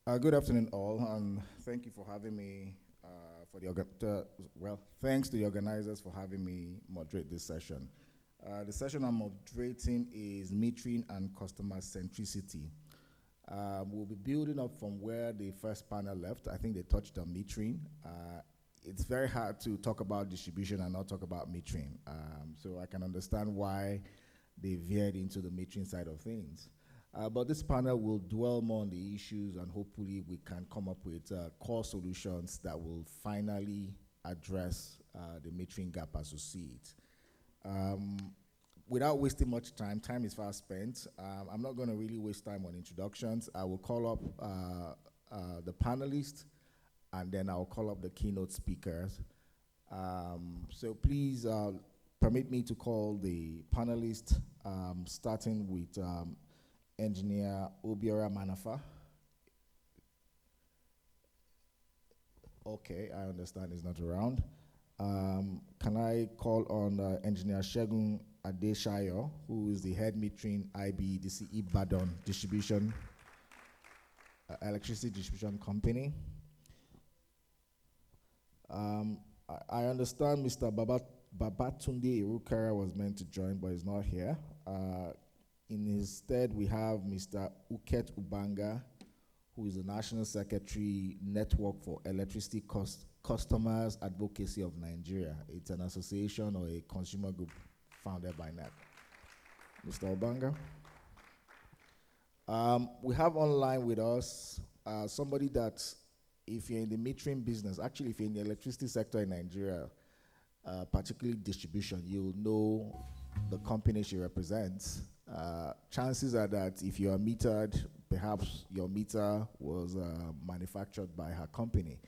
Good afternoon, all, and thank you for having me. Thanks to the organizers for having me moderate this session. The session I'm moderating is metering and customer centricity. We'll be building up from where the first panel left. I think they touched on metering. It's very hard to talk about distribution and not talk about metering. So I can understand why they veered into the metering side of things. But this panel will dwell more on the issues, and hopefully we can come up with core solutions that will finally address the metering gap as we see it. Without wasting much time, time is fast spent. I'm not going to really waste time on introductions. I will call up the panelists, and then I'll call up the keynote speakers. So please permit me to call the panelists, starting with Engineer Obiora Manafa. Okay, I understand he's not around. Can I call on Engineer Shegun Adeshayo, who is the head metering IBDC Ibadan distribution, electricity distribution company? I understand Mr. Babatunde Irukara was meant to join, but he's not here. In his stead, we have Mr. Uket Ubanga, who is the National Secretary, Network for Electricity Customers Advocacy of Nigeria. It's an association or a consumer group founded by NEP. Mr. Ubanga. We have online with us somebody that, if you're in the metering business, actually if you're in the electricity sector in Nigeria, particularly distribution, you'll know the company she represents. Chances are that if you are metered, perhaps your meter was manufactured by her company.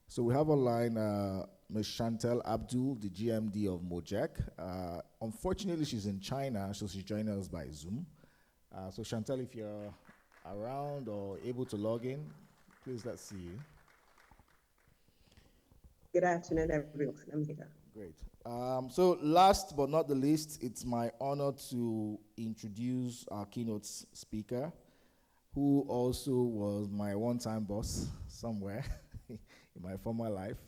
So we have online Ms. Chantel Abdul, the GMD of Mojek. Unfortunately, she's in China, so she's joining us by Zoom. So Chantel, if you're around or able to log in, please let's see you. Good afternoon, everyone. I'm here. Great. So last but not the least, it's my honor to introduce our keynote speaker, who also was my one-time boss somewhere in my former life.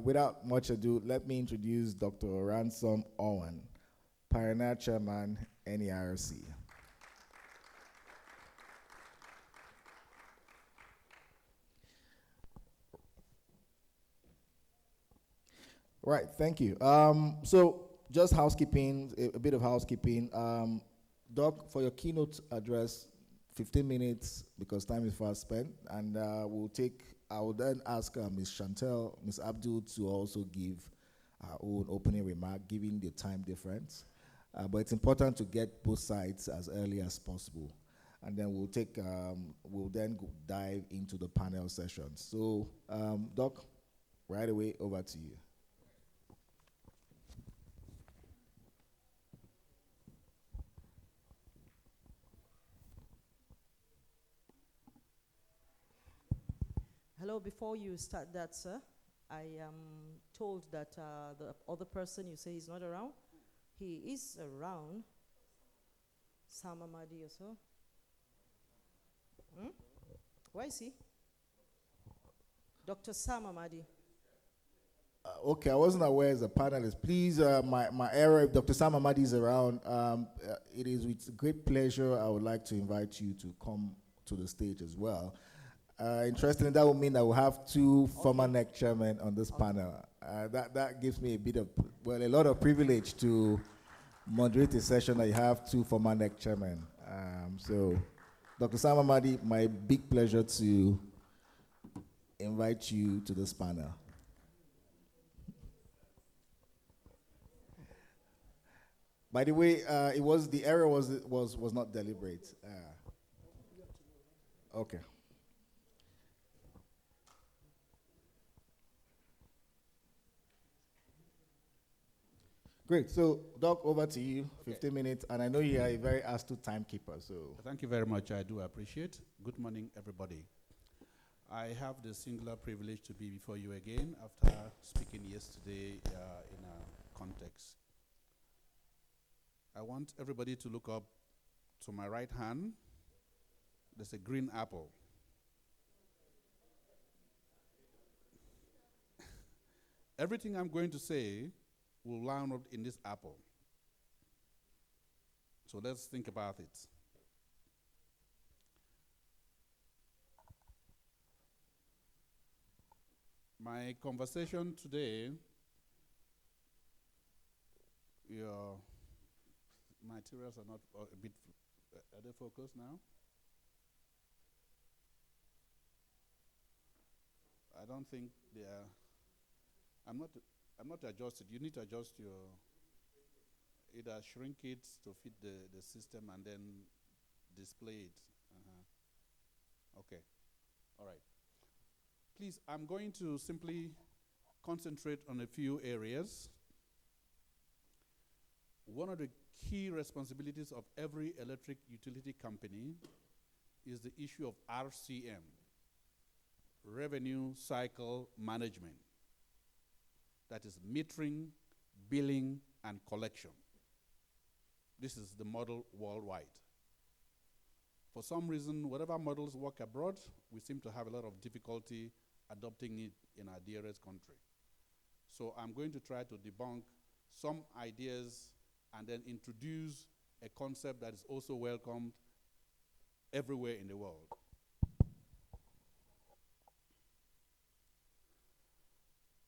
Without much ado, let me introduce Dr. Ransom Owen, Pioneer Chairman, NERC. Right, thank you. So just housekeeping, a bit of housekeeping. Doc, for your keynote address, 15 minutes because time is fast spent, and I will then ask Ms. Chantel, Ms. Abdul to also give her own opening remark, given the time difference. But it's important to get both sides as early as possible. And then we'll then dive into the panel sessions. So, Doc, right away, over to you. Hello, before you start that, sir, I am told that the other person you say is not around. He is around. Sam Amadi or so. Where is he? Dr. Sam Amadi. Okay, I wasn't aware as a panelist. Please, my error, if Dr. Sam Amadi is around, it is with great pleasure I would like to invite you to come to the stage as well. Interestingly, that will mean that we'll have two former NEC chairmen on this panel. That gives me a lot of privilege to moderate a session that you have two former NEC chairmen. So, Dr. Sam Amadi, my big pleasure to invite you to this panel. By the way, the error was not deliberate. Okay. Great. So, Doc, over to you. 15 minutes, and I know you are a very astute timekeeper. So, thank you very much. I do appreciate. Good morning, everybody. I have the singular privilege to be before you again after speaking yesterday in a context. I want everybody to look up to my right hand. There's a green apple. Everything I'm going to say will land up in this apple. So let's think about it. My conversation today, your materials are not a bit, are they focused now? I don't think they are. I'm not adjusted. You need to adjust your, either shrink it to fit the system and then display it. Okay, all right. Please, I'm going to simply concentrate on a few areas. One of the key responsibilities of every electric utility company is the issue of RCM, Revenue Cycle Management. That is metering, billing, and collection. This is the model worldwide. For some reason, whatever models work abroad, we seem to have a lot of difficulty adopting it in our dearest country. So I'm going to try to debunk some ideas and then introduce a concept that is also welcomed everywhere in the world.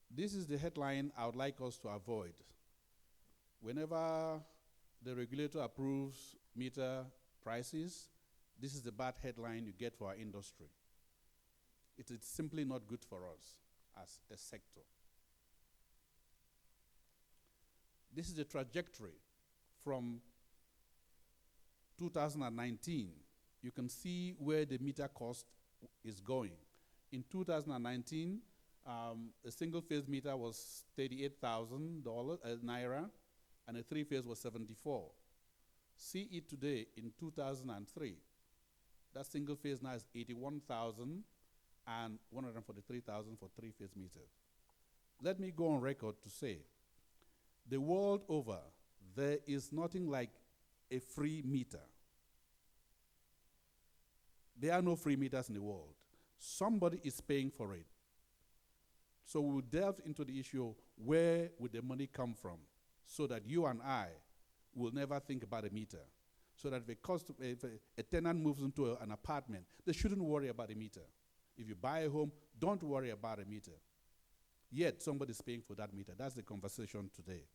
This is the headline I would like us to avoid. Whenever the regulator approves meter prices, this is the bad headline you get for our industry. It is simply not good for us as a sector. This is the trajectory from 2019. You can see where the meter cost is going. In 2019, a single-phase meter was $38,000 naira, and a three-phase was 74. See it today in 2003. That single phase now is 81,000 and 143,000 for three-phase meters. Let me go on record to say, the world over, there is nothing like a free meter. There are no free meters in the world. Somebody is paying for it. So we'll delve into the issue of where would the money come from, so that you and I will never think about a meter. So that if a tenant moves into an apartment, they shouldn't worry about a meter. If you buy a home, don't worry about a meter. Yet somebody's paying for that meter. That's the conversation today.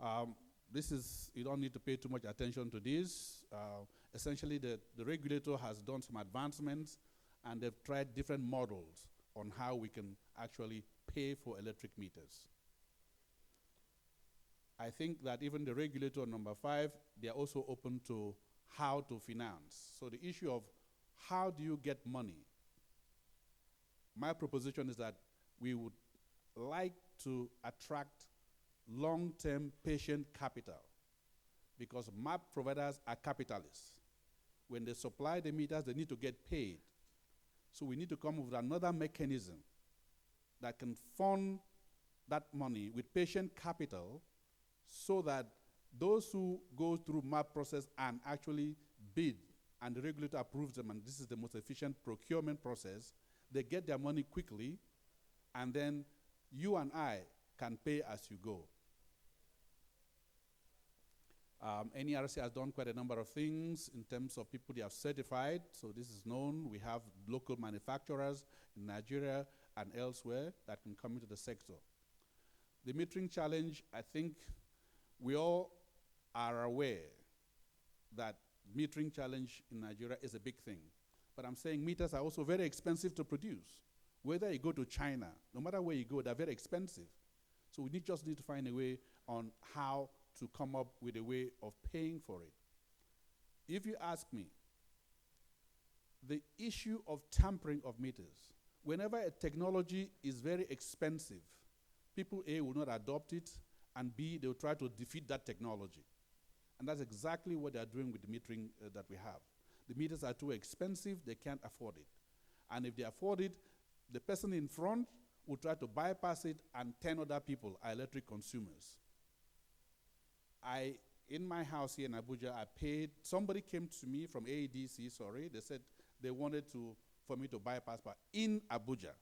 You don't need to pay too much attention to this. Essentially, the regulator has done some advancements, and they've tried different models on how we can actually pay for electric meters. I think that even the regulator number 5, they're also open to how to finance. So the issue of how do you get money? My proposition is that we would like to attract long-term patient capital, because map providers are capitalists. When they supply the meters, they need to get paid. So we need to come up with another mechanism that can fund that money with patient capital, so that those who go through map process and actually bid, and the regulator approves them, and this is the most efficient procurement process, they get their money quickly, and then you and I can pay as you go. NERC has done quite a number of things in terms of people they have certified, so this is known. We have local manufacturers in Nigeria and elsewhere that can come into the sector. The metering challenge, I think we all are aware that metering challenge in Nigeria is a big thing. But I'm saying meters are also very expensive to produce. Whether you go to China, no matter where you go, they're very expensive. So we just need to find a way on how to come up with a way of paying for it. If you ask me, the issue of tampering of meters, whenever a technology is very expensive, people A, will not adopt it, and B, they'll try to defeat that technology. And that's exactly what they're doing with the metering that we have. The meters are too expensive, they can't afford it. And if they afford it, the person in front will try to bypass it, and 10 other people are electric consumers. In my house here in Abuja, I paid, somebody came to me from AEDC, they said they wanted for me to bypass power in Abuja.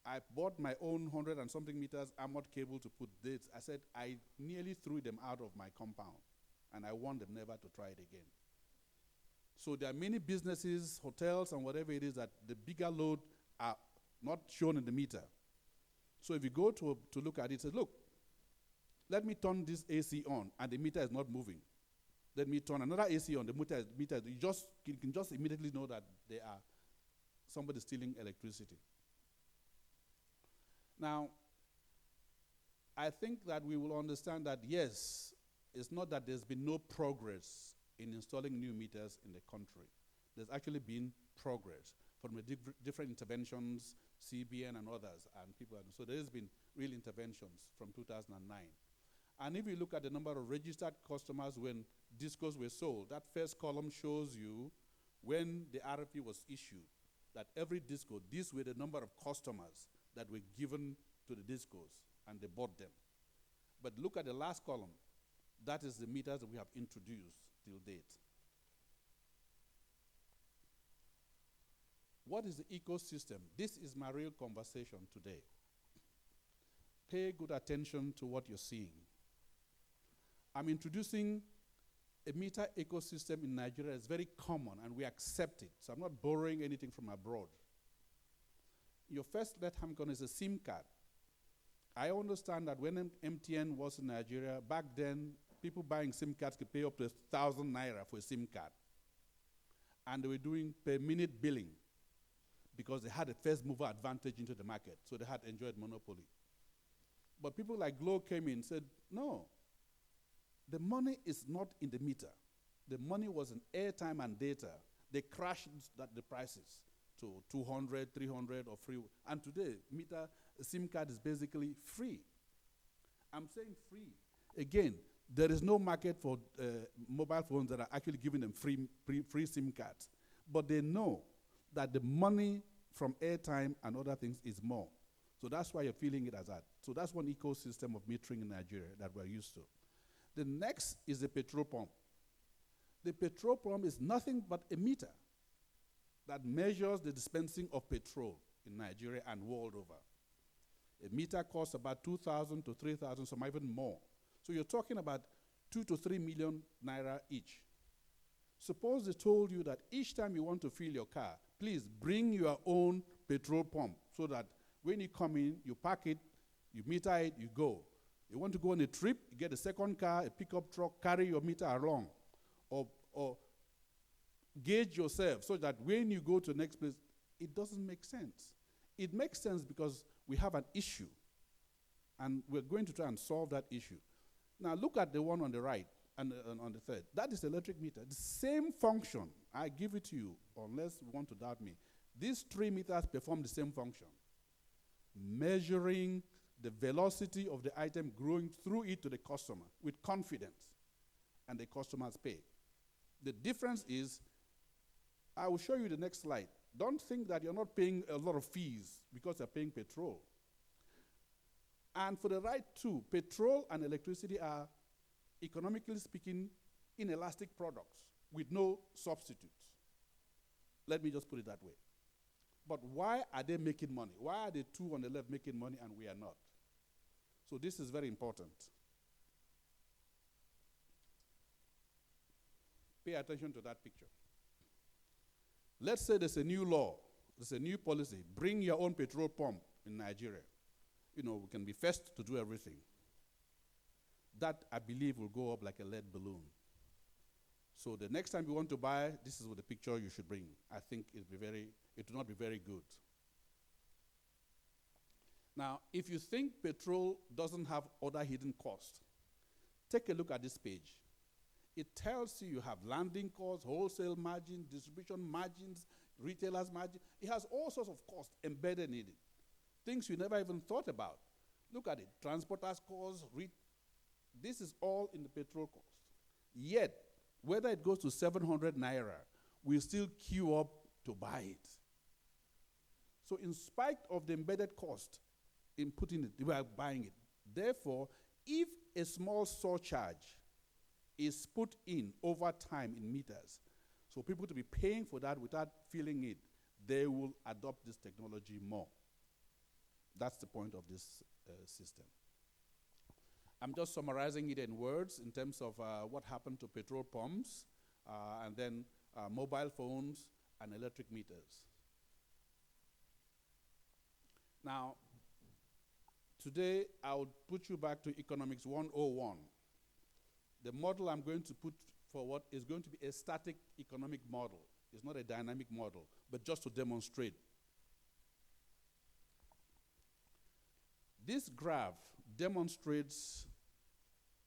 I bought my own 100 and something meters armored cable to put this. I said, I nearly threw them out of my compound, and I want them never to try it again. So there are many businesses, hotels, and whatever it is that the bigger load are not shown in the meter. So if you go to look at it, say, look, let me turn this AC on, and the meter is not moving. Let me turn another AC on, the meter you can just immediately know that there are somebody stealing electricity. Now, I think that we will understand that, yes, it's not that there's been no progress in installing new meters in the country. There's actually been progress from the different interventions, CBN and others, and people. So there has been real interventions from 2009. And if you look at the number of registered customers when discos were sold, that first column shows you when the RFP was issued, that every disco, these were the number of customers that were given to the discos, and they bought them. But look at the last column. That is the meters that we have introduced till date. What is the ecosystem? This is my real conversation today. Pay good attention to what you're seeing. I'm introducing a meter ecosystem in Nigeria. It's very common, and we accept it. So I'm not borrowing anything from abroad. Your first left-hand corner is a SIM card. I understand that when MTN was in Nigeria, back then, people buying SIM cards could pay up to 1,000 naira for a SIM card. And they were doing per minute billing because they had a first mover advantage into the market, so they had enjoyed monopoly. But people like Glo came in and said, no, the money is not in the meter. The money was in airtime and data. They crashed the prices to 200, 300 or free. And today, SIM card is basically free. I'm saying free. Again, there is no market for mobile phones that are actually giving them free SIM cards. But they know that the money from airtime and other things is more. So that's why you're feeling it as that. So that's one ecosystem of metering in Nigeria that we're used to. The next is the petrol pump. The petrol pump is nothing but a meter that measures the dispensing of petrol in Nigeria and world over. A meter costs about 2,000 to 3,000, some even more. So you're talking about 2 to 3 million naira each. Suppose they told you that each time you want to fill your car, please bring your own petrol pump so that when you come in, you park it, you meter it, you go. You want to go on a trip, you get a second car, a pickup truck, carry your meter along. Or gauge yourself so that when you go to the next place, it doesn't make sense. It makes sense because we have an issue, and we're going to try and solve that issue. Now look at the one on the right and on the third. That is electric meter. The same function, I give it to you, unless you want to doubt me. These 3 meters perform the same function, measuring the velocity of the item growing through it to the customer with confidence, and the customers pay. The difference is, I will show you the next slide. Don't think that you're not paying a lot of fees because you're paying petrol. And for the right two, petrol and electricity are, economically speaking, inelastic products with no substitutes. Let me just put it that way. But why are they making money? Why are the two on the left making money and we are not? So this is very important. Pay attention to that picture. Let's say there's a new law, there's a new policy. Bring your own petrol pump in Nigeria. You know, we can be first to do everything. That, I believe, will go up like a lead balloon. So the next time you want to buy, this is what the picture you should bring. I think it will not be very good. Now, if you think petrol doesn't have other hidden costs, take a look at this page. It tells you have landing costs, wholesale margin, distribution margins, retailers margin. It has all sorts of costs embedded in it. Things you never even thought about. Look at it, transporters costs, this is all in the petrol cost. Yet, whether it goes to 700 naira, we still queue up to buy it. So in spite of the embedded cost in putting it, we are buying it. Therefore, if a small surcharge is put in over time in meters, so people to be paying for that without feeling it, they will adopt this technology more. That's the point of this system. I'm just summarizing it in words in terms of what happened to petrol pumps, and then mobile phones and electric meters. Now, today I'll put you back to Economics 101. The model I'm going to put forward is going to be a static economic model. It's not a dynamic model, but just to demonstrate. This graph demonstrates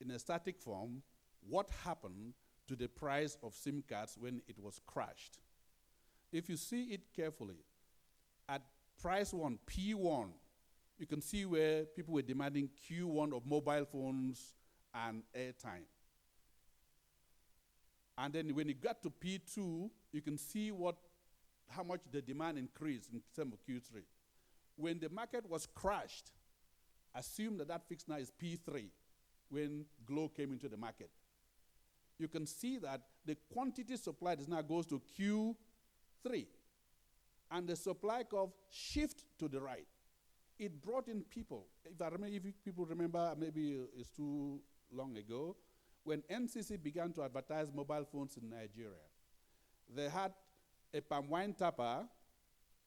in a static form what happened to the price of SIM cards when it was crashed. If you see it carefully, at price 1, P1, you can see where people were demanding Q1 of mobile phones and airtime. And then when it got to P2, you can see how much the demand increased in terms of Q3. When the market was crashed, assume that fix now is P3 when Glo came into the market. You can see that the quantity supplied now goes to Q3, and the supply curve shift to the right. It brought in people. If people remember, maybe it's too long ago, when NCC began to advertise mobile phones in Nigeria, they had a palm wine tapper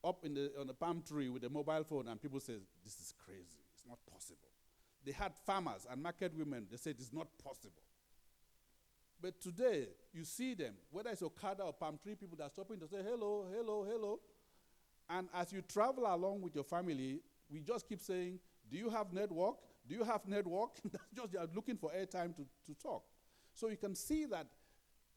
up on a palm tree with a mobile phone, and people said, this is crazy, it's not possible. They had farmers and market women, they said it's not possible. But today, you see them, whether it's Okada or palm tree people that are stopping to say, hello, hello, hello. And as you travel along with your family, we just keep saying, do you have network? Do you have network? That's just they are looking for airtime to talk. So you can see that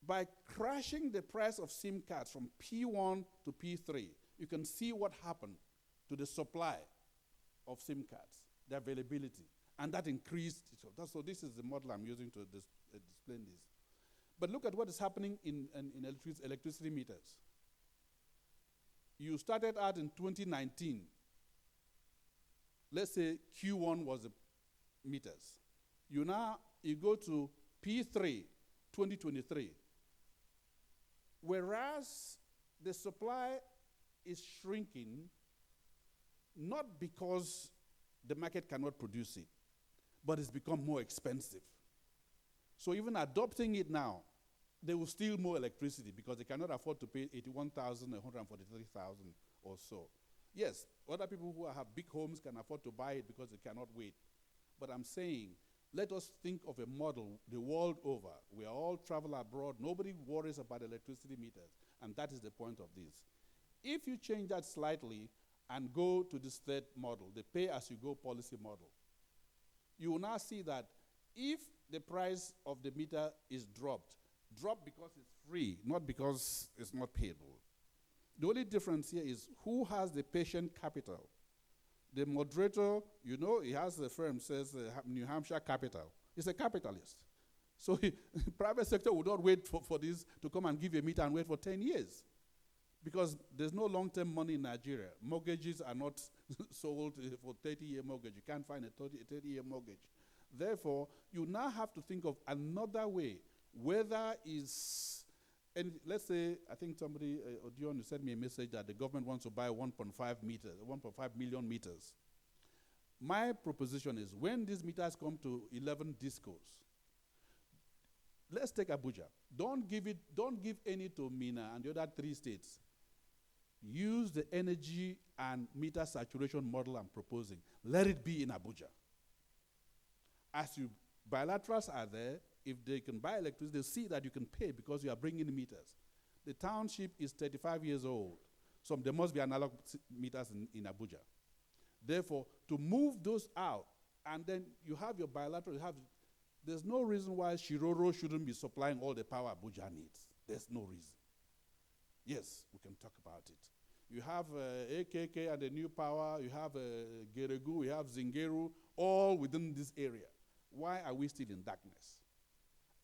by crashing the price of SIM cards from P1 to P3, you can see what happened to the supply of SIM cards, the availability, and that increased. So this is the model I'm using to explain this. But look at what is happening in electricity meters. You started out in 2019. Let's say Q1 was the meters. You go to P3, 2023. Whereas the supply is shrinking, not because the market cannot produce it, but it's become more expensive. So even adopting it now, they will steal more electricity because they cannot afford to pay 81,000, 143,000 or so. Yes, other people who have big homes can afford to buy it because they cannot wait. But I'm saying, let us think of a model the world over. We are all travel abroad. Nobody worries about electricity meters. And that is the point of this. If you change that slightly and go to this third model, the pay-as-you-go policy model, you will now see that if the price of the meter is dropped because it's free, not because it's not payable. The only difference here is who has the patient capital. The moderator, he has the firm, says New Hampshire Capital. He's a capitalist. So private sector would not wait for this to come and give a meter and wait for 10 years. Because there's no long-term money in Nigeria. Mortgages are not sold for 30-year mortgage. You can't find a 30-year mortgage. Therefore, you now have to think of another way. Whether is, and let's say, I think somebody, Odion, sent me a message that the government wants to buy 1.5 million meters. My proposition is when these meters come to 11 discos, let's take Abuja. Don't give any to Mina and the other 3 states. Use the energy and meter saturation model I'm proposing. Let it be in Abuja. As bilaterals are there, if they can buy electricity, they'll see that you can pay because you are bringing the meters. The township is 35 years old, so there must be analog meters in Abuja. Therefore, to move those out, and then you have your bilateral, there's no reason why Shiroro shouldn't be supplying all the power Abuja needs. There's no reason. Yes, we can talk about it. You have AKK and the new power, you have Geregu, you have Zingeru, all within this area. Why are we still in darkness?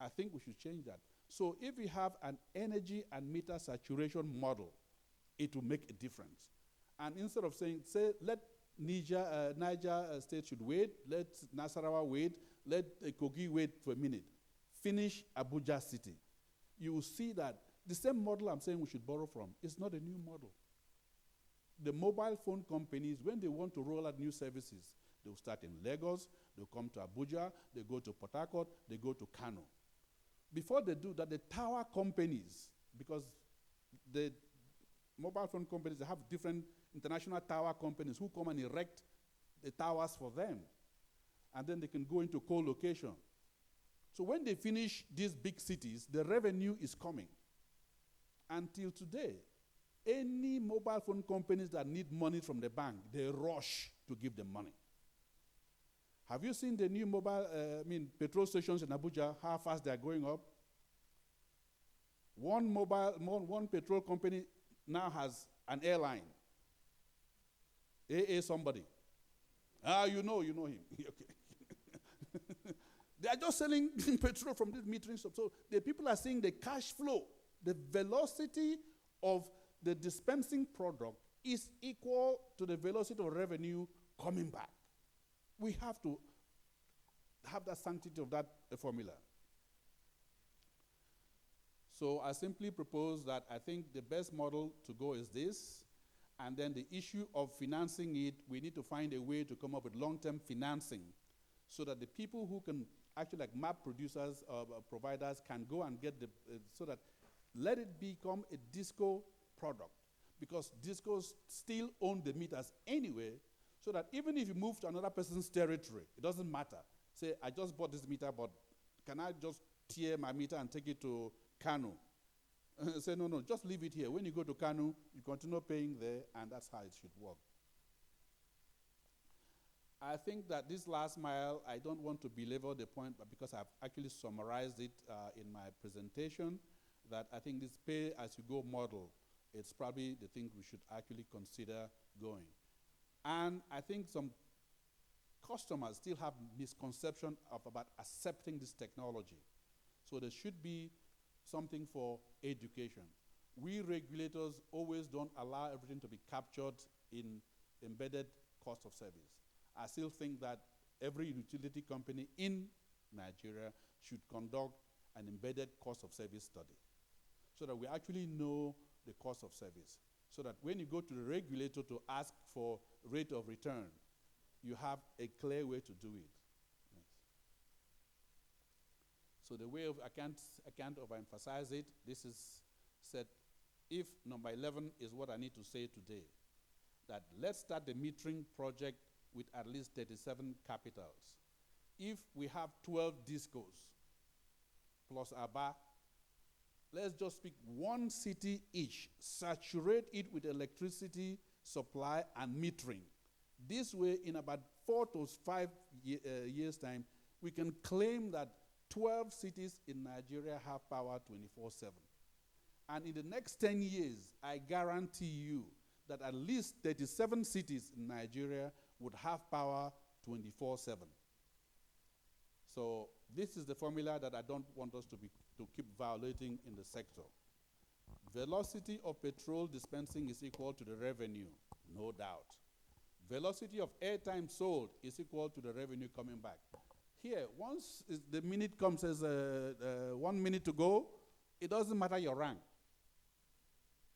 I think we should change that. So if we have an energy and meter saturation model, it will make a difference. And instead of saying, let Niger State should wait, let Nasarawa wait, let Kogi wait for a minute, finish Abuja City. You will see that the same model I'm saying we should borrow from is not a new model. the mobile phone companies, when they want to roll out new services, they'll start in Lagos, they'll come to Abuja, they go to Port Harcourt, they go to Kano. Before they do that, the tower companies, because the mobile phone companies, they have different international tower companies who come and erect the towers for them. And then they can go into co-location. So when they finish these big cities, the revenue is coming. Until today, any mobile phone companies that need money from the bank, they rush to give them money. Have you seen the new petrol stations in Abuja, how fast they're going up? One petrol company now has an airline. AA somebody. You know him. Okay. They are just selling petrol from this metering stuff. So the people are seeing the cash flow, the velocity of the dispensing product is equal to the velocity of revenue coming back. We have to have that sanctity of that formula. So I simply propose that I think the best model to go is this, and then the issue of financing it, we need to find a way to come up with long-term financing so that the people who can actually, like map producers, providers, can go and get so that let it become a disco product, because discos still own the meters anyway, so that even if you move to another person's territory, it doesn't matter. Say, I just bought this meter, but can I just tear my meter and take it to Kano? Say, no, just leave it here. When you go to Kano, you continue paying there, and that's how it should work. I think that this last mile, I don't want to belabor the point, but because I've actually summarized it in my presentation, that I think this pay-as-you-go model, it's probably the thing we should actually consider going. And I think some customers still have misconception about accepting this technology. So there should be something for education. We regulators always don't allow everything to be captured in embedded cost of service. I still think that every utility company in Nigeria should conduct an embedded cost of service study so that we actually know the cost of service. So that when you go to the regulator to ask for rate of return, you have a clear way to do it. Next. So the way of, I can't overemphasize it. This is said, if number 11 is what I need to say today, that let's start the metering project with at least 37 capitals. If we have 12 discos plus Aba, let's just pick one city each, saturate it with electricity supply and metering. This way, in about 4 to 5 years' time, we can claim that 12 cities in Nigeria have power 24/7. And in the next 10 years, I guarantee you that at least 37 cities in Nigeria would have power 24/7. So this is the formula that I don't want us to keep violating in the sector. Velocity of petrol dispensing is equal to the revenue, no doubt. Velocity of airtime sold is equal to the revenue coming back. Here, once the minute comes as 1 minute to go, it doesn't matter your rank.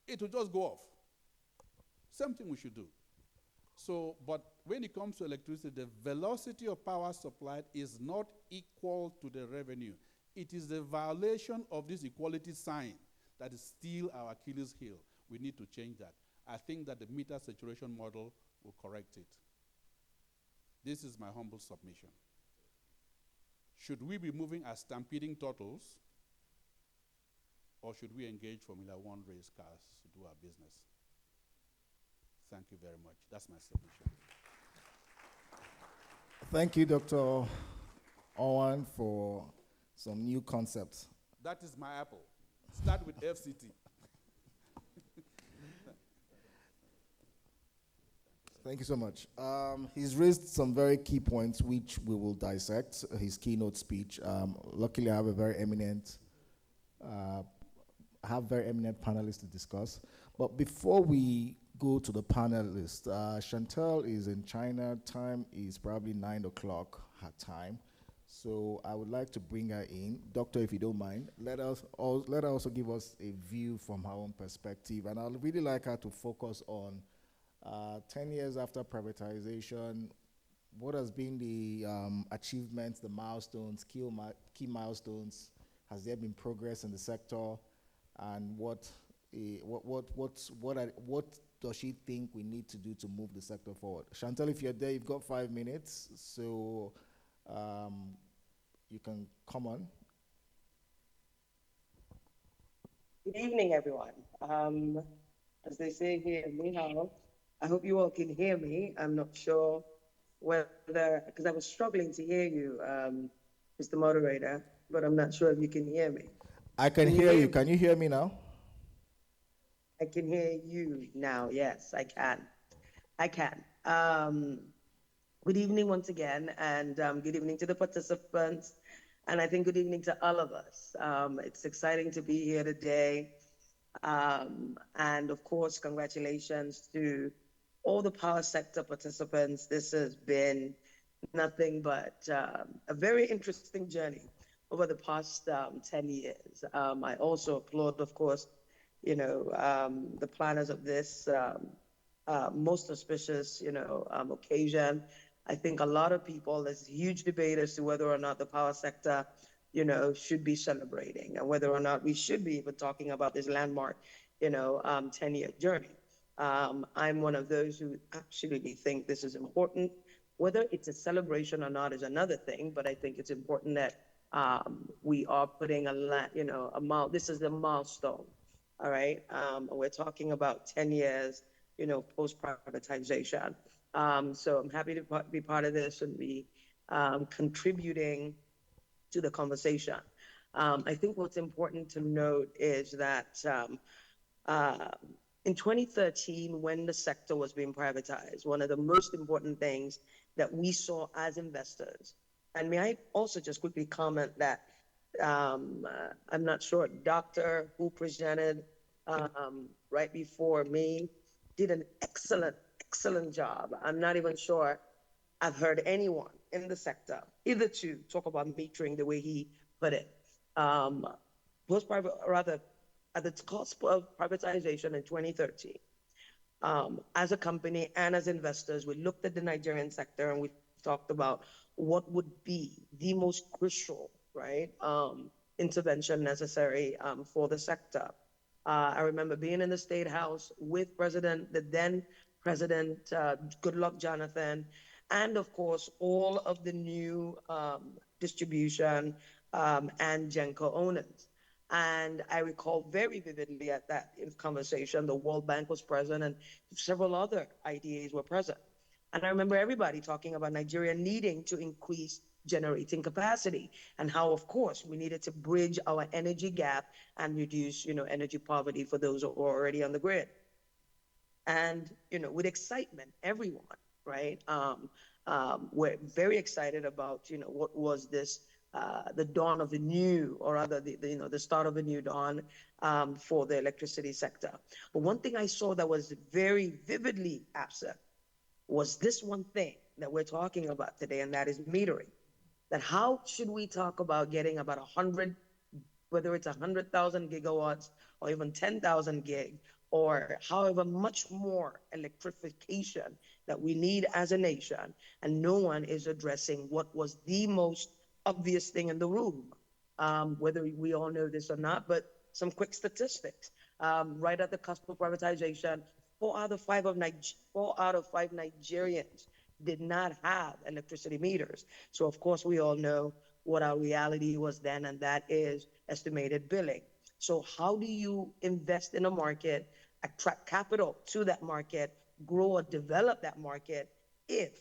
It will just go off. Same thing we should do. So, but when it comes to electricity, the velocity of power supplied is not equal to the revenue. It is the violation of this equality sign that is still our Achilles heel. We need to change that. I think that the meter saturation model will correct it. This is my humble submission. Should we be moving as stampeding turtles, or should we engage Formula One race cars to do our business? Thank you very much. That's my submission. Thank you, Dr. Owen, for some new concepts. That is my apple. Start with FCT. Thank you so much. He's raised some very key points which we will dissect, his keynote speech. Luckily, I have very eminent panelists to discuss. But before we go to the panelists, Chantel is in China. Time is probably 9 o'clock her time. So I would like to bring her in. Doctor, if you don't mind, let her also give us a view from her own perspective. And I'd really like her to focus on 10 years after privatization, what has been the achievements, the milestones, key milestones? Has there been progress in the sector? And what does she think we need to do to move the sector forward? Chantal, if you're there, you've got 5 minutes, so you can come on. Good evening, everyone. As they say here, ni hao. I hope you all can hear me. I'm not sure whether, because I was struggling to hear you, Mr. Moderator, but I'm not sure if you can hear me. I can hear you. Can you hear me now? I can hear you now. Yes, I can. I can. Good evening once again, and good evening to the participants. And I think good evening to all of us. It's exciting to be here today. And of course, congratulations to all the power sector participants. This has been nothing but a very interesting journey over the past 10 years. I also applaud, of course, the planners of this most auspicious, occasion. I think a lot of people, there's huge debate as to whether or not the power sector, should be celebrating and whether or not we should be even talking about this landmark, 10-year journey. I'm one of those who absolutely think this is important. Whether it's a celebration or not is another thing, but I think it's important that we are putting this is a milestone. All right. We're talking about 10 years, post-privatization. So I'm happy to be part of this and be contributing to the conversation. I think what's important to note is that in 2013, when the sector was being privatized, one of the most important things that we saw as investors, and may I also just quickly comment that I'm not sure, doctor who presented right before me did an excellent job. I'm not even sure I've heard anyone in the sector either to talk about metering the way he put it. At the cost of privatization in 2013, as a company and as investors, we looked at the Nigerian sector and we talked about what would be the most crucial, right, intervention necessary for the sector. I remember being in the State House with the then President Goodluck Jonathan, and of course, all of the new distribution and Genco owners. And I recall very vividly at that conversation, the World Bank was present and several other IDAs were present. And I remember everybody talking about Nigeria needing to increase generating capacity and how, of course, we needed to bridge our energy gap and reduce, energy poverty for those who are already on the grid. And, with excitement, everyone, right? We're very excited about, what was this, the dawn of the new, or rather the start of a new dawn for the electricity sector. But one thing I saw that was very vividly absent was this one thing that we're talking about today, and that is metering. That how should we talk about getting about 100, whether it's 100,000 gigawatts or even 10,000 gig, or however much more electrification that we need as a nation, and no one is addressing what was the most obvious thing in the room, whether we all know this or not, but some quick statistics. Right at the cusp of privatization, 4 out of 5 Nigerians did not have electricity meters. So of course we all know what our reality was then, and that is estimated billing. So how do you invest in a market, attract capital to that market, grow or develop that market if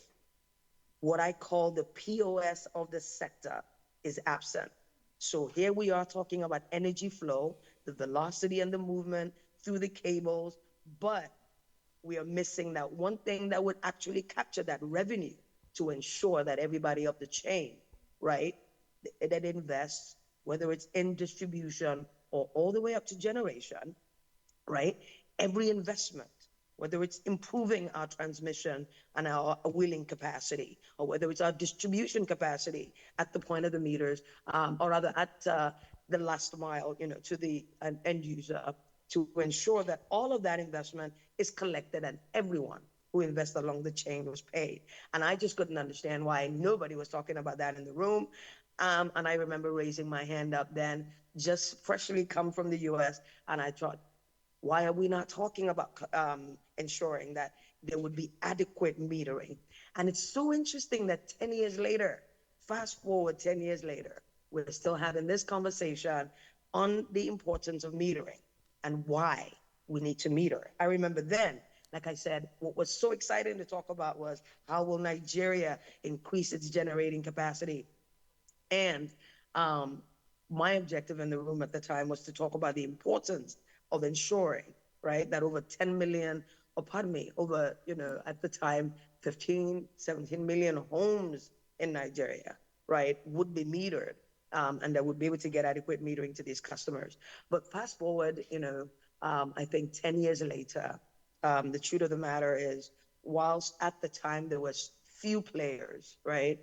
what I call the POS of the sector is absent? So here we are talking about energy flow, the velocity and the movement through the cables, but we are missing that one thing that would actually capture that revenue to ensure that everybody up the chain, right, that invests, whether it's in distribution or all the way up to generation, right, every investment, whether it's improving our transmission and our wheeling capacity, or whether it's our distribution capacity at the point of the meters, or rather at the last mile, to the end user, to ensure that all of that investment is collected and everyone who invests along the chain was paid. And I just couldn't understand why nobody was talking about that in the room. And I remember raising my hand up then, just freshly come from the US, and I thought, why are we not talking about ensuring that there would be adequate metering? And it's so interesting that 10 years later, fast forward 10 years later, we're still having this conversation on the importance of metering and why we need to meter. I remember then, like I said, what was so exciting to talk about was how will Nigeria increase its generating capacity? And my objective in the room at the time was to talk about the importance of ensuring, right, that over 10 million, or pardon me, over, at the time, 15, 17 million homes in Nigeria, right, would be metered, and that would be able to get adequate metering to these customers. But fast forward, I think 10 years later, the truth of the matter is, whilst at the time there was few players, right,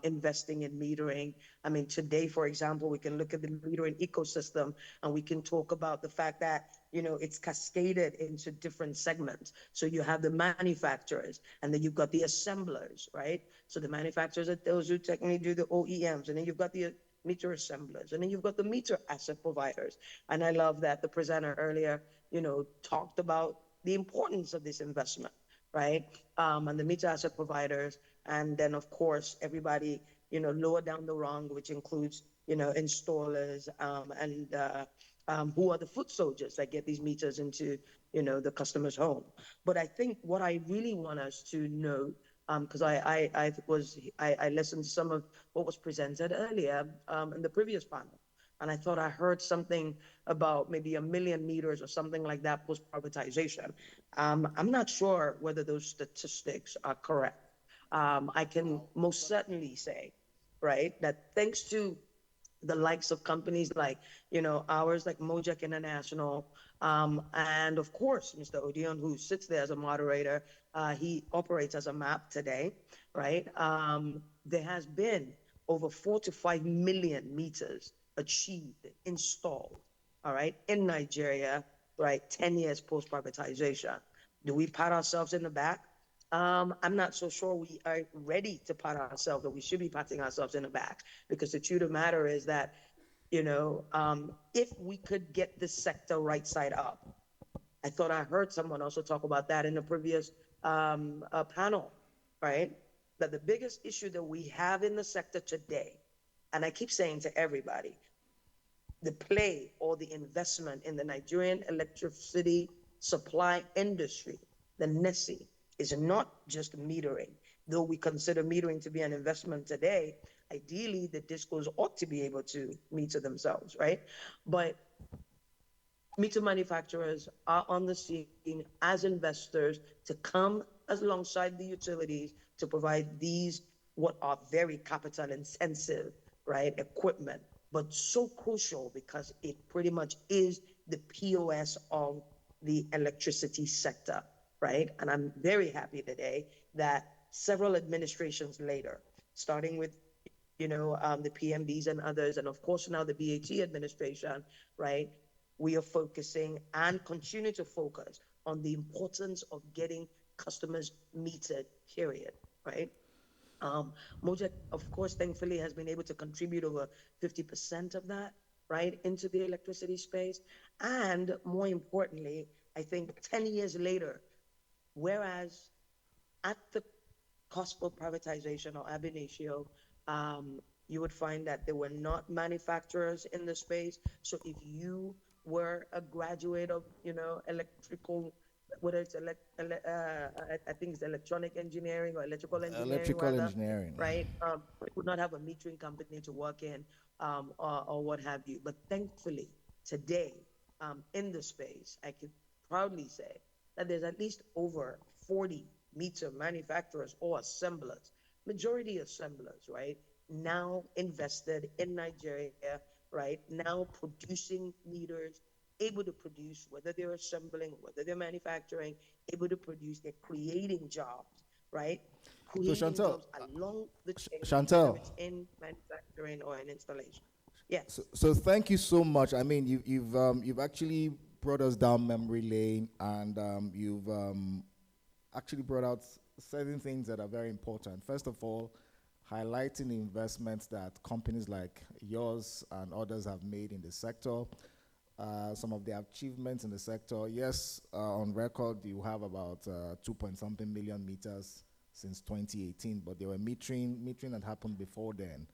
investing in metering. I mean, today, for example, we can look at the metering ecosystem and we can talk about the fact that, it's cascaded into different segments. So you have the manufacturers, and then you've got the assemblers, right? So the manufacturers are those who technically do the OEMs, and then you've got the meter assemblers, and then you've got the meter asset providers. And I love that the presenter earlier, talked about the importance of this investment, right? And the meter asset providers, and then of course everybody, lower down the rung, which includes, installers, and who are the foot soldiers that get these meters into, the customer's home. But I think what I really want us to know, because I listened to some of what was presented earlier in the previous panel, and I thought I heard something about maybe 1 million meters or something like that post-privatization. I'm not sure whether those statistics are correct. I can most certainly say, right, that thanks to the likes of companies like, ours, like Mojek International, and of course, Mr. Odion, who sits there as a moderator, he operates as a map today, right? There has been over 4 to 5 million meters achieved, installed, all right, in Nigeria, right, 10 years post-privatization. Do we pat ourselves in the back? I'm not so sure we are ready to pat ourselves, but we should be patting ourselves in the back, because the truth of the matter is that, if we could get this sector right side up, I thought I heard someone also talk about that in the previous panel, right? That the biggest issue that we have in the sector today, and I keep saying to everybody, the play or the investment in the Nigerian electricity supply industry, the NESI, is not just metering. Though we consider metering to be an investment today, ideally the discos ought to be able to meter themselves, right? But meter manufacturers are on the scene as investors to come alongside the utilities to provide these, what are very capital intensive, right, equipment, but so crucial because it pretty much is the POS of the electricity sector, right? And I'm very happy today that several administrations later, starting with, the PMBs and others, and of course now the BAT administration, right, we are focusing and continue to focus on the importance of getting customers metered, period, right? Mojek, of course, thankfully has been able to contribute over 50% of that, right, into the electricity space. And more importantly, I think 10 years later, whereas at the cusp of privatization or ab initio, you would find that there were not manufacturers in the space. So if you were a graduate of, electrical, whether it's I think it's electronic engineering or electrical engineering, Electrical engineering, right? We would not have a metering company to work in, or what have you. But thankfully, today, in the space, I can proudly say that there's at least over 40 meter manufacturers or assemblers, majority assemblers, right, now invested in Nigeria, right, now producing meters, able to produce, whether they're assembling, whether they're manufacturing, able to produce, they're creating jobs, right? Creating Chantel, jobs along the chain, Chantel, whether it's in manufacturing or in installation. Yes. so thank you so much. I mean, you've actually brought us down memory lane, and you've actually brought out certain things that are very important. First of all, highlighting the investments that companies like yours and others have made in the sector, some of the achievements in the sector. Yes, on record, you have about 2-point-something million meters since 2018, but there were metering that happened before then.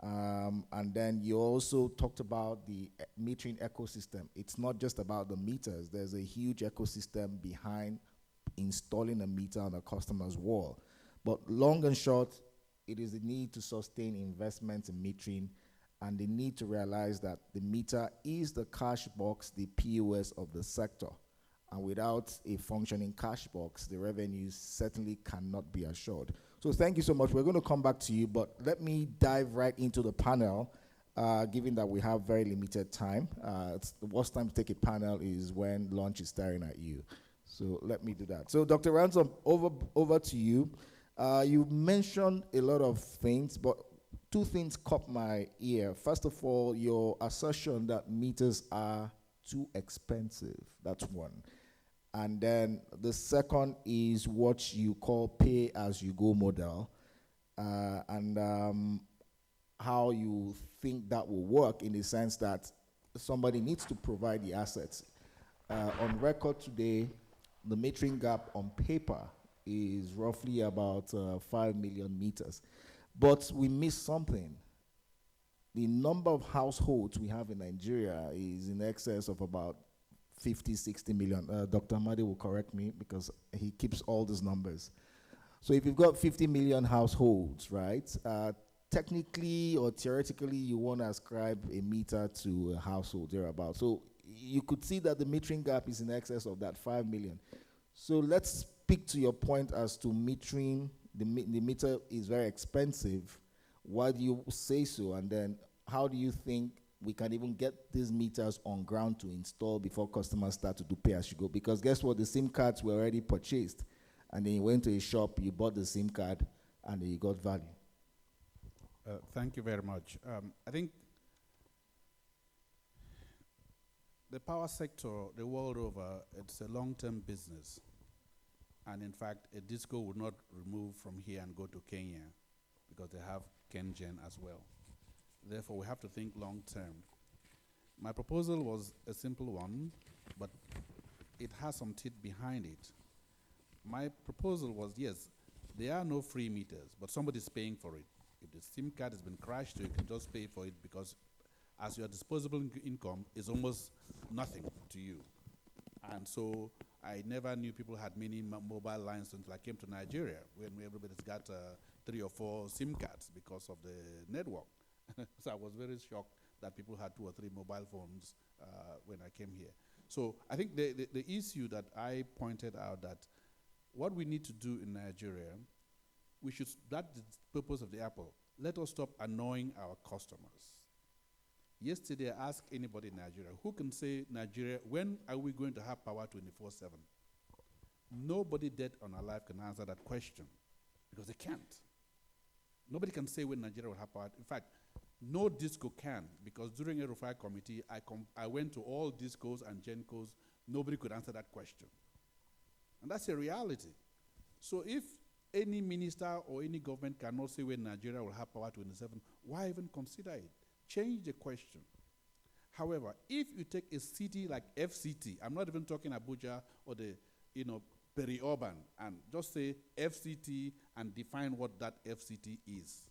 And then you also talked about the metering ecosystem. It's not just about the meters. There's a huge ecosystem behind installing a meter on a customer's wall. But long and short, it is the need to sustain investments in metering and the need to realize that the meter is the cash box, the POS of the sector. And without a functioning cash box, the revenues certainly cannot be assured. So thank you so much. We're going to come back to you, but let me dive right into the panel, given that we have very limited time. It's the worst time to take a panel is when lunch is staring at you. So let me do that. So Dr. Ransom, over to you. You mentioned a lot of things, but two things caught my ear. First of all, your assertion that meters are too expensive. That's one. And then the second is what you call pay-as-you-go model, and how you think that will work in the sense that somebody needs to provide the assets. On record today, the metering gap on paper is roughly about 5 million meters. But we missed something. The number of households we have in Nigeria is in excess of about 50, 60 million. Dr. Amadi will correct me because he keeps all these numbers. So if you've got 50 million households, right, technically or theoretically, you want to ascribe a meter to a household thereabout. So you could see that the metering gap is in excess of that 5 million. So let's speak to your point as to metering. The meter is very expensive. Why do you say so? And then how do you think we can even get these meters on ground to install before customers start to do pay-as-you-go? Because guess what? The SIM cards were already purchased. And then you went to a shop, you bought the SIM card, and then you got value. Thank you very much. I think the power sector, the world over, it's a long-term business. And in fact, a disco would not remove from here and go to Kenya because they have KenGen as well. Therefore, we have to think long-term. My proposal was a simple one, but it has some teeth behind it. My proposal was, yes, there are no free meters, but somebody's paying for it. If the SIM card has been crashed, you can just pay for it because as your disposable income is almost nothing to you. And so I never knew people had many mobile lines until I came to Nigeria, when everybody's got 3 or 4 SIM cards because of the network. So I was very shocked that people had 2 or 3 mobile phones when I came here. So I think the issue that I pointed out that what we need to do in Nigeria, that's the purpose of the Apple. Let us stop annoying our customers. Yesterday, I asked anybody in Nigeria, who can say, Nigeria, when are we going to have power 24/7? Nobody dead or alive can answer that question because they can't. Nobody can say when Nigeria will have power. In fact, no disco can, because during a Rufai committee, I went to all discos and gencos. Nobody could answer that question. And that's a reality. So if any minister or any government cannot say when Nigeria will have power 27, why even consider it? Change the question. However, if you take a city like FCT, I'm not even talking Abuja or the, peri-urban, and just say FCT and define what that FCT is.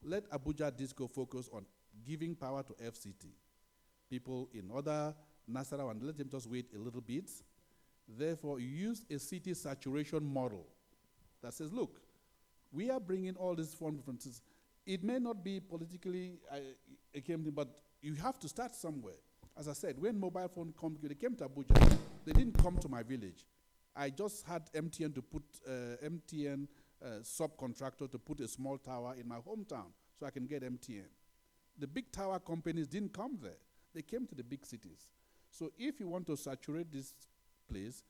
Let Abuja Disco focus on giving power to FCT. People in other Nasarawa, and let them just wait a little bit. Therefore, use a city saturation model that says, look, we are bringing all these foreign differences. It may not be politically but you have to start somewhere. As I said, when mobile phone they came to Abuja, they didn't come to my village. I just had MTN to put subcontractor to put a small tower in my hometown so I can get MTN. The big tower companies didn't come there. They came to the big cities. So if you want to saturate this place,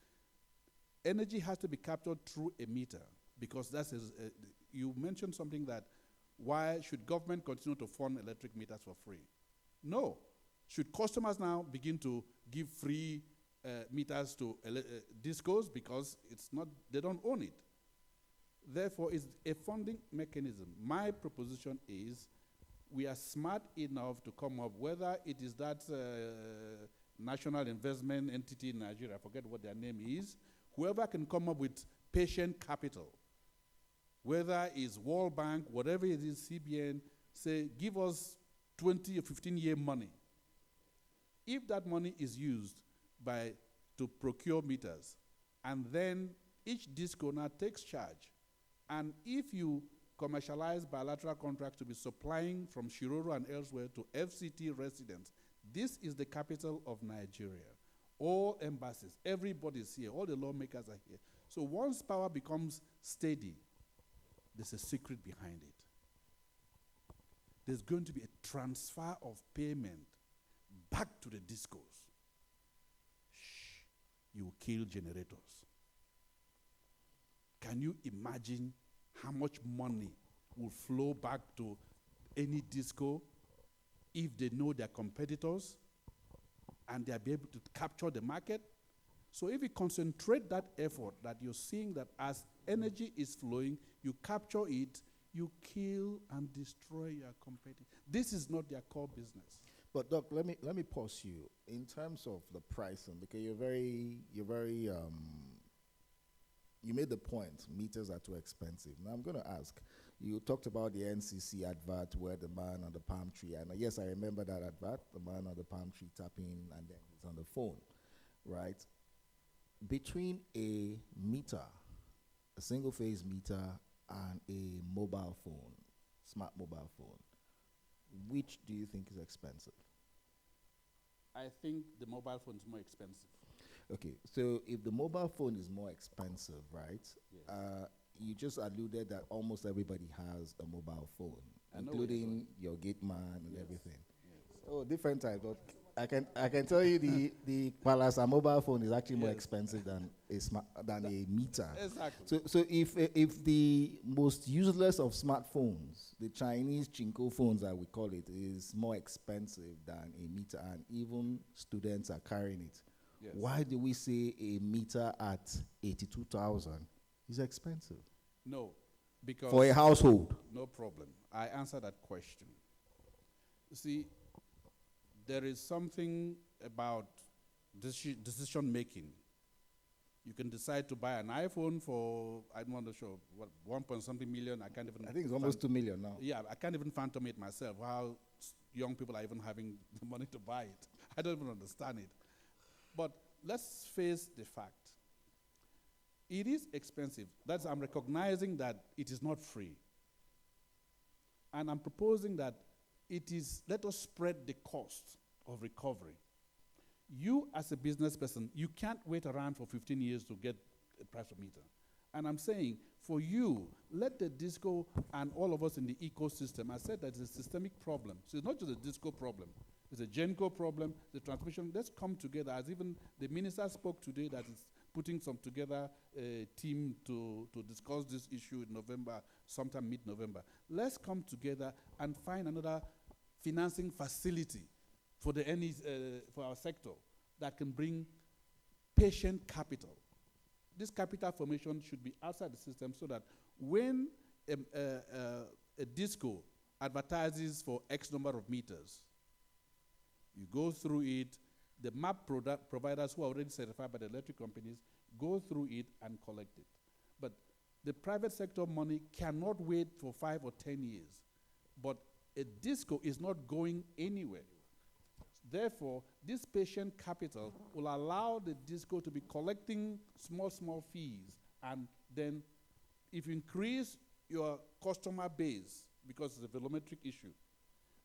energy has to be captured through a meter, because you mentioned something that, why should government continue to fund electric meters for free? No. Should customers now begin to give free meters to discos because they don't own it? Therefore, it's a funding mechanism. My proposition is we are smart enough to come up, whether it is that national investment entity in Nigeria, I forget what their name is, whoever can come up with patient capital, whether it's World Bank, whatever it is, CBN, say, give us 20 or 15-year money. If that money is used to procure meters, and then each disco now takes charge, and if you commercialize bilateral contracts to be supplying from Shiroro and elsewhere to FCT residents, this is the capital of Nigeria. All embassies, everybody's here, all the lawmakers are here. So once power becomes steady, there's a secret behind it. There's going to be a transfer of payment back to the discos. Shh, you will kill generators. Can you imagine how much money will flow back to any disco if they know their competitors and they'll be able to capture the market? So if you concentrate that effort that you're seeing that as energy is flowing, you capture it, you kill and destroy your competitor. This is not their core business. But Doc, let me pause you in terms of the pricing, because you made the point, meters are too expensive. Now I'm going to ask, you talked about the NCC advert where the man on the palm tree, and yes, I remember that advert, the man on the palm tree tapping and then he's on the phone, right? Between a meter, a single phase meter, and a mobile phone, smart mobile phone, which do you think is expensive? I think the mobile phone is more expensive. Okay, so if the mobile phone is more expensive, right? Yes. You just alluded that almost everybody has a mobile phone, including your gate man and everything. Yes. Oh, different types. But I can tell you the Palace mobile phone is actually more expensive than a meter. Exactly. So if the most useless of smartphones, the Chinese Chinko phones that we call it, is more expensive than a meter, and even students are carrying it. Yes. Why do we say a meter at 82,000 is expensive? No, because for a household. No problem. I answer that question. You see, there is something about decision making. You can decide to buy an iPhone for, I don't want to show, what, 1.something million. I can't even. I think it's almost 2 million now. Yeah, I can't even fathom it myself, how young people are even having the money to buy it. I don't even understand it. But let's face the fact. It is expensive. I'm recognizing that it is not free. And I'm proposing that let us spread the cost of recovery. You as a business person, you can't wait around for 15 years to get a price of meter. And I'm saying, for you, let the disco and all of us in the ecosystem, I said that it's a systemic problem. So it's not just a disco problem. It's a GENCO problem, the transmission. Let's come together, as even the minister spoke today, that is putting together a team to discuss this issue in November, sometime mid-November. Let's come together and find another financing facility for for our sector that can bring patient capital. This capital formation should be outside the system so that when a disco advertises for X number of meters, you go through it, the map providers who are already certified by the electric companies go through it and collect it. But the private sector money cannot wait for 5 or 10 years. But a disco is not going anywhere. Therefore, this patient capital will allow the disco to be collecting small fees. And then if you increase your customer base, because it's a volumetric issue,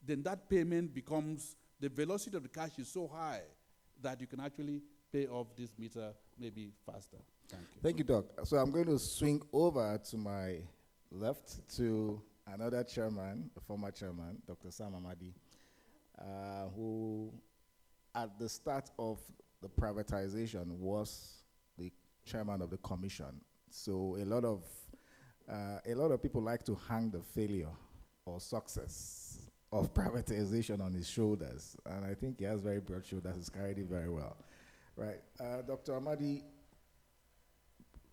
then that payment becomes, the velocity of the cash is so high that you can actually pay off this meter maybe faster. Thank you. Thank you, Doc. So I'm going to swing over to my left to another chairman, a former chairman, Dr. Sam Amadi, who at the start of the privatization was the chairman of the commission. So a lot of people like to hang the failure or success of privatization on his shoulders, and I think he has very broad shoulders. He's carried it very well, right? Dr. Amadi,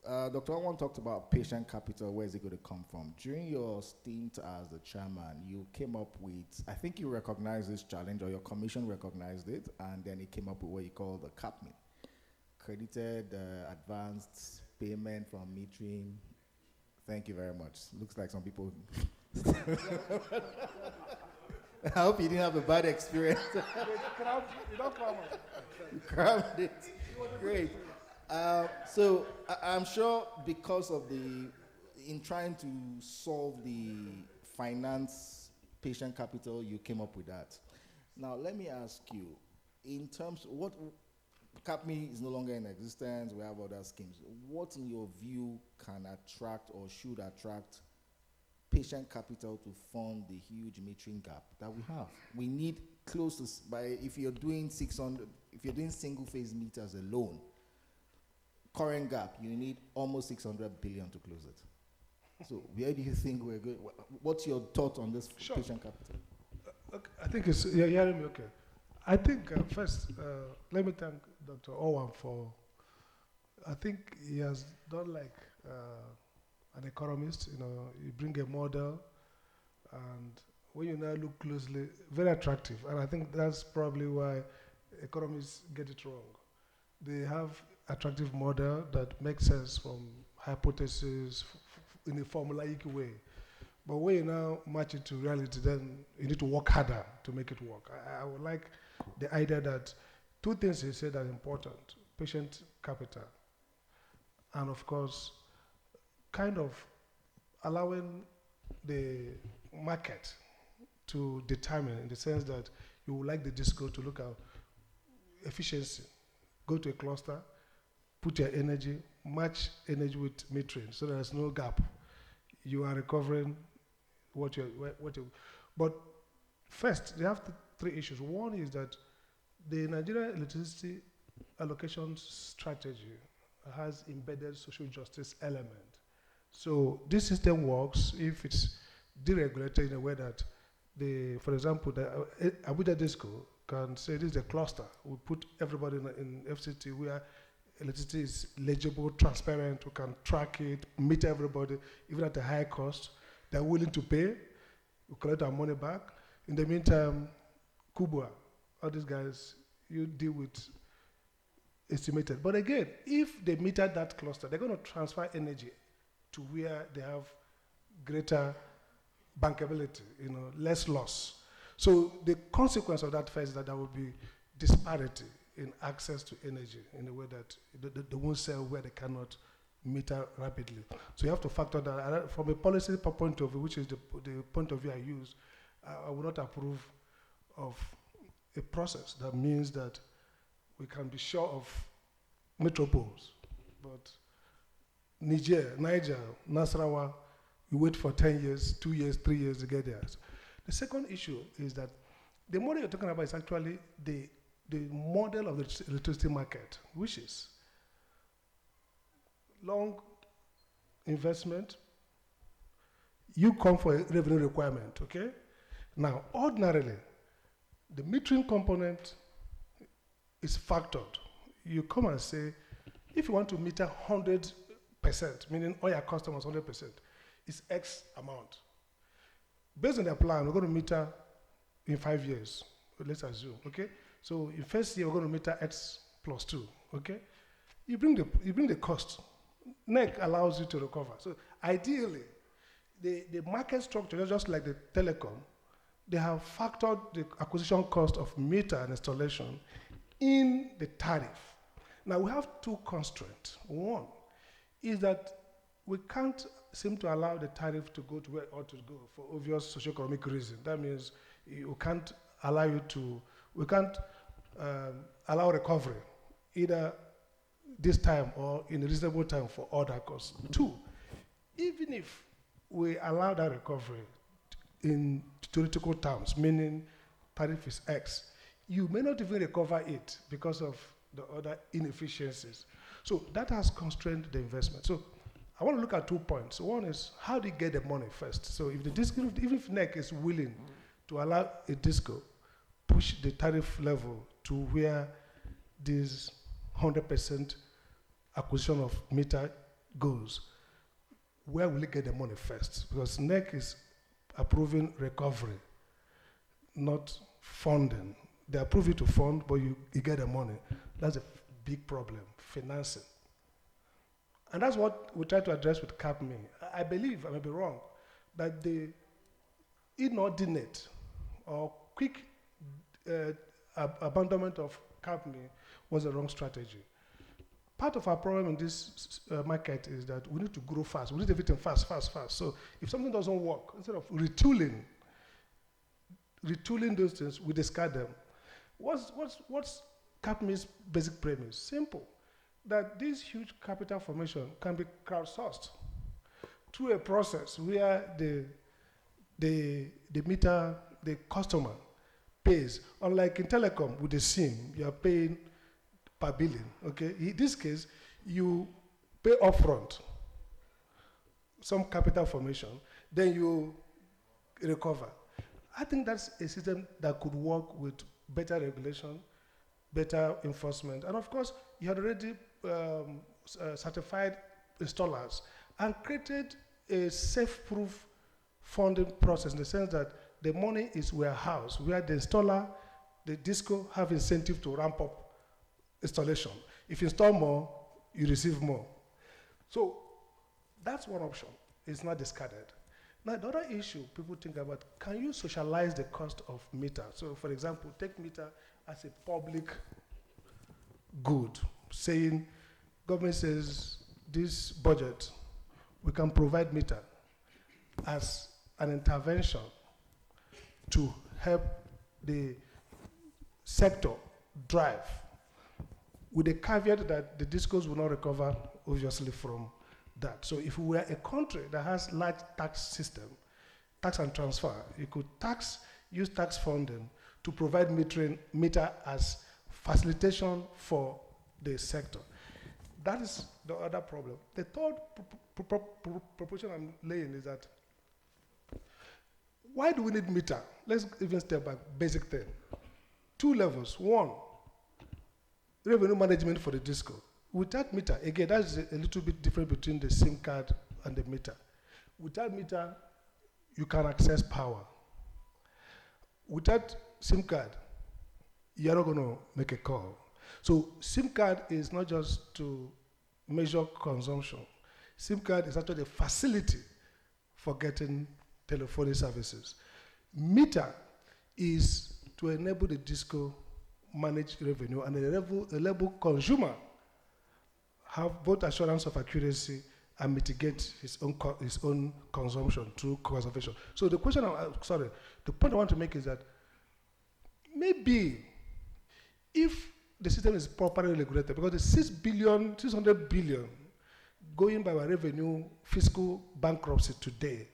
Dr. Owen talked about patient capital. Where is it going to come from? During your stint as the chairman, you came up with, I think you recognized this challenge, or your commission recognized it, and then it came up with what you call the CAPME, credited advanced payment from metering. Thank you very much. Looks like some people. I hope you didn't have a bad experience. You crammed it. Great. So I'm sure because of in trying to solve the finance patient capital, you came up with that. Now let me ask you, in terms of what CAPME is no longer in existence, we have other schemes. What in your view can attract or should attract patient capital to fund the huge metering gap that we have? We need close to, if you're doing 600, if you're doing single phase meters alone, current gap, you need almost 600 billion to close it. So where do you think we're going? What's your thought on this patient capital? Okay, I think it's, you're hearing me okay. I think first, let me thank Dr. Owen for, I think he has done like an economist, you bring a model, and when you now look closely, very attractive. And I think that's probably why economists get it wrong. They have attractive model that makes sense from hypothesis in a formulaic way. But when you now match it to reality, then you need to work harder to make it work. I would like the idea that two things he said are important: patient capital, and of course, kind of allowing the market to determine, in the sense that you would like the disco to look at efficiency, go to a cluster, put your energy, match energy with metering, so there's no gap. You are recovering what you. But first, they have three issues. One is that the Nigerian electricity allocation strategy has embedded social justice element. So this system works if it's deregulated in a way that, for example, the Abuja Disco can say this is a cluster. We put everybody in FCT where electricity is legible, transparent, we can track it, meet everybody, even at a high cost. They're willing to pay, we collect our money back. In the meantime, Kubwa, all these guys, you deal with estimated. But again, if they meter that cluster, they're going to transfer energy to where they have greater bankability, less loss. So the consequence of that first is that there will be disparity in access to energy in a way that they won't sell where they cannot meter rapidly. So you have to factor that. From a policy point of view, which is the point of view I use, I would not approve of a process that means that we can be sure of metropoles, but Niger, Nasarawa, you wait for 10 years, 2 years, 3 years to get there. The second issue is that the model you're talking about is actually the model of the electricity market, which is long investment. You come for a revenue requirement, okay? Now, ordinarily, the metering component is factored. You come and say, if you want to meter 100%, meaning all your customers 100%, it's X amount. Based on their plan, we're going to meter in 5 years, let's assume, okay? So in first year, we're going to meter X plus 2, okay? You bring the cost. NEC allows you to recover. So ideally, the market structure, just like the telecom, they have factored the acquisition cost of meter and installation in the tariff. Now we have two constraints. One is that we can't seem to allow the tariff to go to where it ought to go for obvious socioeconomic reasons. That means we can't allow allow recovery either this time or in a reasonable time for other costs. Two, even if we allow that recovery in theoretical terms, meaning tariff is X, you may not even recover it because of the other inefficiencies. So that has constrained the investment. So I want to look at 2 points. One is, how do you get the money first? So if even if NEC is willing to allow a disco push the tariff level to where this 100% acquisition of meter goes, where will it get the money first? Because NEC is approving recovery, not funding. They approve you to fund, but you get the money. That's a big problem, financing. And that's what we try to address with CAPME. I believe, I may be wrong, that the inordinate or quick abandonment of CAPME was a wrong strategy. Part of our problem in this market is that we need to grow fast. We need everything fast, fast, fast. So if something doesn't work, instead of retooling those things, we discard them. What's CAPME's basic premise? Simple. That this huge capital formation can be crowdsourced through a process where the meter, the customer pays. Unlike in telecom with the SIM, you are paying per billing. Okay. In this case, you pay upfront some capital formation, then you recover. I think that's a system that could work with better regulation, better enforcement, and of course, you had already certified installers and created a safe-proof funding process in the sense that the money is warehoused, where the installer, the disco have incentive to ramp up installation. If you install more, you receive more. So that's one option. It's not discarded. Now, the other issue people think about, can you socialize the cost of meter? So, for example, take meter as a public good, saying, government says, this budget, we can provide meter as an intervention to help the sector drive, with the caveat that the discos will not recover, obviously, from that. So if we were a country that has large tax system, tax and transfer, you could use tax funding to provide meter as facilitation for the sector. That is the other problem. The third proposition I'm laying is that, why do we need meter? Let's even step back, basic thing. 2 levels. 1, revenue management for the disco. Without meter, again, that's a little bit different between the SIM card and the meter. Without meter, you can access power. Without SIM card, you're not going to make a call. So SIM card is not just to measure consumption. SIM card is actually a facility for getting telephony services. Meter is to enable the disco manage revenue and enable consumer have both assurance of accuracy and mitigate his own consumption through conservation. So the question, the point I want to make is that maybe if the system is properly regulated, because the 600 billion going by our revenue fiscal bankruptcy today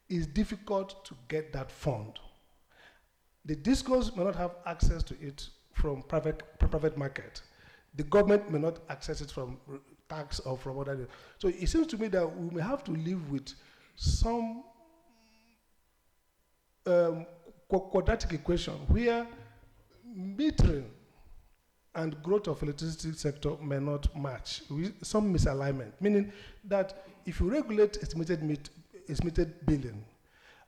is difficult to get that fund. The discos may not have access to it from private market. The government may not access it from tax or from other. So it seems to me that we may have to live with some quadratic equation where metering and growth of electricity sector may not match. Some misalignment, meaning that if you regulate estimated billing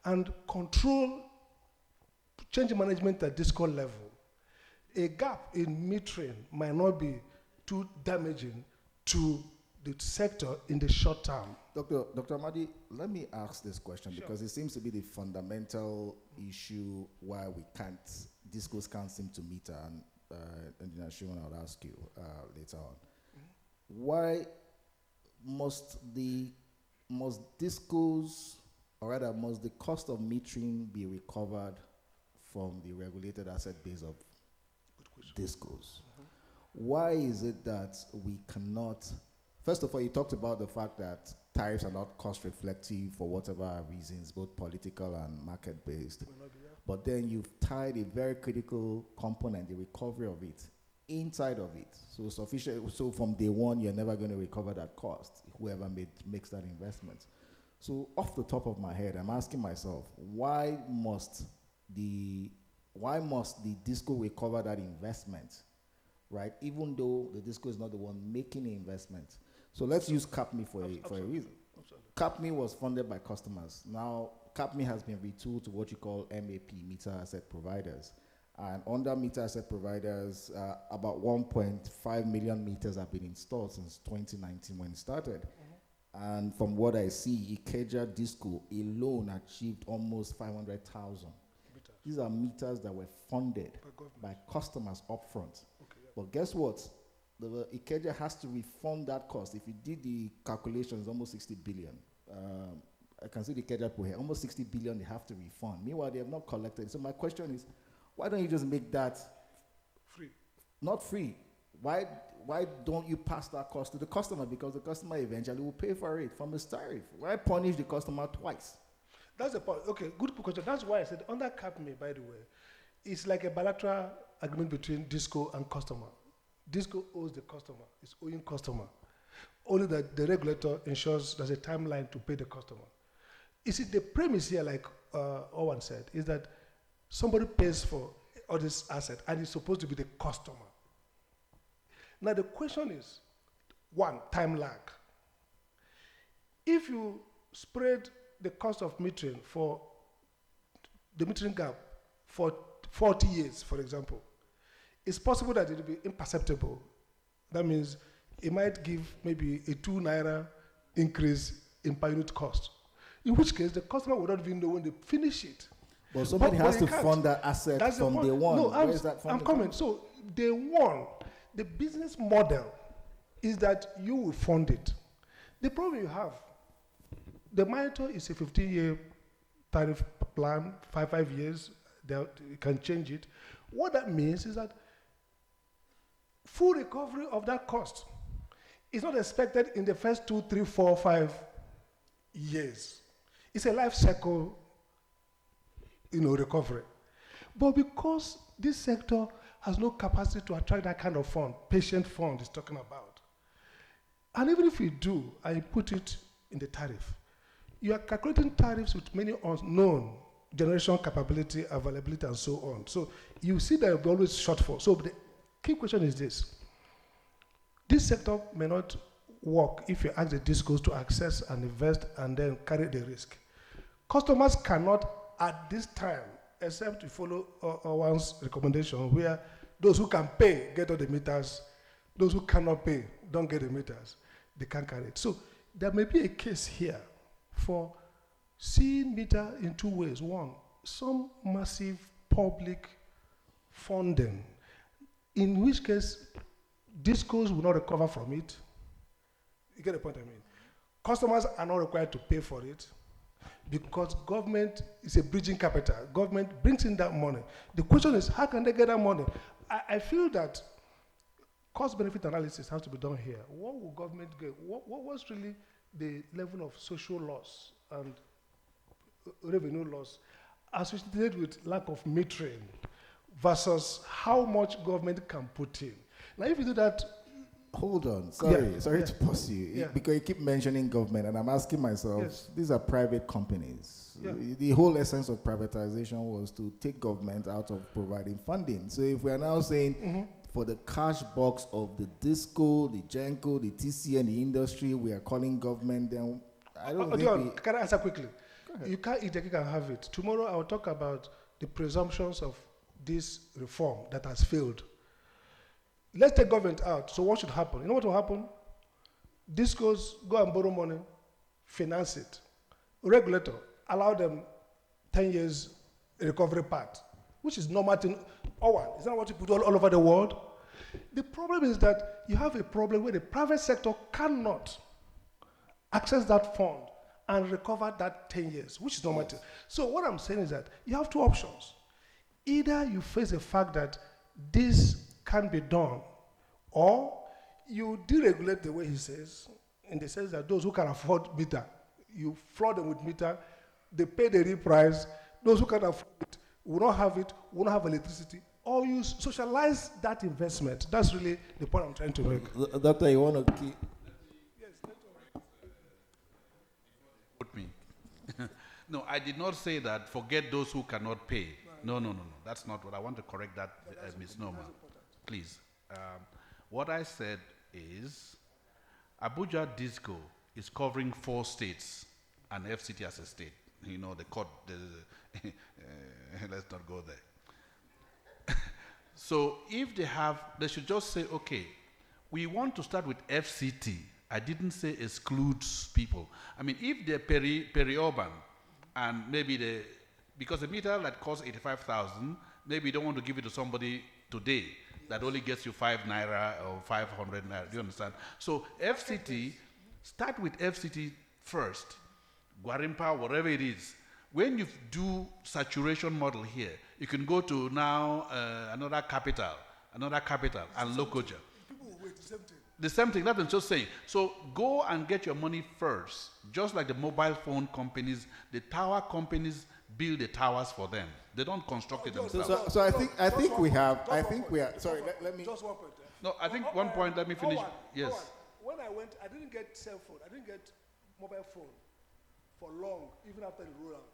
and control change management at disco level, a gap in metering might not be too damaging to the sector in the short term. Dr. Amadi, let me ask this question, sure, because it seems to be the fundamental issue why discos can't seem to meter, and Engineer Shimon, I'll ask you later on. Why must discos, or rather must the cost of metering be recovered from the regulated asset base of discos? Why is it that we cannot, first of all, you talked about the fact that tariffs are not cost reflective for whatever reasons, both political and market based, but then you've tied a very critical component, the recovery of it, inside of it. So from day one, you're never going to recover that cost, whoever makes that investment. So off the top of my head, I'm asking myself, why must why must the disco recover that investment, right? Even though the disco is not the one making the investment. So let's use CAPME for a reason. Absolutely. CAPME was funded by customers. Now, CAPME has been retooled to what you call MAP, meter asset providers. And under meter asset providers, about 1.5 million meters have been installed since 2019 when it started. And from what I see, Ikeja Disco alone achieved almost 500,000. These are meters that were funded by customers upfront. Okay, yeah. But guess what? The Ikeja has to refund that cost. If you did the calculations, almost 60 billion. I can see the Ikeja per here, almost 60 billion they have to refund. Meanwhile, they have not collected. So my question is, why don't you just make that Free. not free? Why don't you pass that cost to the customer? Because the customer eventually will pay for it from his tariff. Why punish the customer twice? That's the point. Okay, good question. That's why I said under CAPME, by the way, it's like a bilateral agreement between DISCO and customer. DISCO owes the customer, it's owing customer. Only that the regulator ensures there's a timeline to pay the customer. You see, the premise here, like Owen said, is that somebody pays for all this asset and it's supposed to be the customer. Now the question is, one, time lag. If you spread the cost of metering for the metering gap for 40 years, for example, it's possible that it will be imperceptible. That means it might give maybe a 2 naira increase in per unit cost, in which case the customer would not even know when they finish it. But somebody has to fund that asset That's from day one. No, Where is that I'm coming. So day one, the business model is that you will fund it. The problem you have, the monitor is a 15-year tariff plan, 5 years, you can change it. What that means is that full recovery of that cost is not expected in the first 2, 3, 4, 5 years. It's a life cycle, recovery. But because this sector has no capacity to attract that kind of fund, patient fund is talking about. And even if we do, I put it in the tariff, you are calculating tariffs with many unknown generation capability, availability, and so on. So you see there will be always shortfall. So the key question is this. This sector may not work if you ask the DISCOs to access and invest and then carry the risk. Customers cannot, at this time, except to follow one's recommendation, where those who can pay get all the meters, those who cannot pay don't get the meters. They can't carry it. So there may be a case here for seeing meter in 2 ways. One, some massive public funding, in which case DISCOs will not recover from it. You get the point I mean? Customers are not required to pay for it because government is a bridging capital. Government brings in that money. The question is, how can they get that money? I feel that cost-benefit analysis has to be done here. What will government get? What was really the level of social loss and revenue loss associated with lack of metering versus how much government can put in? Now, if you do that... Hold on, sorry to pause you, because you keep mentioning government, and I'm asking myself, these are private companies. The whole essence of privatization was to take government out of providing funding. So if we are now saying for the cash box of the DISCO, the GENCO, the TCN, the industry, we are calling government, then I don't think Can I answer quickly? You can't eat the cake and have it. Tomorrow I will talk about the presumptions of this reform that has failed. Let's take government out. So what should happen? You know what will happen? DISCOs go and borrow money, finance it. Regulator, allow them 10 years recovery path, which is normal thing. Is that what you put all over the world? The problem is that you have a problem where the private sector cannot access that fund and recover that 10 years, which is normal thing. So what I'm saying is that you have 2 options. Either you face the fact that this can be done, or you deregulate the way he says, in the sense that those who can afford meter, you flood them with meter, they pay the real price. Those who can afford it will not have it, will not have electricity, or you socialize that investment. That's really the point I'm trying to make. Doctor, you want to keep... Yes, Put me. No, I did not say that forget those who cannot pay. Right. No. That's not what I want to correct. That misnomer, please. What I said is Abuja Disco is covering 4 states and FCT as a state. You know, the court. Let's not go there. So if they should just say, okay, we want to start with FCT. I didn't say excludes people. I mean, if they're peri-urban, and maybe because a meter that costs 85,000, maybe you don't want to give it to somebody today that only gets you 5 naira or 500 naira. Do you understand? So FCT, start with FCT first. Guarimpa, whatever it is. When you do saturation model here, you can go to now another capital, and Lokoja. People will wait, the same thing. The same thing, that's what I'm just saying. So go and get your money first. Just like the mobile phone companies, the tower companies build the towers for them. They don't construct it themselves. So I think we are. Sorry, let me. Just one point. No, I think one point, let me finish. Yes. When I went, I didn't get cell phone. I didn't get mobile phone for long, even after the rollout.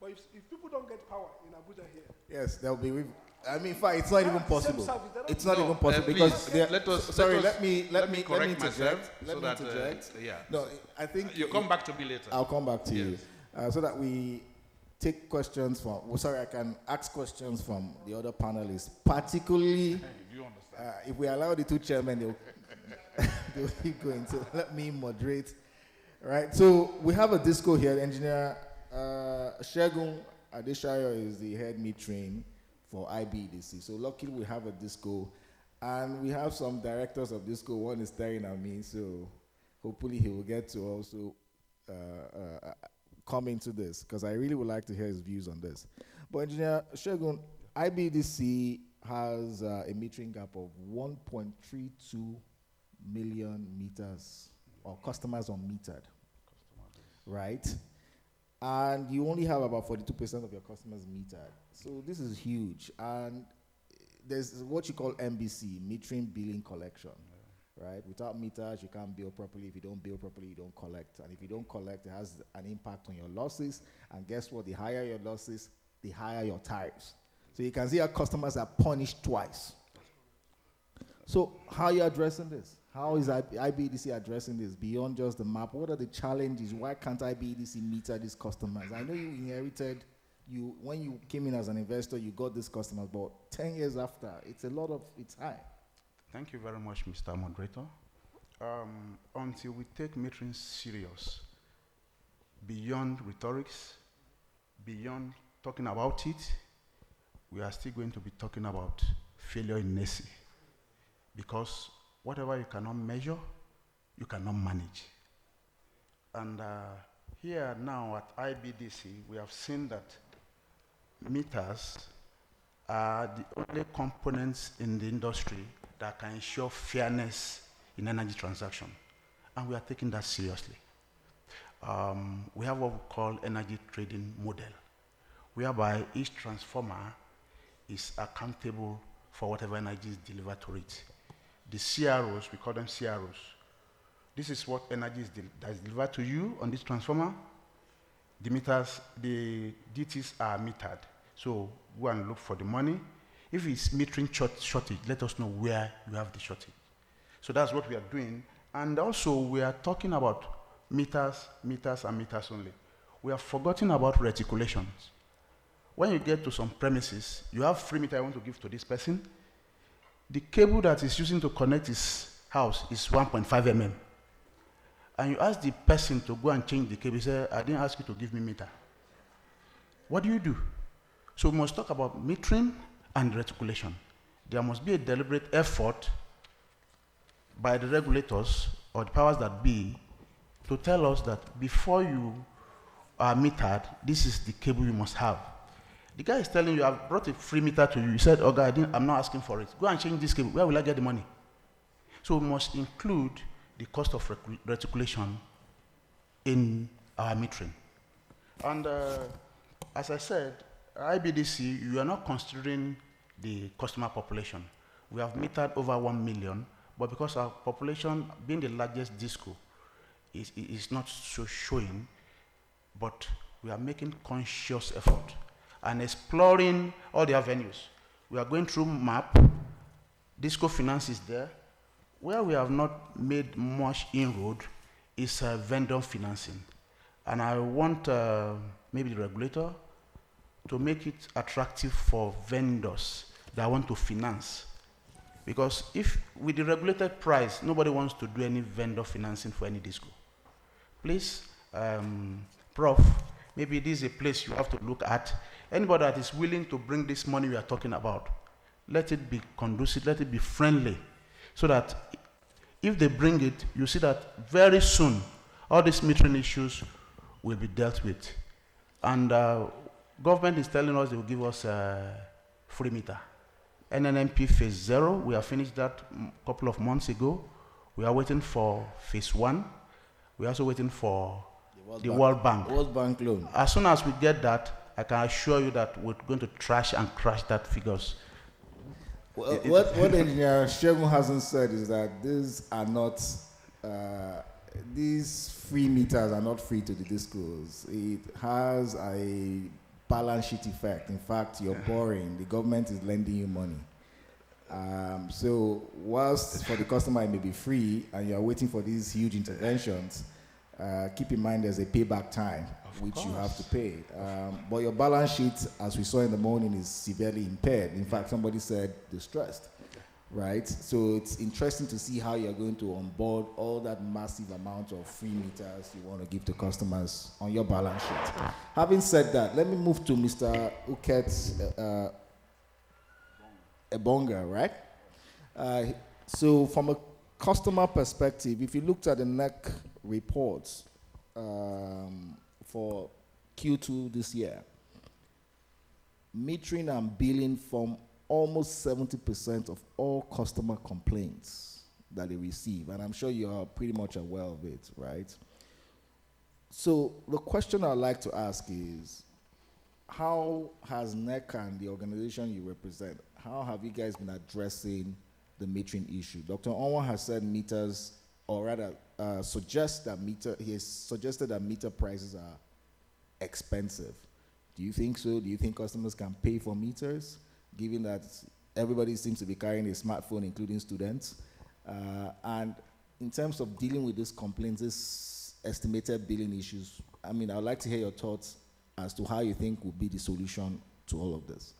But if people don't get power in Abuja here, Yes, there'll be. I mean, in fact, it's not even possible. It's not No, even possible please, because. let me correct interject. myself so that, yeah. No, I think You come back to me later. I'll come back to you so that we take questions from. Well, sorry, I can ask questions from the other panelists, particularly You understand? if we allow the 2 chairmen, they'll keep going. So let me moderate. Right. So we have a disco here. Engineer Shegun Adeshayo is the head metering for IBEDC. So luckily we have a disco, and we have some directors of disco. One is staring at me, so hopefully he will get to also come into this, because I really would like to hear his views on this. But Engineer Shegun, IBEDC has a metering gap of 1.32 million meters, or customers unmetered, right? And you only have about 42% of your customers metered. So this is huge. And there's what you call MBC, metering, billing, collection, right? Without meters, you can't bill properly. If you don't bill properly, you don't collect. And if you don't collect, it has an impact on your losses. And guess what? The higher your losses, the higher your tariffs. So you can see our customers are punished twice. So how are you addressing this? How is IBEDC addressing this beyond just the map? What are the challenges? Why can't IBEDC meter these customers? I know you inherited, when you came in as an investor, you got these customers, but 10 years after, it's high. Thank you very much, Mr. Moderator. Until we take metering serious, beyond rhetorics, beyond talking about it, we are still going to be talking about failure in NESI. Because whatever you cannot measure, you cannot manage. And here now at IBEDC, we have seen that meters are the only components in the industry that can ensure fairness in energy transaction. And we are taking that seriously. We have what we call energy trading model, whereby each transformer is accountable for whatever energy is delivered to it. The CROs, we call them CROs. This is what energy that is delivered to you on this transformer. The meters, the DTs are metered. So go and look for the money. If it's metering shortage, let us know where you have the shortage. So that's what we are doing. And also we are talking about meters, and meters only. We have forgotten about reticulations. When you get to some premises, you have free meter you want to give to this person. The cable that is using to connect his house is 1.5 mm. And you ask the person to go and change the cable, he says, I didn't ask you to give me meter. What do you do? So we must talk about metering and reticulation. There must be a deliberate effort by the regulators or the powers that be to tell us that before you are metered, this is the cable you must have. The guy is telling you, I've brought a free meter to you. You said, oh God, I'm not asking for it. Go and change this cable. Where will I get the money? So we must include the cost of reticulation in our metering. And as I said, IBEDC, you are not considering the customer population. We have metered over 1 million, but because our population, being the largest disco, is not so showing, but we are making conscious effort and exploring all the avenues. We are going through MAP. Disco Finance is there. Where we have not made much inroad is vendor financing. And I want maybe the regulator to make it attractive for vendors that want to finance. Because if with the regulated price, nobody wants to do any vendor financing for any disco. Please, Prof, maybe this is a place you have to look at. Anybody that is willing to bring this money we are talking about, let it be conducive, let it be friendly, so that if they bring it, you see that very soon all these metering issues will be dealt with. And government is telling us they will give us a free meter. NNMP phase 0, we have finished that a couple of months ago. We are waiting for phase 1. We are also waiting for the World Bank. World Bank loan. As soon as we get that, I can assure you that we're going to trash and crash that figures. Well, what Engineer Shegun hasn't said is that these are not, these free meters are not free to the discos. It has a balance sheet effect. In fact, you're borrowing. The government is lending you money. So whilst for the customer it may be free and you're waiting for these huge interventions, keep in mind there's a payback time which you have to pay. But your balance sheet, as we saw in the morning, is severely impaired. In fact, somebody said distressed, right? So it's interesting to see how you're going to onboard all that massive amount of free meters you want to give to customers on your balance sheet. Having said that, let me move to Mr. Uket Ebonga, right? So from a customer perspective, if you looked at the NEC reports for Q2 this year, metering and billing form almost 70% of all customer complaints that they receive, and I'm sure you're pretty much aware of it, right? So the question I'd like to ask is, how has NEC and the organization you represent, how have you guys been addressing the metering issue? Dr. Onwa has said meters, or rather suggested that meter prices are expensive. Do you think so? Do you think customers can pay for meters, given that everybody seems to be carrying a smartphone, including students? And in terms of dealing with these complaints, this estimated billing issues, I mean, I'd like to hear your thoughts as to how you think would be the solution to all of this.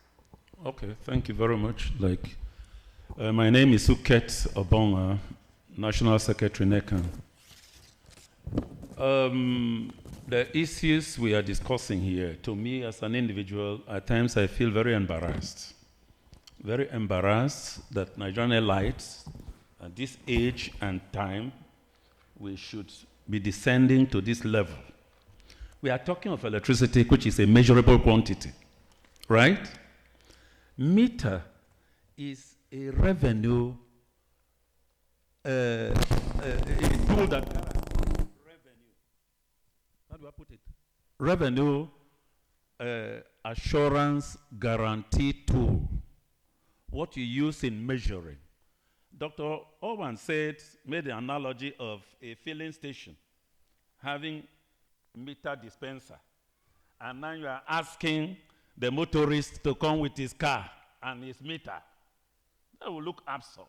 Okay, thank you very much. My name is Uket Obonga, National Secretary NECAN. The issues we are discussing here, to me as an individual, at times I feel very embarrassed. Very embarrassed that Nigerian elites, at this age and time, we should be descending to this level. We are talking of electricity, which is a measurable quantity, right? Meter is a revenue, a tool that revenue. How do I put it? Revenue assurance guarantee tool. What you use in measuring. Dr. Owen made the analogy of a filling station having meter dispenser, and now you are asking the motorist to come with his car and his meter. That will look absurd.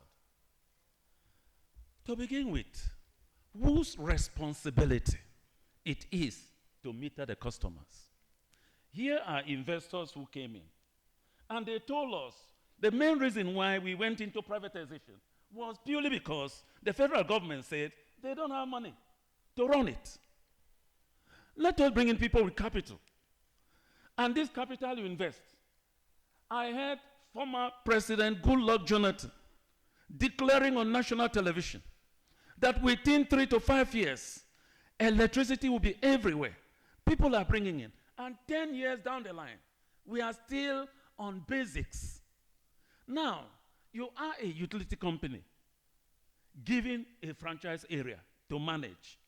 To begin with, whose responsibility it is to meter the customers? Here are investors who came in, and they told us the main reason why we went into privatization was purely because the federal government said they don't have money to run it. Let us bring in people with capital. And this capital you invest. I heard former President Goodluck Jonathan declaring on national television that within 3 to 5 years, electricity will be everywhere. People are bringing in. And 10 years down the line, we are still on basics. Now, you are a utility company given a franchise area to manage.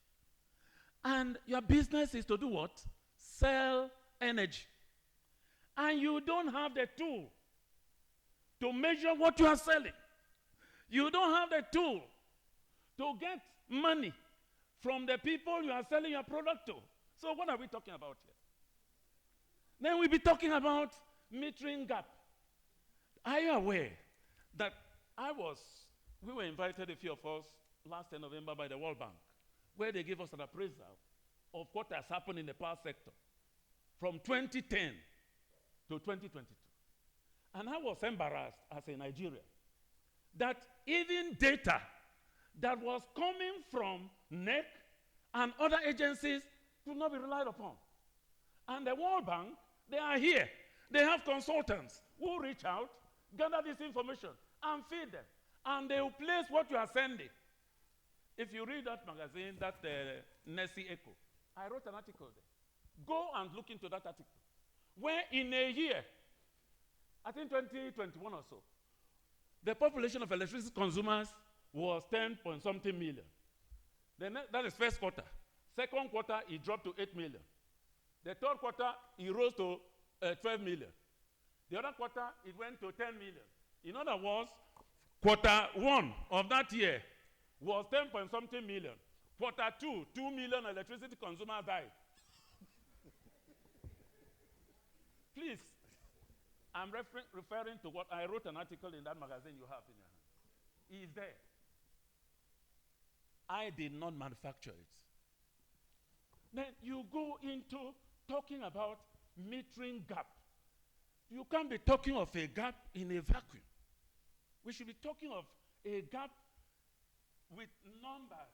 And your business is to do what? Sell energy. And you don't have the tool to measure what you are selling. You don't have the tool to get money from the people you are selling your product to. So what are we talking about here? Then we'll be talking about metering gap. Are you aware that we were invited, a few of us, last November by the World Bank, where they gave us an appraisal of what has happened in the power sector from 2010 to 2022. And I was embarrassed as a Nigerian that even data that was coming from NEC and other agencies could not be relied upon. And the World Bank, they are here. They have consultants who reach out, gather this information, and feed them. And they will place what you are sending. If you read that magazine, that Nessie Echo, I wrote an article there. Go and look into that article. Where in a year, I think 2021 or so, the population of electricity consumers was 10 point something million. That is first quarter. Second quarter, it dropped to 8 million. The third quarter, it rose to 12 million. The other quarter, it went to 10 million. In other words, quarter one of that year was 10 point something million. Quarter two, 2 million electricity consumers died. Please, I'm referring to what I wrote an article in that magazine you have in your hand. It's there. I did not manufacture it. Then you go into talking about metering gap. You can't be talking of a gap in a vacuum. We should be talking of a gap with numbers.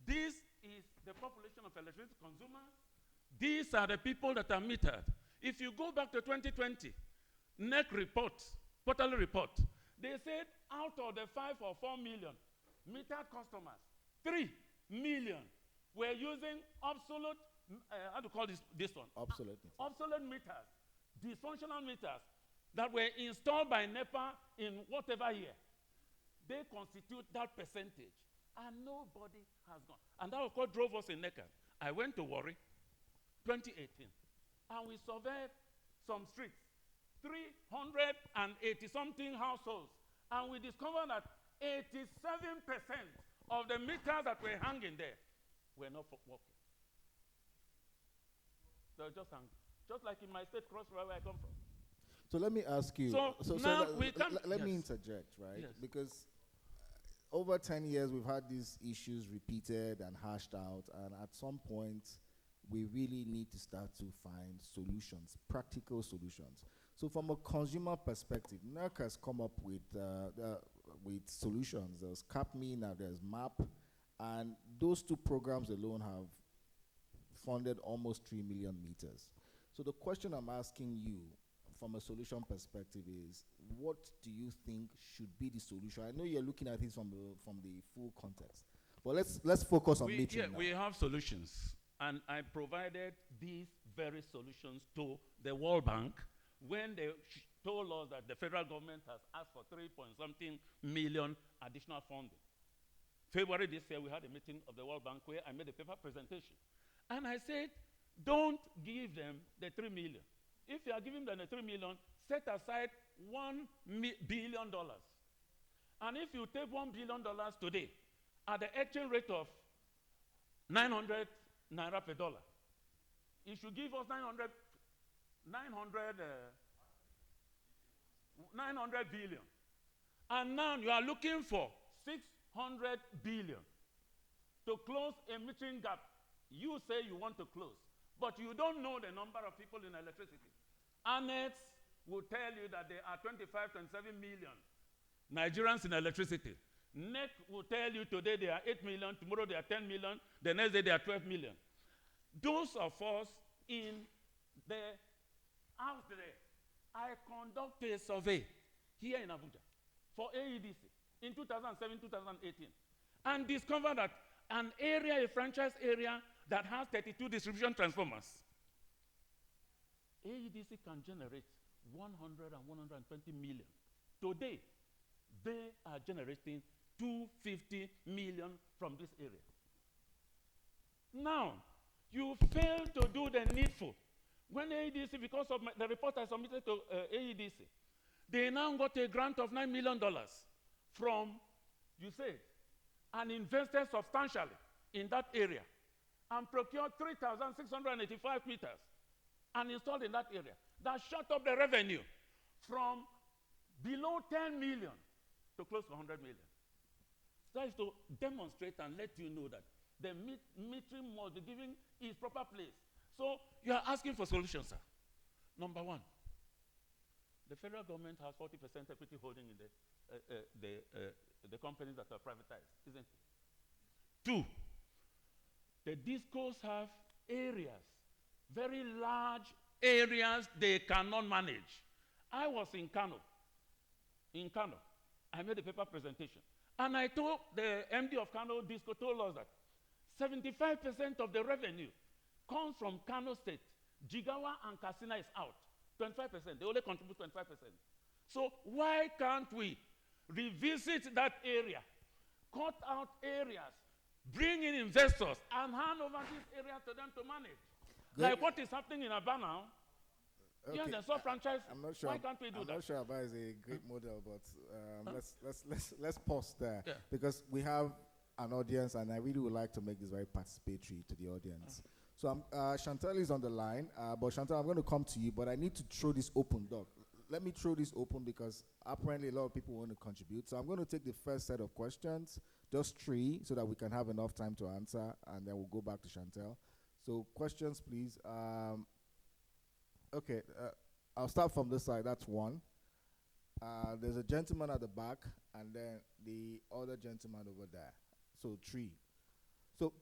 This is the population of electricity consumers. These are the people that are metered. If you go back to 2020, NEC report, quarterly report, they said out of the 5 or 4 million metered customers, 3 million were using obsolete, how to call this one? Obsolete. Obsolete meters, dysfunctional meters that were installed by NEPA in whatever year. They constitute that percentage, and nobody has gone. And that, of course, drove us in NECA. I went to Warri, 2018, and we surveyed some streets, 380-something households, and we discovered that 87% of the meters that were hanging there were not working. They were just hanging. Just like in my state, Cross River, where I come from. So let me ask you. Let me interject, right? Yes. Because over 10 years, we've had these issues repeated and hashed out, and at some point, we really need to start to find solutions, practical solutions. So from a consumer perspective, NERC has come up with solutions. There's CAPME, now there's MAP, and those two programs alone have funded almost 3 million meters. So the question I'm asking you from a solution perspective is, what do you think should be the solution? I know you're looking at things from the full context, but let's focus on metering. Yeah, we have solutions, and I provided these very solutions to the World Bank when they told us that the federal government has asked for 3 point something million additional funding. February this year, we had a meeting of the World Bank where I made a paper presentation, and I said, don't give them the 3 million. If you are giving them the 3 million, set aside $1 billion. And if you take $1 billion today at the exchange rate of 900 naira per dollar, it should give us 900 billion. And now you are looking for 600 billion to close a metering gap. You say you want to close, but you don't know the number of people in electricity. ANET will tell you that there are 25, 27 million Nigerians in electricity. NEC will tell you today there are 8 million, tomorrow there are 10 million, the next day there are 12 million. Those of us in the out there, I conducted a survey here in Abuja for AEDC in 2007, 2018, and discovered that an area, a franchise area that has 32 distribution transformers, AEDC can generate 100 and 120 million. Today, they are generating 250 million from this area. Now, you fail to do the needful. When AEDC, because of the report I submitted to AEDC, they now got a grant of $9 million from, you said, and invested substantially in that area and procured 3,685 meters. and installed in that area that shot up the revenue from below 10 million to close to 100 million. So that is to demonstrate and let you know that the metering must be given its proper place. So you are asking for solutions, sir. Number one, the federal government has 40% equity holding in the companies that are privatized, isn't it? Two, the discos have areas, very large areas they cannot manage. I was in Kano. I made a paper presentation. And I told the MD of Kano Disco told us that 75% of the revenue comes from Kano State. Jigawa and Katsina is out. 25%. They only contribute 25%. So why can't we revisit that area, cut out areas, bring in investors, and hand over this area to them to manage? Good. Like what is happening in Aba now? Okay. Yes, and so franchise. I'm not sure. Why can't we do that? I'm not sure Aba is a great model, but let's pause there, Yeah. because we have an audience, and I really would like to make this very participatory to the audience. So Chantal is on the line, but Chantal, I'm going to come to you, but I need to throw this open, Doc. Let me throw this open because apparently a lot of people want to contribute. So I'm going to take the first set of questions, just 3, so that we can have enough time to answer, and then we'll go back to Chantal. So questions, please. Okay, I'll start from this side. That's 1. There's a gentleman at the back, and then the other gentleman over there. So 3. So,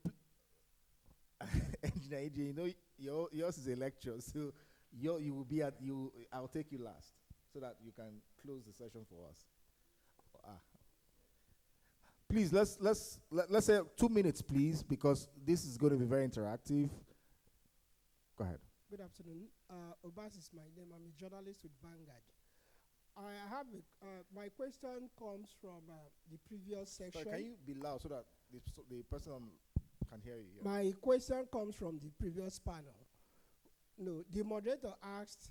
Engineer AJ, you know, yours is a lecture, so you will be I'll take you last, so that you can close the session for us. Please, let's say 2 minutes, please, because this is going to be very interactive. Go ahead. Good afternoon. Obas is my name. I'm a journalist with Vanguard. I have my question comes from the previous section. Sorry, can you be loud so that the person can hear you? Yeah. My question comes from the previous panel. No, the moderator asked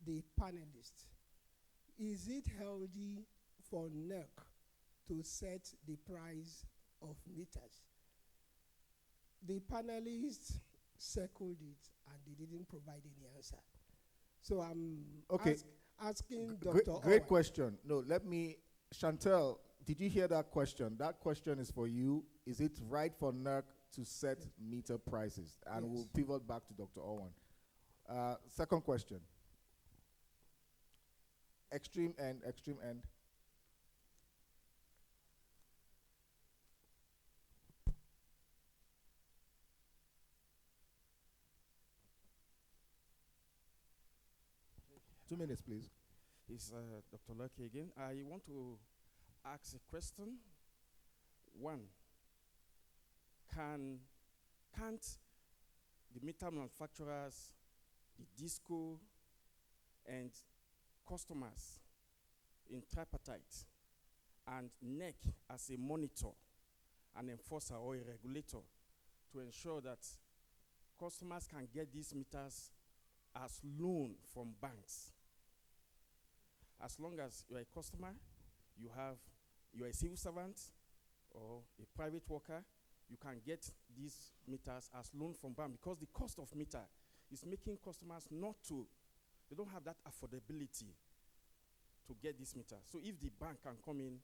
the panelists, is it healthy for NERC to set the price of meters? The panelists circled it and they didn't provide any answer. So I'm asking Dr. Great Owen. question. No, Chantal, did you hear that question? That question is for you. Is it right for NERC to set meter prices? And Yes. we'll pivot back to Dr. Owen. Second question. Extreme end. 2 minutes, please. It's Dr. Lucky again. I want to ask a question. 1, can't the meter manufacturers, the disco, and customers in tripartite and NEC as a monitor, an enforcer or a regulator to ensure that customers can get these meters as loan from banks? As long as you're a customer, you're a civil servant or a private worker, you can get these meters as loan from bank, because the cost of meter is making customers they don't have that affordability to get this meter. So if the bank can come in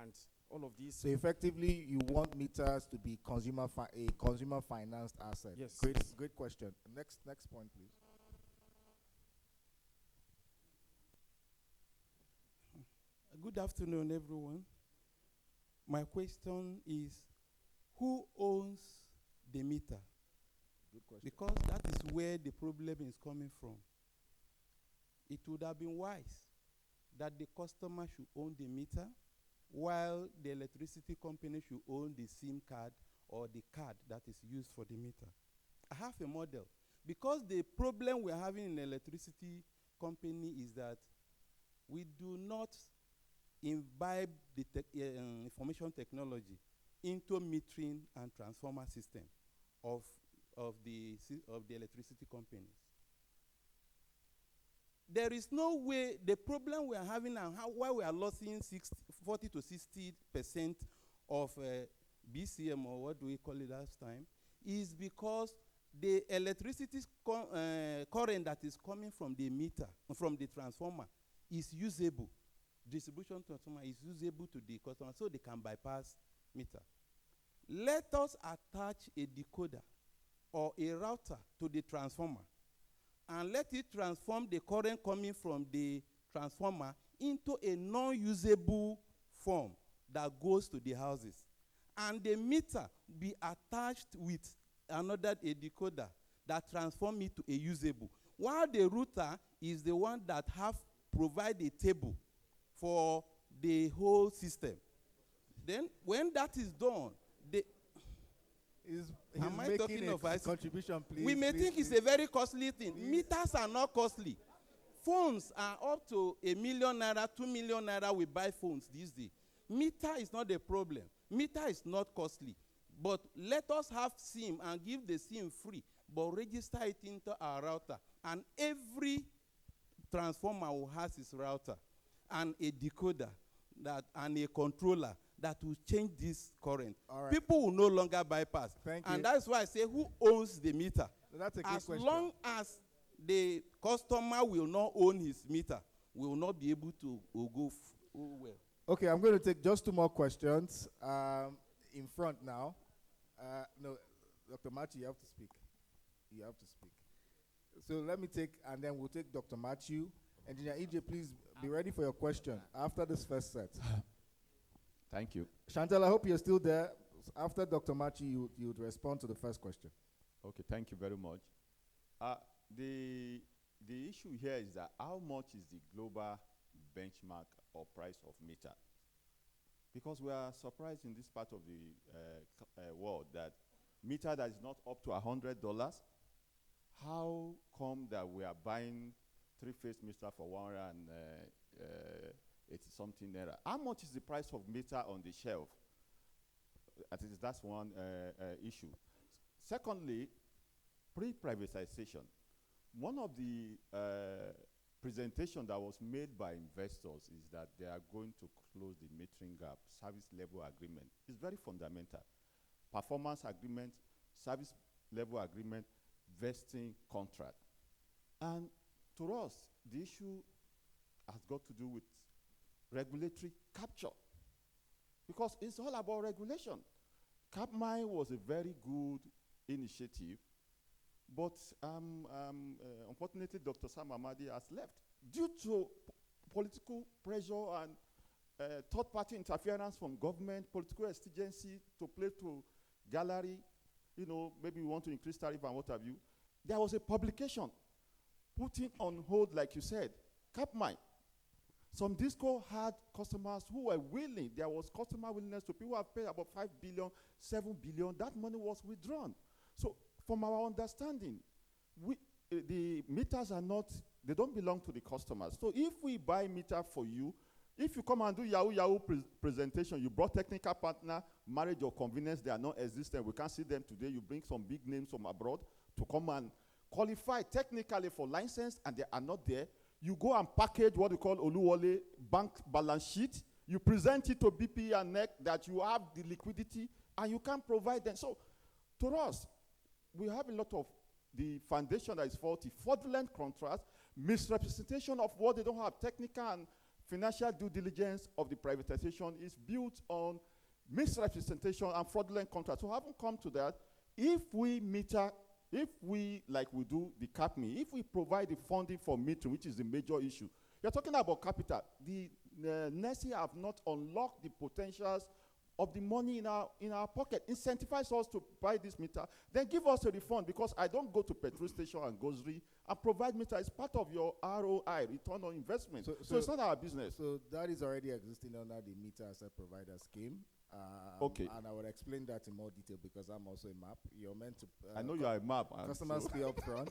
and all of these. So effectively, you want meters to be a consumer financed asset. Yes. Great question. Next point, please. Good afternoon, everyone. My question is, who owns the meter? Good question. Because that is where the problem is coming from. It would have been wise that the customer should own the meter, while the electricity company should own the SIM card or the card that is used for the meter. I have a model. Because the problem we're having in the electricity company is that we do not imbibe the information technology into metering and transformer system of the electricity companies. There is no way. The problem we are having and why we are losing 40 to 60% of BCM, or what do we call it last time, is because the electricity current that is coming from the meter, from the transformer, is usable. Distribution transformer is usable to the customer, so they can bypass meter. Let us attach a decoder or a router to the transformer and let it transform the current coming from the transformer into a non-usable form that goes to the houses. And the meter be attached with another a decoder that transform it to a usable. While the router is the one that provide a table for the whole system. Then when that is done, Am I talking of contribution, please? We may think it's a very costly thing. Meters are not costly. Phones are up to ₦1 million, 2 million naira. We buy phones these days. Meter is not a problem. Meter is not costly. But let us have SIM and give the SIM free, but register it into our router. And every transformer will have its router and a decoder and a controller that will change this current. Right. People will no longer bypass. Thank you. And that's why I say, who owns the meter? That's a good As question. long as the customer will not own his meter, we will not be able to go well. Okay, I'm going to take just 2 more questions in front now. No, Dr. Machi, you have to speak. You have to speak. So let me take, and then we'll take Dr. Machi. Engineer EJ, please be ready for your question after this first set. Thank you. Chantal, I hope you're still there. After Dr. Machi, you would respond to the first question. Okay, thank you very much. The issue here is that how much is the global benchmark or price of meter? Because we are surprised in this part of the world that meter that is not up to $100, how come that we are buying 3-phase meter for 180 something naira? How much is the price of meter on the shelf? At least that's one issue. Secondly, pre-privatization. One of the presentation that was made by investors is that they are going to close the metering gap, service level agreement. It's very fundamental. Performance agreement, service level agreement, vesting contract. And to us, the issue has got to do with regulatory capture, because it's all about regulation. Capmine was a very good initiative, but unfortunately, Dr. Sam Amadi has left due to political pressure and third-party interference from government, political exigency to play to gallery. You know, maybe we want to increase tariff and what have you. There was a publication putting on hold, like you said, Capmine. Some disco had customers who were willing. There was customer willingness to people who have paid about 5 billion, 7 billion. That money was withdrawn. So from our understanding, the meters are not, they don't belong to the customers. So if we buy meter for you, if you come and do Yahoo presentation, you brought technical partner, marriage or convenience, they are not existent. We can't see them today. You bring some big names from abroad to come and qualify technically for license, and they are not there. You go and package what we call Oluwole bank balance sheet. You present it to BP and NEC that you have the liquidity, and you can provide them. So to us, we have a lot of the foundation that is faulty, fraudulent contracts, misrepresentation of what they don't have. Technical and financial due diligence of the privatization is built on misrepresentation and fraudulent contracts. So having come to that, if we meter, if we, like we do the CAPME, if we provide the funding for metering, which is the major issue, you're talking about capital. The NESI have not unlocked the potentials of the money in our pocket. Incentivize us to buy this meter, then give us a refund, because I don't go to petrol station and grocery and provide meter. It's part of your ROI, return on investment. So it's not our business. So that is already existing under the meter asset provider scheme. Okay. And I will explain that in more detail, because I'm also a MAP. You're meant to. I know you are a MAP. Customers pay up front.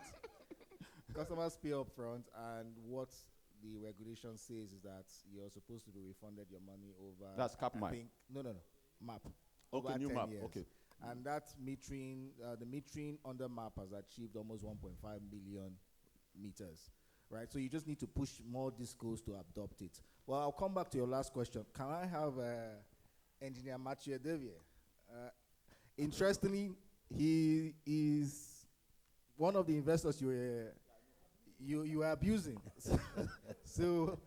Customers pay up front, and what the regulation says is that you're supposed to be refunded your money over. That's Capmine. No, MAP. Okay, over new 10 MAP. years. Okay. And that metering, the metering under MAP has achieved almost 1.5 million meters, right? So you just need to push more discos to adopt it. Well, I'll come back to your last question. Can I have Engineer Mathieu Devier? Interestingly, he is one of the investors you were abusing. So,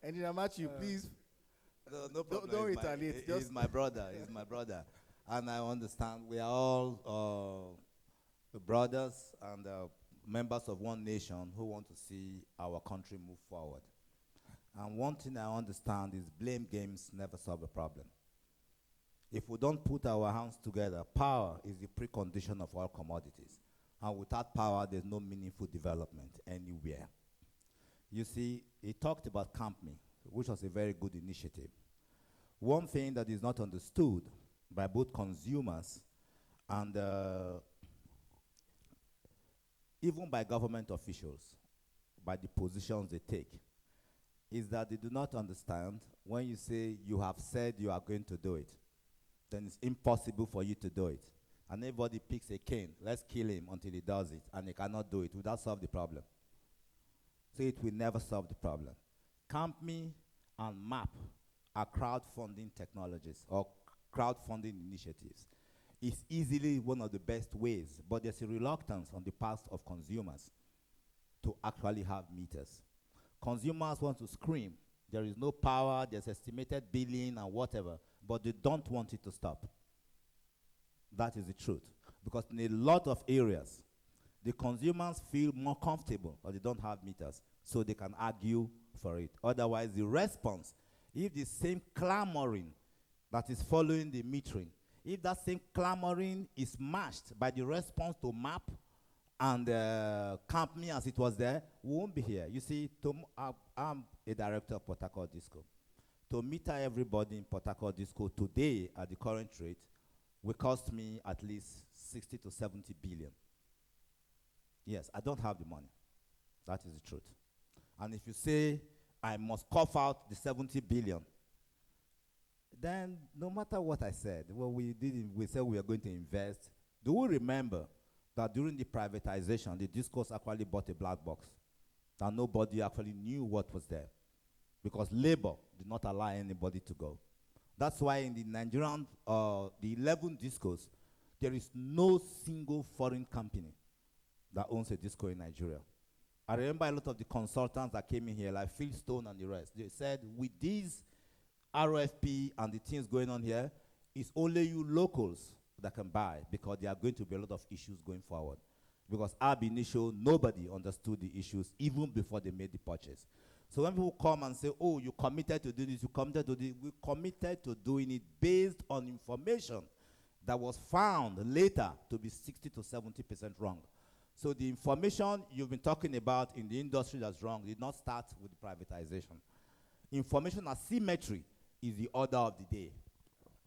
Engineer Matthew, please No problem. don't He's my- retaliate. He's my brother. He's my brother. And I understand we are all brothers and members of one nation who want to see our country move forward. And one thing I understand is blame games never solve a problem. If we don't put our hands together, power is the precondition of all commodities. And without power, there's no meaningful development anywhere. You see, he talked about Camp Me, which was a very good initiative. One thing that is not understood by both consumers and even by government officials, by the positions they take, is that they do not understand when you say you have said you are going to do it, then it's impossible for you to do it. And everybody picks a cane, let's kill him until he does it, and he cannot do it. Will that solve the problem? So it will never solve the problem. CampMe and MAP are crowdfunding technologies or crowdfunding initiatives. It's easily one of the best ways, but there's a reluctance on the part of consumers to actually have meters. Consumers want to scream. There is no power, there's estimated billing and whatever, but they don't want it to stop. That is the truth. Because in a lot of areas, the consumers feel more comfortable or they don't have meters, so they can argue for it. Otherwise, the response, if the same clamoring that is following the metering, if that same clamoring is matched by the response to MAP and CampMe as it was there, we won't be here. You see, I'm a director of Port Harcourt Disco. To meter everybody in Port Harcourt Disco today at the current rate will cost me at least 60 to 70 billion. Yes, I don't have the money. That is the truth. And if you say I must cough out the 70 billion, then no matter what I said, we said we are going to invest. Do we remember that during the privatization, the discourse actually bought a black box, that nobody actually knew what was there, because labor did not allow anybody to go. That's why in the Nigerian, the 11 discos, there is no single foreign company that owns a disco in Nigeria. I remember a lot of the consultants that came in here, like Fieldstone and the rest, they said, with these RFP and the things going on here, it's only you locals that can buy, because there are going to be a lot of issues going forward. Because ab initio, nobody understood the issues even before they made the purchase. So when people come and say, oh, you committed to do this, you committed to do this, we committed to doing it based on information that was found later to be 60 to 70% wrong. So the information you've been talking about in the industry that's wrong did not start with the privatization. Information asymmetry is the order of the day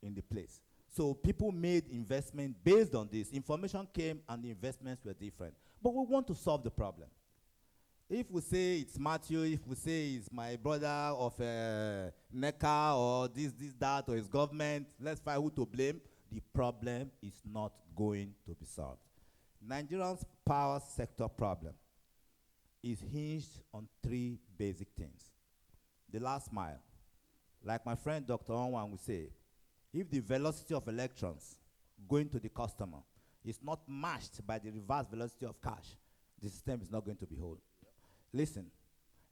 in the place. So people made investment based on this. Information came and the investments were different. But we want to solve the problem. If we say it's Matthew, if we say it's my brother of NECA or this, that, or his government, let's find who to blame, the problem is not going to be solved. Nigeria's power sector problem is hinged on three basic things. The last mile. Like my friend Dr. Onwan will say, if the velocity of electrons going to the customer is not matched by the reverse velocity of cash, the system is not going to be whole. Listen,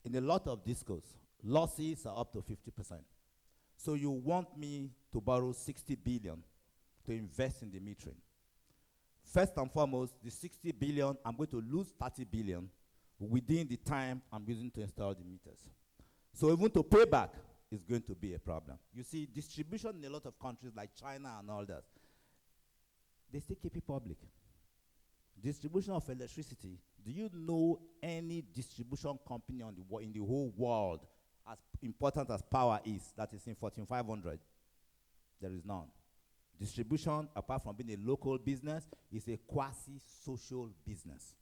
in a lot of discos, losses are up to 50%. So you want me to borrow 60 billion to invest in the metering. First and foremost, the 60 billion, I'm going to lose 30 billion within the time I'm using to install the meters. So even to pay back is going to be a problem. You see, distribution in a lot of countries like China and all that, they still keep it public. Distribution of electricity, do you know any distribution company on in the whole world, as important as power is, that is in 14500? There is none. Distribution, apart from being a local business, is a quasi-social business.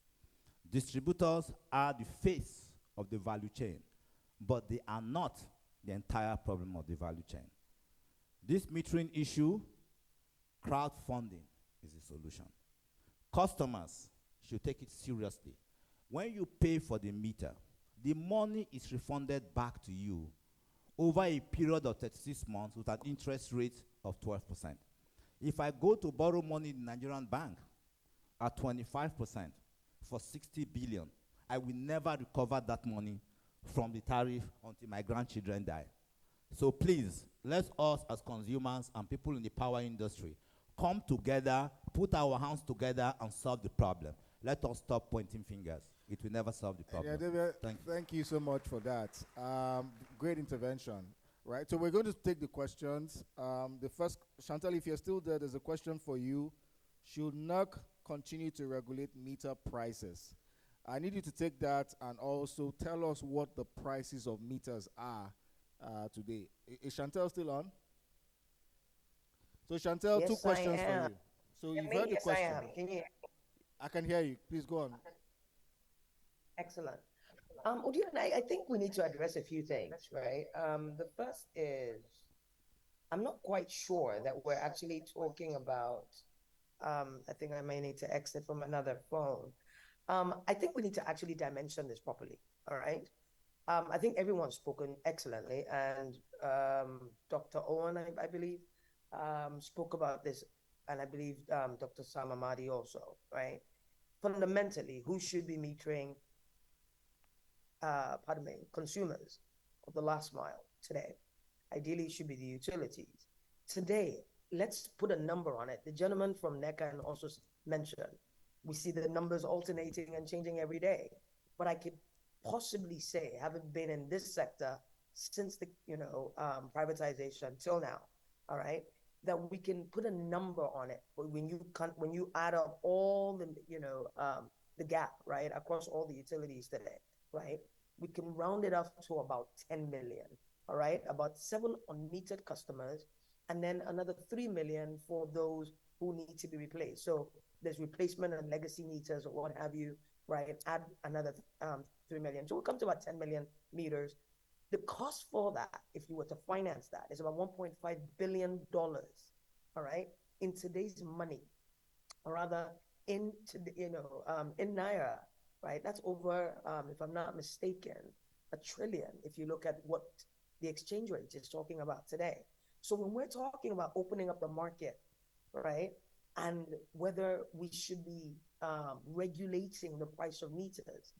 Distributors are the face of the value chain, but they are not the entire problem of the value chain. This metering issue, crowdfunding is the solution. Customers should take it seriously. When you pay for the meter, the money is refunded back to you over a period of 36 months with an interest rate of 12%. If I go to borrow money in the Nigerian bank at 25%, for 60 billion. I will never recover that money from the tariff until my grandchildren die. So please, let us as consumers and people in the power industry come together, put our hands together and solve the problem. Let us stop pointing fingers. It will never solve the problem. Yeah, David, Thank you. thank you so much for that. Great intervention. Right, so we're going to take the questions. The first, Chantal, if you're still there, there's a question for you. Should NERC continue to regulate meter prices? I need you to take that and also tell us what the prices of meters are today. Is Chantal still on? So Chantal, Yes, two questions I for am. you. So Yeah, you've me, heard the yes, question. I am. Can you? I can hear you. Please go on. Excellent. Udion, I think we need to address a few things, right? The first is, I'm not quite sure that we're actually talking about, I think I may need to exit from another phone. I think we need to actually dimension this properly, all right? I think everyone's spoken excellently, and Dr. Owen, I believe, spoke about this, and I believe Dr. Samamadi also, right? Fundamentally, who should be metering, consumers of the last mile today? Ideally, it should be the utilities. Today, let's put a number on it. The gentleman from NECA also mentioned, we see the numbers alternating and changing every day. But I could possibly say, having been in this sector since the privatization till now, all right, that we can put a number on it. But when you add up all the gap, right, across all the utilities today, right, we can round it up to about 10 million, all right, about 7 unmetered customers, and then another 3 million for those who need to be replaced. So there's replacement and legacy meters or what have you, right? Add another 3 million. So we'll come to about 10 million meters. The cost for that, if you were to finance that, is about $1.5 billion, all right, in today's money, or rather in Naira, right? That's over, if I'm not mistaken, $1 trillion, if you look at what the exchange rate is talking about today. So when we're talking about opening up the market, right, and whether we should be regulating the price of meters,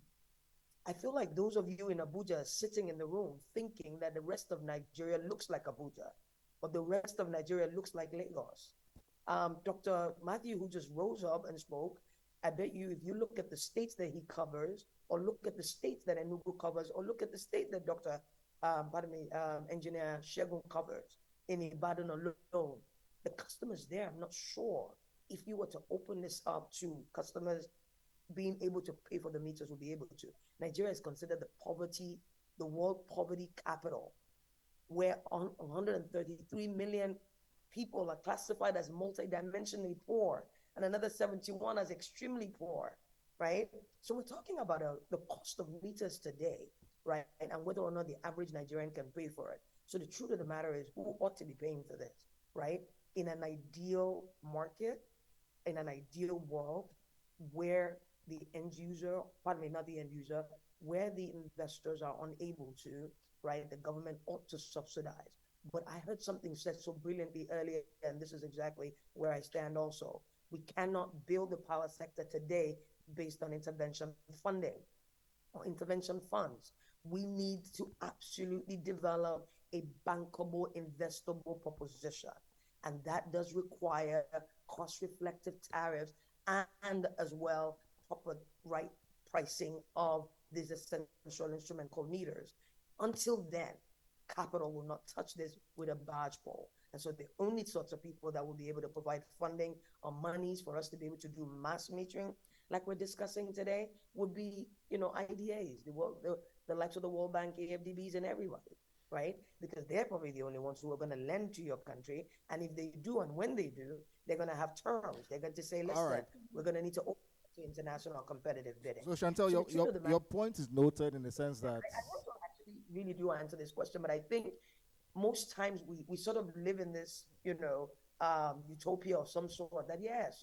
I feel like those of you in Abuja are sitting in the room thinking that the rest of Nigeria looks like Abuja, or the rest of Nigeria looks like Lagos. Dr. Matthew, who just rose up and spoke, I bet you if you look at the states that he covers, or look at the states that Enugu covers, or look at the state that Engineer Shegun covers in Ibadan alone, the customers there, I'm not sure if you were to open this up to customers being able to pay for the meters will be able to. Nigeria is considered the world poverty capital, where 133 million people are classified as multidimensionally poor, and another 71 as extremely poor, right? So we're talking about the cost of meters today, right? And whether or not the average Nigerian can pay for it. So the truth of the matter is, who ought to be paying for this, right? In an ideal market, in an ideal world, where the end user, not the end user, where the investors are unable to, right, the government ought to subsidize. But I heard something said so brilliantly earlier, and this is exactly where I stand also. We cannot build the power sector today based on intervention funding or intervention funds. We need to absolutely develop a bankable, investable proposition. And that does require cost-reflective tariffs and as well proper right pricing of this essential instrument called meters. Until then, capital will not touch this with a barge pole. And so the only sorts of people that will be able to provide funding or monies for us to be able to do mass metering, like we're discussing today, would be, IDAs, the likes of the World Bank, AFDBs, and everybody, right? Because they're probably the only ones who are going to lend to your country. And if they do, and when they do, they're going to have terms. They're going to say, listen, we're going to need to open to international competitive bidding. So Chantal, your point is noted in the sense that... I want to actually really do answer this question, but I think most times we sort of live in this, utopia of some sort that, yes,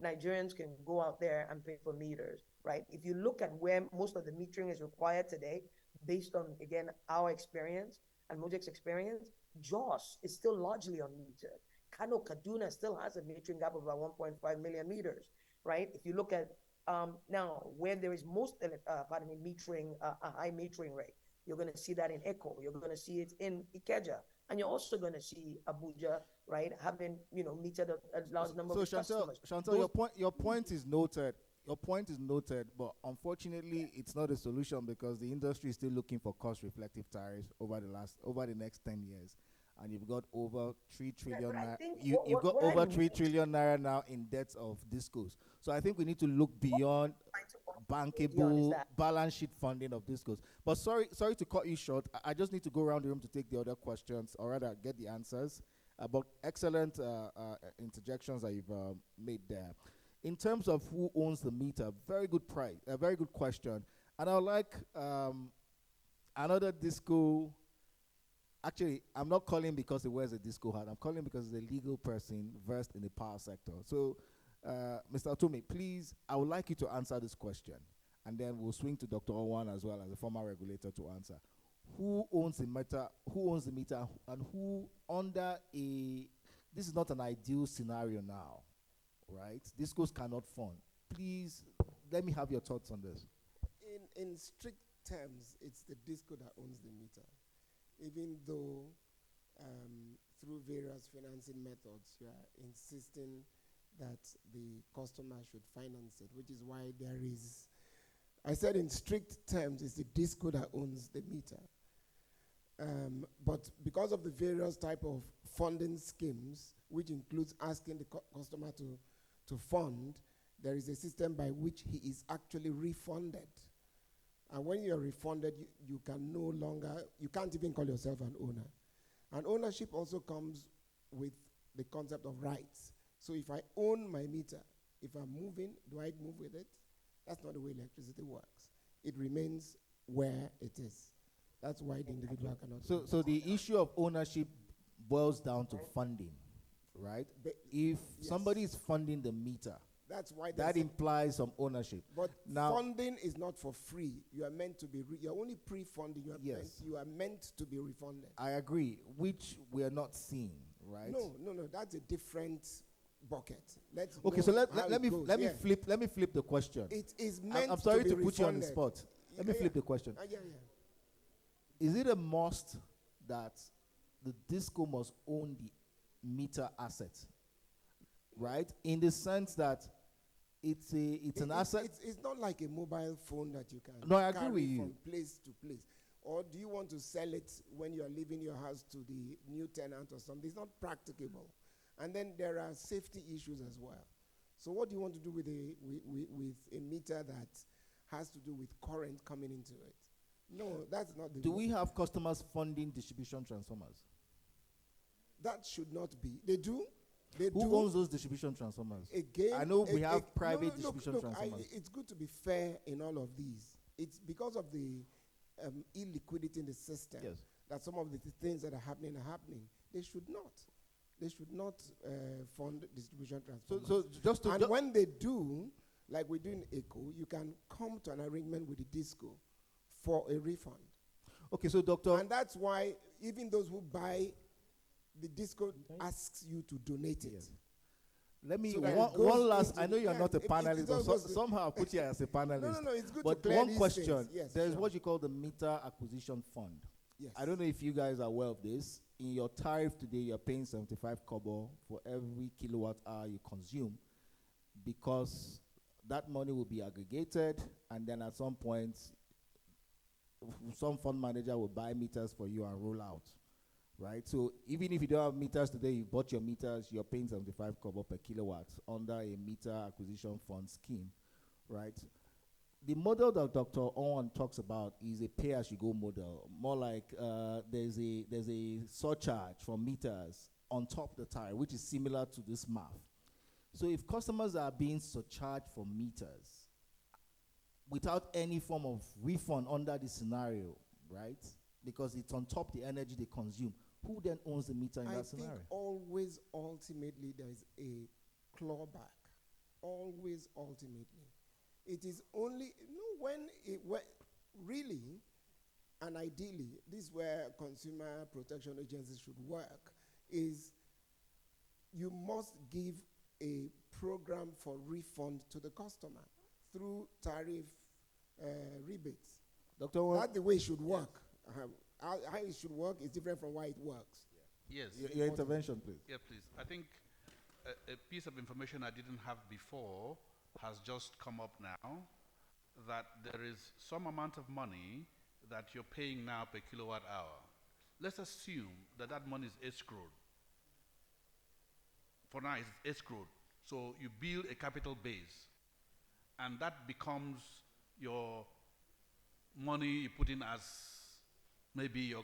Nigerians can go out there and pay for meters, right? If you look at where most of the metering is required today, based on, again, our experience and Mojek's experience, Jos is still largely unmetered. Kano Kaduna still has a metering gap of about 1.5 million meters, right? If you look at Now, where there is most, metering, a high metering rate, you're going to see that in Echo. You're going to see it in Ikeja, and you're also going to see Abuja, right, having metered a large number So of customers. Chantal, your point is noted. Your point is noted, but unfortunately, it's not a solution because the industry is still looking for cost-reflective tariffs over the next 10 years, and you've got over 3 trillion. but I think You've got what I over 3 meant- trillion naira now in debts of discos. So I think we need to look beyond Beyond is bankable that. balance sheet funding of discos. But sorry to cut you short. I just need to go around the room to take the other questions, or rather get the answers. But excellent interjections that you've made there. In terms of who owns the meter, very good question. And I would like another disco. Actually, I'm not calling because he wears a disco hat. I'm calling because he's a legal person versed in the power sector. So, Mr. Otome, please, I would like you to answer this question. And then we'll swing to Dr. Owan as well as a former regulator to answer. Who owns the meter? Who owns the meter? And who this is not an ideal scenario now, right? Discos cannot fund. Please, let me have your thoughts on this. In strict terms, it's the disco that owns the meter. Even though through various financing methods, you are insisting that the customer should finance it, which is why there is, I said in strict terms, it's the disco that owns the meter. But because of the various type of funding schemes, which includes asking the customer to fund, there is a system by which he is actually refunded. And when you're refunded, you can't even call yourself an owner. And ownership also comes with the concept of rights. So if I own my meter, if I'm moving, do I move with it? That's not the way electricity works. It remains where it is. That's why the individual cannot. So the issue of ownership boils down to funding, right? If somebody is funding the meter, that's why that implies some ownership. But now, funding is not for free. You are meant to be. You're only pre-funding. You are meant to be refunded. I agree, which we are not seeing, right? No. That's a different bucket. Okay, so let me flip the question. It is meant. I'm sorry to put refunded. you on the spot. Let me flip the question. Is it a must that the disco must own the meter asset, right? In the sense that it's an asset. It's not like a mobile phone that you can I agree carry with you. from place to place. Or do you want to sell it when you are leaving your house to the new tenant or something? It's not practicable. And then there are safety issues as well. So what do you want to do with a meter that has to do with current coming into it? No, that's not the. Do we have customers funding distribution transformers? That should not be. They do. Who owns those distribution transformers? Again, I know we have private distribution transformers. It's good to be fair in all of these. It's because of the illiquidity in the system that some of the things that are happening. They should not. They should not fund distribution transformers. When they do, like we do in ECO, you can come to an arrangement with the DISCO for a refund. Okay, so Doctor. And that's why even those who buy, the DISCO asks you to donate it. Let me, So one last, I know you're not a panelist, but somehow I'll put you as a panelist. No, it's good but to clear one these question, things. Yes, there's sure. what you call the meter acquisition fund. Yes. I don't know if you guys are aware of this. In your tariff today, you're paying 75 kobo for every kilowatt hour you consume, because that money will be aggregated, and then at some point, some fund manager will buy meters for you and roll out, right? So even if you don't have meters today, you bought your meters, you're paying 75 kobo per kilowatt under a meter acquisition fund scheme, right? The model that Dr. Owen talks about is a pay-as-you-go model, more like there's a surcharge for meters on top of the tariff, which is similar to this math. So if customers are being surcharged for meters without any form of refund under the scenario, right? Because it's on top of the energy they consume, who then owns the meter in that scenario? I think always, ultimately, there's a clawback. Always, ultimately. It is only, when really, and ideally, this is where consumer protection agencies should work, is you must give a program for refund to the customer. through tariff rebates. Dr. Wan, That's the way it should work. How it should work is different from why it works. Yes. your intervention, please. Yeah, please. I think a piece of information I didn't have before has just come up now, that there is some amount of money that you're paying now per kilowatt hour. Let's assume that that money is escrowed. For now, it's escrowed. So you build a capital base, and that becomes your money you put in as maybe your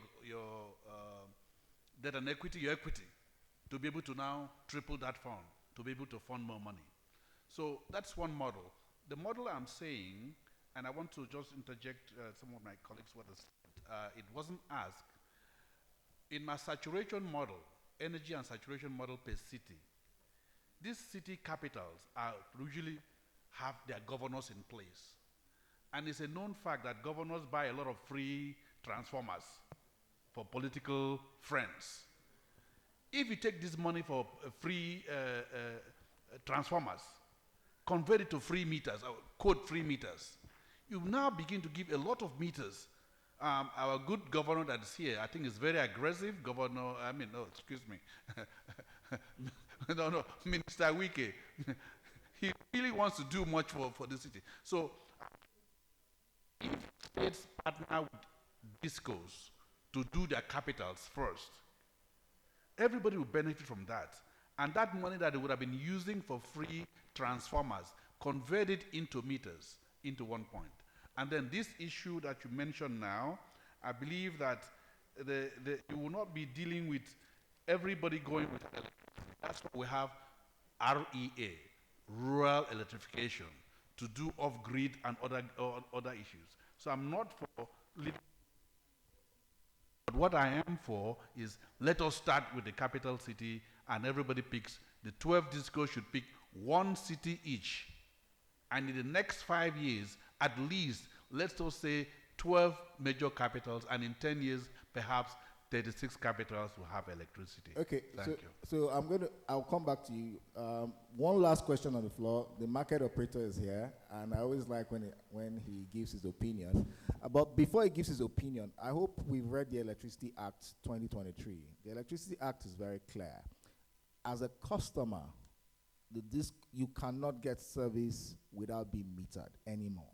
debt and equity, your equity, to be able to now triple that fund, to be able to fund more money. So that's one model. The model I'm saying, and I want to just interject some of my colleagues what it wasn't asked. In my saturation model, energy and saturation model per city, these city capitals are usually have their governors in place. And it's a known fact that governors buy a lot of free transformers for political friends. If you take this money for free transformers, convert it to free meters, or code free meters, you now begin to give a lot of meters. Our good governor that's here, I think is very aggressive. No, Minister Wike. He really wants to do much for the city. So, if states partner with discos to do their capitals first, everybody will benefit from that. And that money that they would have been using for free transformers, convert it into meters, into one point. And then this issue that you mentioned now, I believe that you will not be dealing with everybody going with electricity. That's why we have REA, rural electrification, to do off-grid and other issues. So I'm not for leaving. But what I am for is let us start with the capital city and everybody picks, the 12 discos should pick one city each. And in the next 5 years, at least, let's just say 12 major capitals, and in 10 years, perhaps 36 capitals will have electricity. Okay, Thank you. So I'll come back to you. One last question on the floor. The market operator is here, and I always like when he gives his opinion. But before he gives his opinion, I hope we've read the Electricity Act 2023. The Electricity Act is very clear. As a customer, you cannot get service without being metered anymore.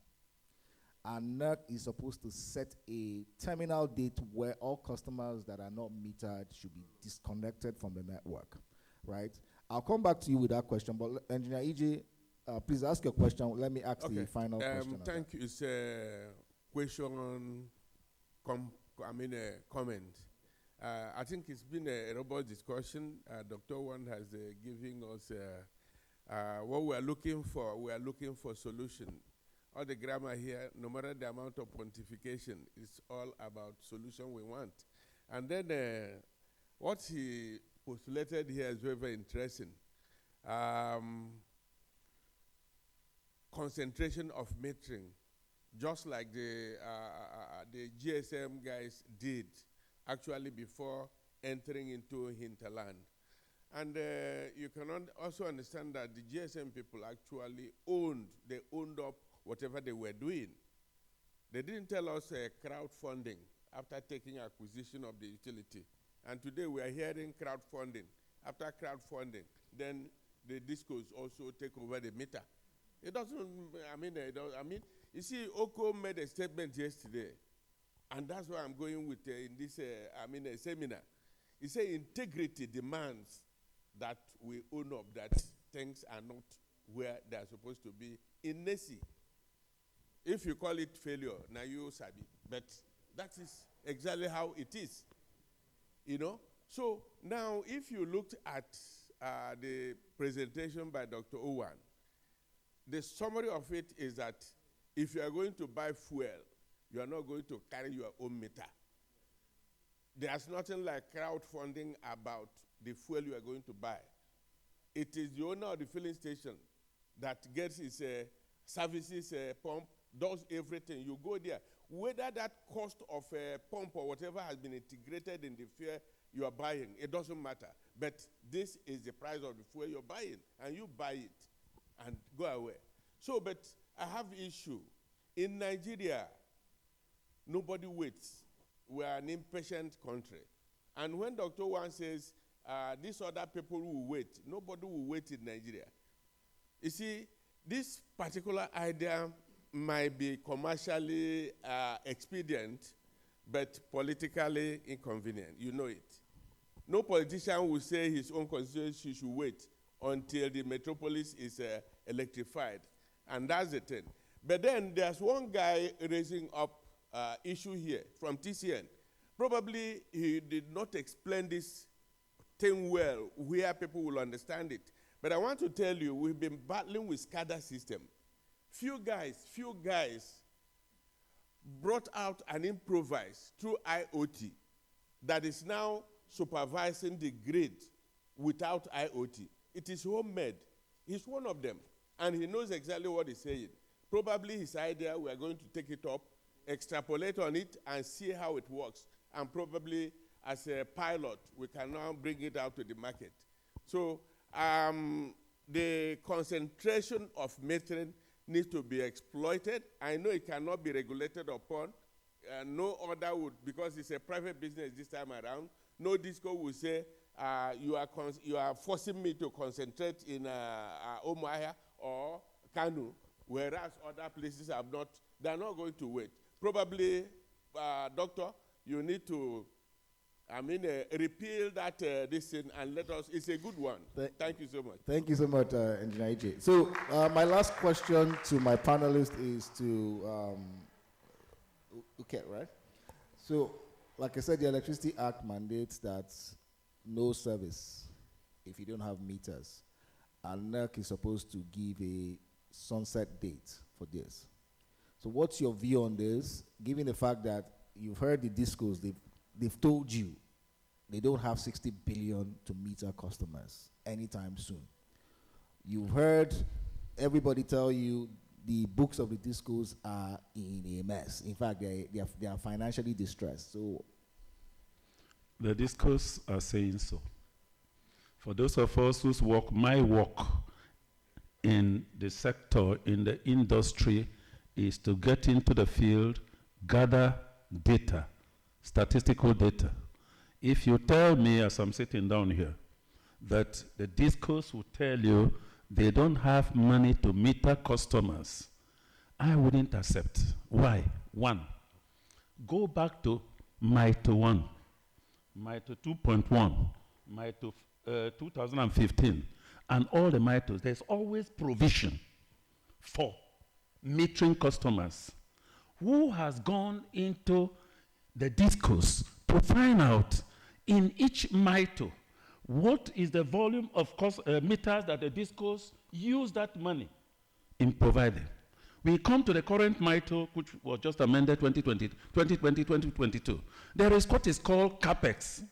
And NERC is supposed to set a terminal date where all customers that are not metered should be disconnected from the network, right? I'll come back to you with that question, but Engineer EJ, please ask your question. Let me ask the final question. Thank you. It's a question, comment. I think it's been a robust discussion. Dr. Wan has given us what we are looking for. We are looking for solution. All the grammar here, no matter the amount of pontification, it's all about solution we want. And then what he postulated here is very, very interesting. Concentration of metering, just like the GSM guys did actually before entering into hinterland. And you can also understand that the GSM people actually owned up whatever they were doing. They didn't tell us crowdfunding after taking acquisition of the utility. And today we are hearing crowdfunding. After crowdfunding, then the discos also take over the meter. It doesn't, you see, Oko made a statement yesterday, and that's why I'm going with in this, seminar. He said integrity demands that we own up that things are not where they're supposed to be in NESI. If you call it failure, now you sabi. But that is exactly how it is. You know? So now if you looked at the presentation by Dr. Owan, the summary of it is that if you are going to buy fuel, you are not going to carry your own meter. There's nothing like crowdfunding about the fuel you are going to buy. It is the owner of the filling station that gets his services pump, does everything. You go there. Whether that cost of a pump or whatever has been integrated in the fare you are buying, it doesn't matter. But this is the price of the fuel you're buying, and you buy it and go away. So, but I have issue. In Nigeria, nobody waits. We are an impatient country. And when Dr. Wan says, these other people will wait, nobody will wait in Nigeria. You see, this particular idea might be commercially expedient, but politically inconvenient. You know it. No politician will say his own constituency should wait until the metropolis is electrified. And that's the thing. But then there's one guy raising up issue here from TCN. Probably he did not explain this thing well where people will understand it. But I want to tell you, we've been battling with SCADA system. Few guys brought out and improvised through IoT that is now supervising the grid without IoT. It is homemade. He's one of them. And he knows exactly what he's saying. Probably his idea, we are going to take it up, extrapolate on it, and see how it works. And probably as a pilot, we can now bring it out to the market. So the concentration of metering needs to be exploited. I know it cannot be regulated upon. No other would, because it's a private business this time around. No disco will say, you are forcing me to concentrate in Umuahia or Kanu, whereas other places have not. They're not going to wait. Probably, doctor, you need to, repeal that this thing and let us. It's a good one. Thank you so much. Thank you so much, Engineer Ije. So my last question to my panelists is to okay, right? So, like I said, the Electricity Act mandates that no service if you don't have meters. And NERC is supposed to give a sunset date for this. So what's your view on this, given the fact that you've heard the discos, they've told you they don't have 60 billion to meter customers anytime soon. You've heard everybody tell you the books of the discos are in a mess. In fact, they are financially distressed. So the discos are saying so. For those of us whose work, my work in the sector, in the industry, is to get into the field, gather data, statistical data. If you tell me, as I'm sitting down here, that the discos will tell you they don't have money to meter customers, I wouldn't accept. Why? One, go back to MITO 1, MITO 2.1, MITO 2015, and all the MITOs. There's always provision for metering customers. Who has gone into the discos to find out in each MITO what is the volume of meters that the discos use that money in providing? We come to the current MITO, which was just amended 2020-2022. There is what is called CAPEX.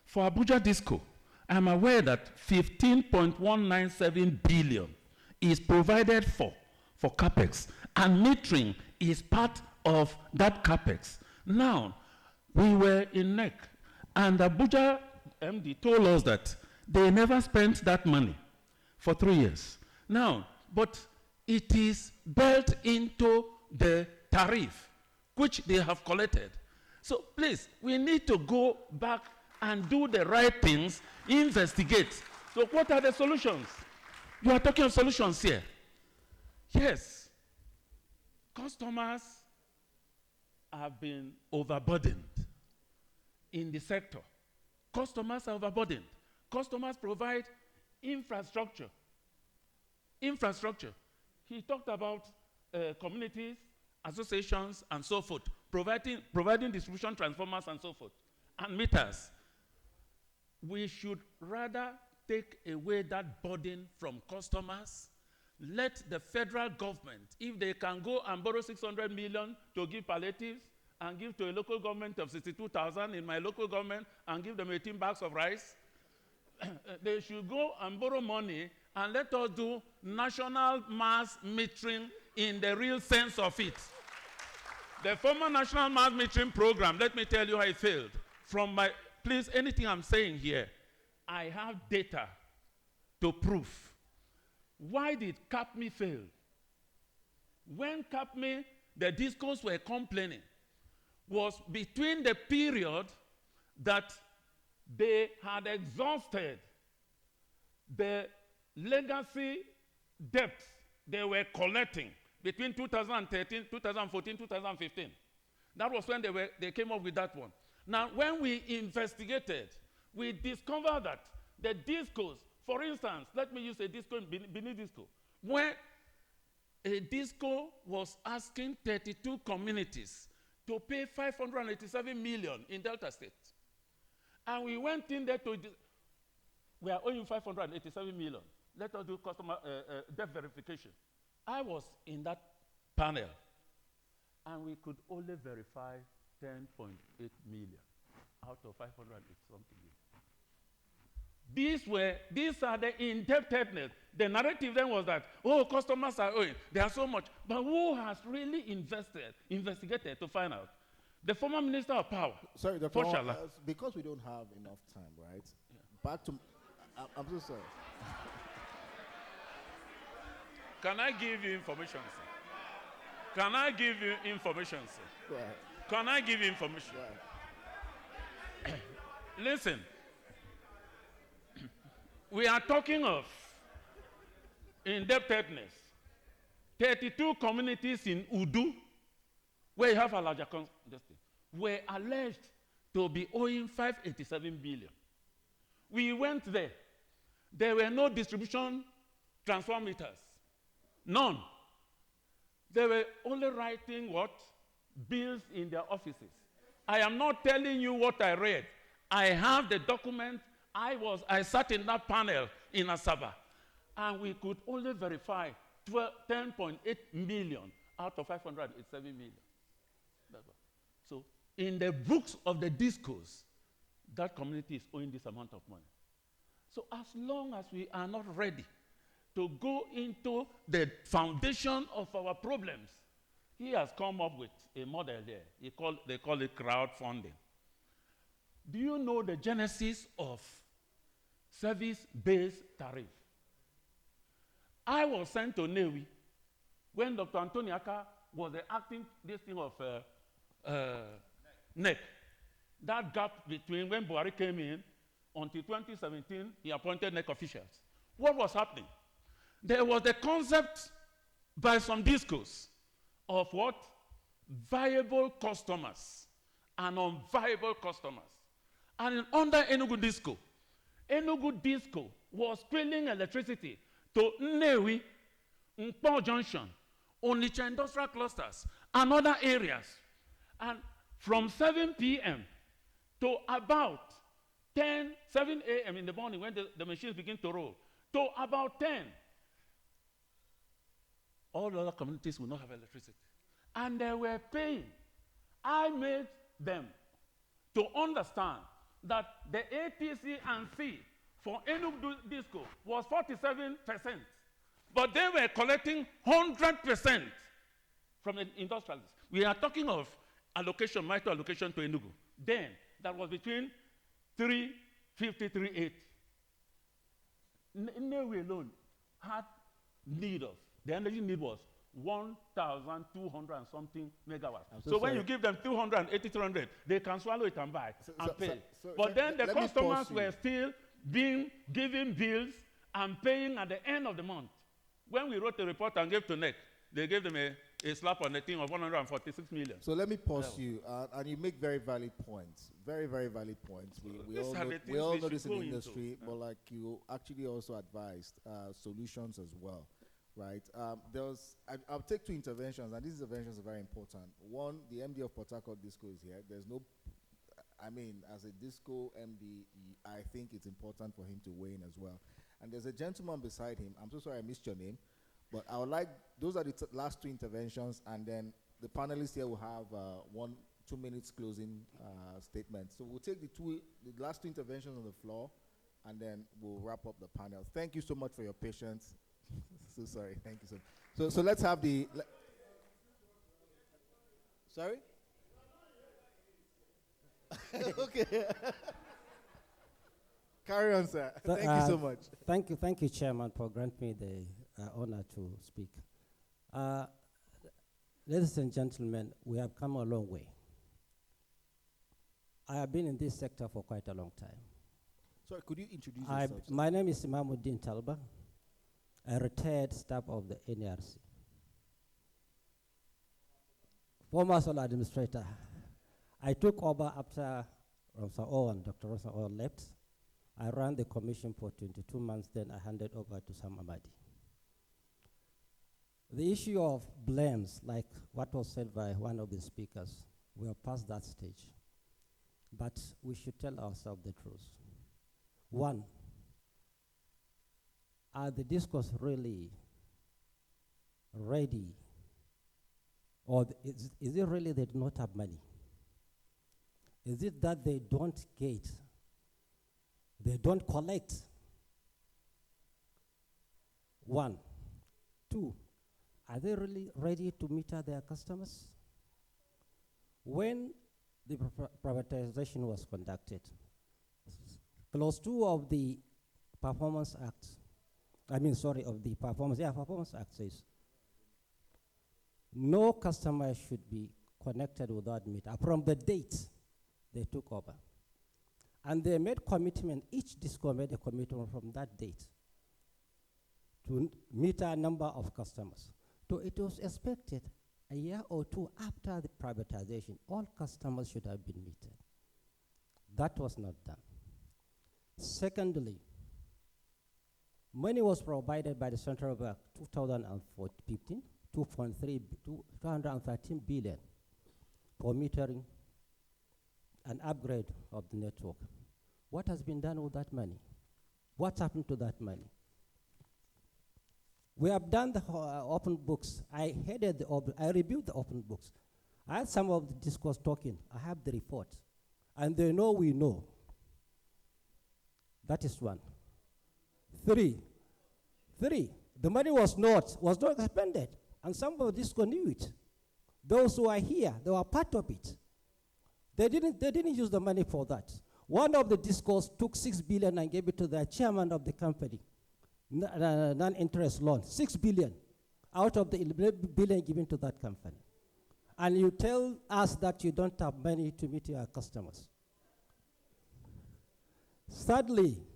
For Abuja Disco, I'm aware that 15.197 billion is provided for CAPEX, and metering is part of that CAPEX. Now, we were in NEC, and Abuja MD told us that they never spent that money for 3 years. Now, but it is built into the tariff, which they have collected. So please, we need to go back and do the right things, investigate. So what are the solutions? You are talking of solutions here. Yes, customers have been overburdened in the sector. Customers are overburdened. Customers provide infrastructure. Infrastructure. He talked about communities, associations, and so forth, providing distribution transformers and so forth, and meters. We should rather take away that burden from customers. Let the federal government, if they can go and borrow 600 million to give palliatives and give to a local government of 62,000 in my local government and give them 18 bags of rice, they should go and borrow money and let us do national mass metering in the real sense of it. The former national mass metering program, let me tell you how it failed. Please, anything I'm saying here, I have data to prove. Why did CAPME fail? when CAPME, the discos were complaining, was between the period that they had exhausted the legacy debts they were collecting between 2013, 2014, 2015. That was when they came up with that one. Now, when we investigated, we discovered that the discos, for instance, let me use a disco in Benin Disco, where a disco was asking 32 communities to pay 587 million in Delta State. And we went in there we are owing 587 million. Let us do customer debt verification. I was in that panel, and we could only verify 10.8 million out of 500 something million. These are the indebtedness. The narrative then was that, oh, customers are owing, they are so much. But who has really investigated to find out? The former Minister of Power. Sorry, Dr. Because we don't have enough time, right? Yeah. Back to, I'm so sorry. Can I give you information, sir? Can I give you information, sir? Go ahead. Can I give you information? Go ahead. Listen, we are talking of indebtedness. 32 communities in Udu, where you have a larger industry, were alleged to be owing 587 billion. We went there. There were no distribution transfer meters. None. They were only writing what? Bills in their offices. I am not telling you what I read. I have the document. I sat in that panel in Asaba, and we could only verify 10.8 million out of 587 million. So in the books of the discos, that community is owing this amount of money. So as long as we are not ready to go into the foundation of our problems, he has come up with a model there. They call it crowdfunding. Do you know the genesis of service-based tariff? I was sent to Newi when Dr. Antoniaka was the acting this thing of NEC. That gap between when Buhari came in until 2017, he appointed NEC officials. What was happening? There was the concept by some discos of what? Viable customers and unviable customers. And under Enugu Disco was spilling electricity to Nnewi, Nkpo Junction, Onitsha industrial clusters, and other areas. And from 7 p.m. to about 7 a.m. in the morning when the machines begin to roll, to about 10, all the other communities will not have electricity. And they were paying. I made them to understand that the ATC and C for Enugu Disco was 47%. But they were collecting 100% from the industrialists. We are talking of allocation, micro allocation to Enugu. Then, that was between 350, 380. Nnewi alone had need of, the energy need was 1,200 and something megawatts. So when you give them 280, 300, they can swallow it and buy and pay. But then the customers were still given bills and paying at the end of the month. When we wrote the report and gave to NEC, they gave them a slap on the thing of 146 million. So let me pause you, and you make very valid points, very, very valid points. We all know this in the industry, but like you actually also advised solutions as well, right? I'll take two interventions, and these interventions are very important. One, the MD of Port Harcourt Disco is here. There's no, I mean, as a Disco MD, I think it's important for him to weigh in as well. And there's a gentleman beside him. I'm so sorry I missed your name. But I would like, those are the last two interventions, and then the panelists here will have 2 minutes closing statements. So we'll take the last two interventions on the floor, and then we'll wrap up the panel. Thank you so much for your patience. So sorry, thank you so much. So let's have the, sorry? Okay. Carry on, sir. Thank you so much. Thank you, Chairman, for granting me the honor to speak. Ladies and gentlemen, we have come a long way. I have been in this sector for quite a long time. Sorry, could you introduce yourself? Sir? My name is Imamuddin Talba, a retired staff of the NRC. Former sole administrator. I took over after Dr. Rosa Owen left. I ran the commission for 22 months, then I handed over to Sam Amadi. The issue of blames, like what was said by one of the speakers, we are past that stage. But we should tell ourselves the truth. One, are the discourse really ready? Or is it really they do not have money? Is it that they don't get, they don't collect? One. Two, are they really ready to meter their customers? When the privatization was conducted, Clause 2 of the Performance Act, of the Performance Act says, no customer should be connected without meter from the date they took over. And they made commitment, each DISCO made a commitment from that date to meter a number of customers. So it was expected a year or two after the privatization, all customers should have been metered. That was not done. Secondly, money was provided by the Central Bank 2015, 213 billion for metering and upgrade of the network. What has been done with that money? What's happened to that money? We have done the open books. I reviewed the open books. I had some of the discourse talking. I have the report. And they know we know. That is one. Three, the money was not expended. And some of the disco knew it. Those who are here, they were part of it. They didn't use the money for that. One of the discos took 6 billion and gave it to the chairman of the company. Non-interest loan, 6 billion out of the 11 billion given to that company. And you tell us that you don't have money to meet your customers. Thirdly,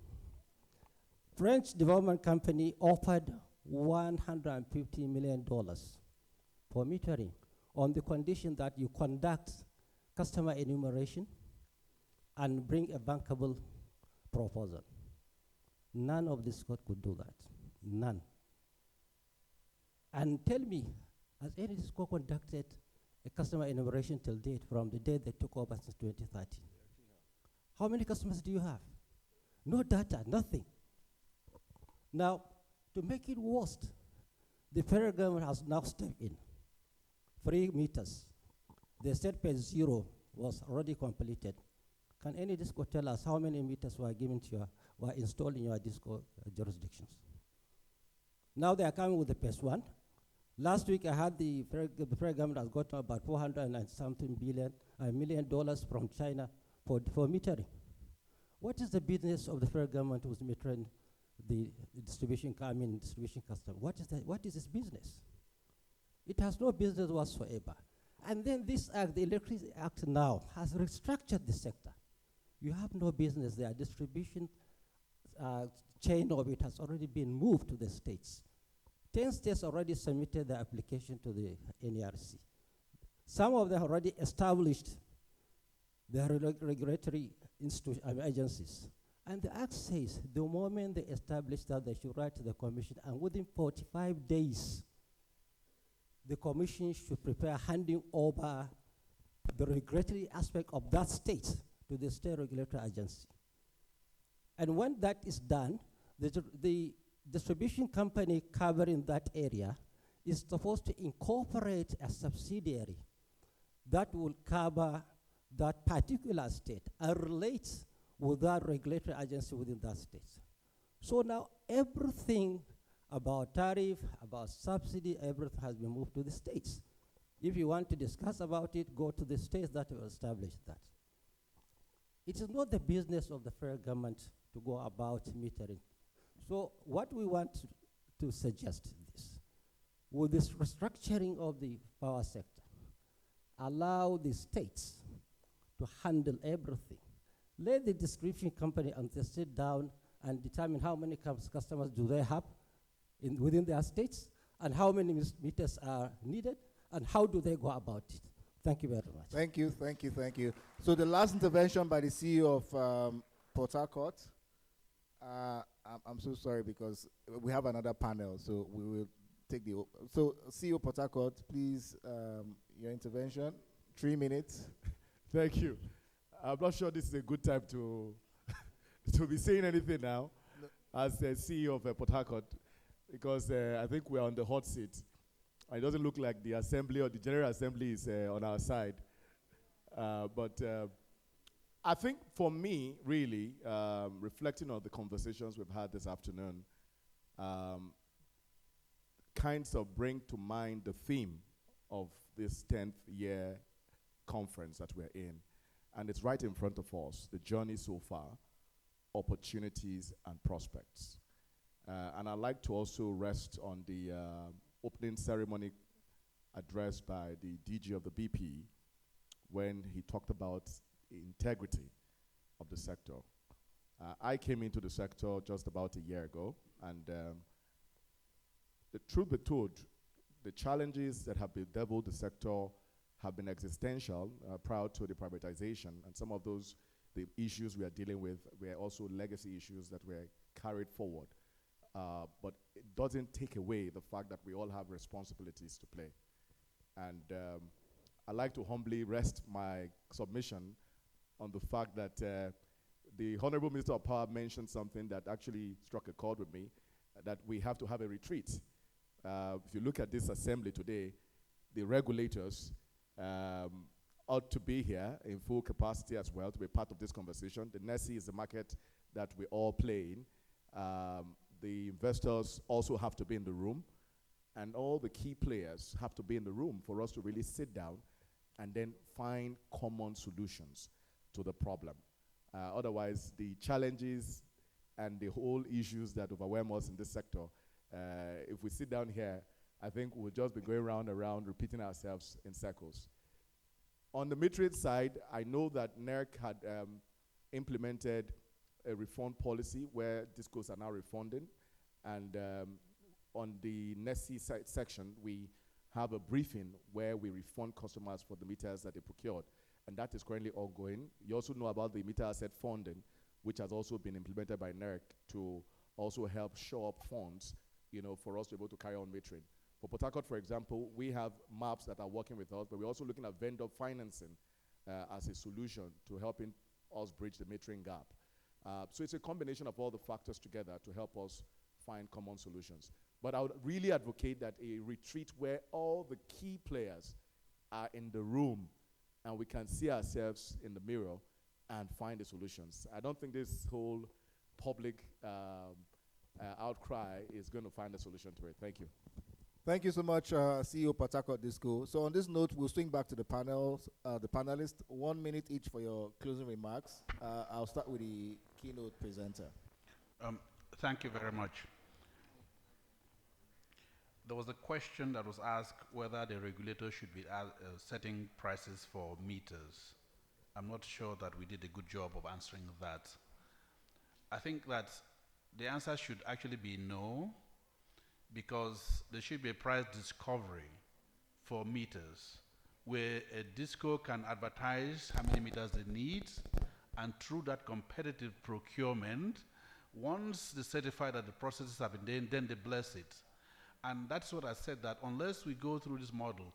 French development company offered $150 million for metering on the condition that you conduct customer enumeration and bring a bankable proposal. None of this court could do that. None. And tell me, has any disco conducted a customer enumeration till date from the day they took over since 2013? How many customers do you have? No data, nothing. Now, to make it worse, the federal government has now stepped in. Free meters. The state phase 0 was already completed. Can any disco tell us how many meters were given to were installed in your disco jurisdictions? Now they are coming with the phase 1. Last week I had the federal government has got about $400-something million from China for metering. What is the business of the federal government who's metering the distribution customer? What is that? What is its business? It has no business whatsoever. And then this act, the Electricity Act now, has restructured the sector. You have no business there. Distribution chain of it has already been moved to the states. 10 states already submitted their application to the NERC. Some of them already established their regulatory agencies. And the act says the moment they establish that, they should write to the commission, and within 45 days, the commission should prepare handing over the regulatory aspect of that state to the state regulatory agency. And when that is done, the distribution company covering that area is supposed to incorporate a subsidiary that will cover that particular state and relate with that regulatory agency within that state. So now everything about tariff, about subsidy, everything has been moved to the states. If you want to discuss about it, go to the states that will establish that. It is not the business of the federal government to go about metering. So what we want to suggest is this. With this restructuring of the power sector, allow the states to handle everything. Let the distribution company and they sit down and determine how many customers do they have within their states, and how many meters are needed, and how do they go about it. Thank you very much. Thank you, thank you, thank you. So the last intervention by the CEO of Port Harcourt. I'm so sorry because we have another panel, so we will take the. So CEO Port Harcourt, please, your intervention, 3 minutes. Thank you. I'm not sure this is a good time to to be saying anything now, as the CEO of Port Harcourt, because I think we're on the hot seat. It doesn't look like the assembly or the General Assembly is on our side. But I think for me, really, reflecting on the conversations we've had this afternoon, kinds of bring to mind the theme of this 10th year conference that we're in. And it's right in front of us, the journey so far, opportunities and prospects. And I'd like to also rest on the opening ceremony address by the DG of the BP when he talked about integrity of the sector. I came into the sector just about a year ago, and the truth be told, the challenges that have bedeviled the sector have been existential prior to the privatization, and some of those, the issues we are dealing with, were also legacy issues that were carried forward. But it doesn't take away the fact that we all have responsibilities to play. And I'd like to humbly rest my submission on the fact that the Honorable Minister of Power mentioned something that actually struck a chord with me, that we have to have a retreat. If you look at this assembly today, the regulators ought to be here in full capacity as well to be part of this conversation. The NESI is the market that we all play in. The investors also have to be in the room, and all the key players have to be in the room for us to really sit down and then find common solutions to the problem. Otherwise, the challenges and the whole issues that overwhelm us in this sector, if we sit down here, I think we'll just be going round and round, repeating ourselves in circles. On the metering side, I know that NERC had implemented a refund policy where discos are now refunding, and on the NESI section, we have a briefing where we refund customers for the meters that they procured, and that is currently ongoing. You also know about the meter asset funding, which has also been implemented by NERC to also help show up funds, for us to be able to carry on metering. For Port Harcourt, for example, we have maps that are working with us, but we're also looking at vendor financing as a solution to helping us bridge the metering gap. So it's a combination of all the factors together to help us find common solutions. But I would really advocate that a retreat where all the key players are in the room and we can see ourselves in the mirror and find the solutions. I don't think this whole public outcry is going to find a solution to it. Thank you. Thank you so much, CEO Port Harcourt Disco. So on this note, we'll swing back to the panelists. 1 minute each for your closing remarks. I'll start with the keynote presenter. Thank you very much. There was a question that was asked whether the regulator should be setting prices for meters. I'm not sure that we did a good job of answering that. I think that the answer should actually be no, because there should be a price discovery for meters where a disco can advertise how many meters they need, and through that competitive procurement, once they certify that the processes have been done, then they bless it. And that's what I said, that unless we go through this model,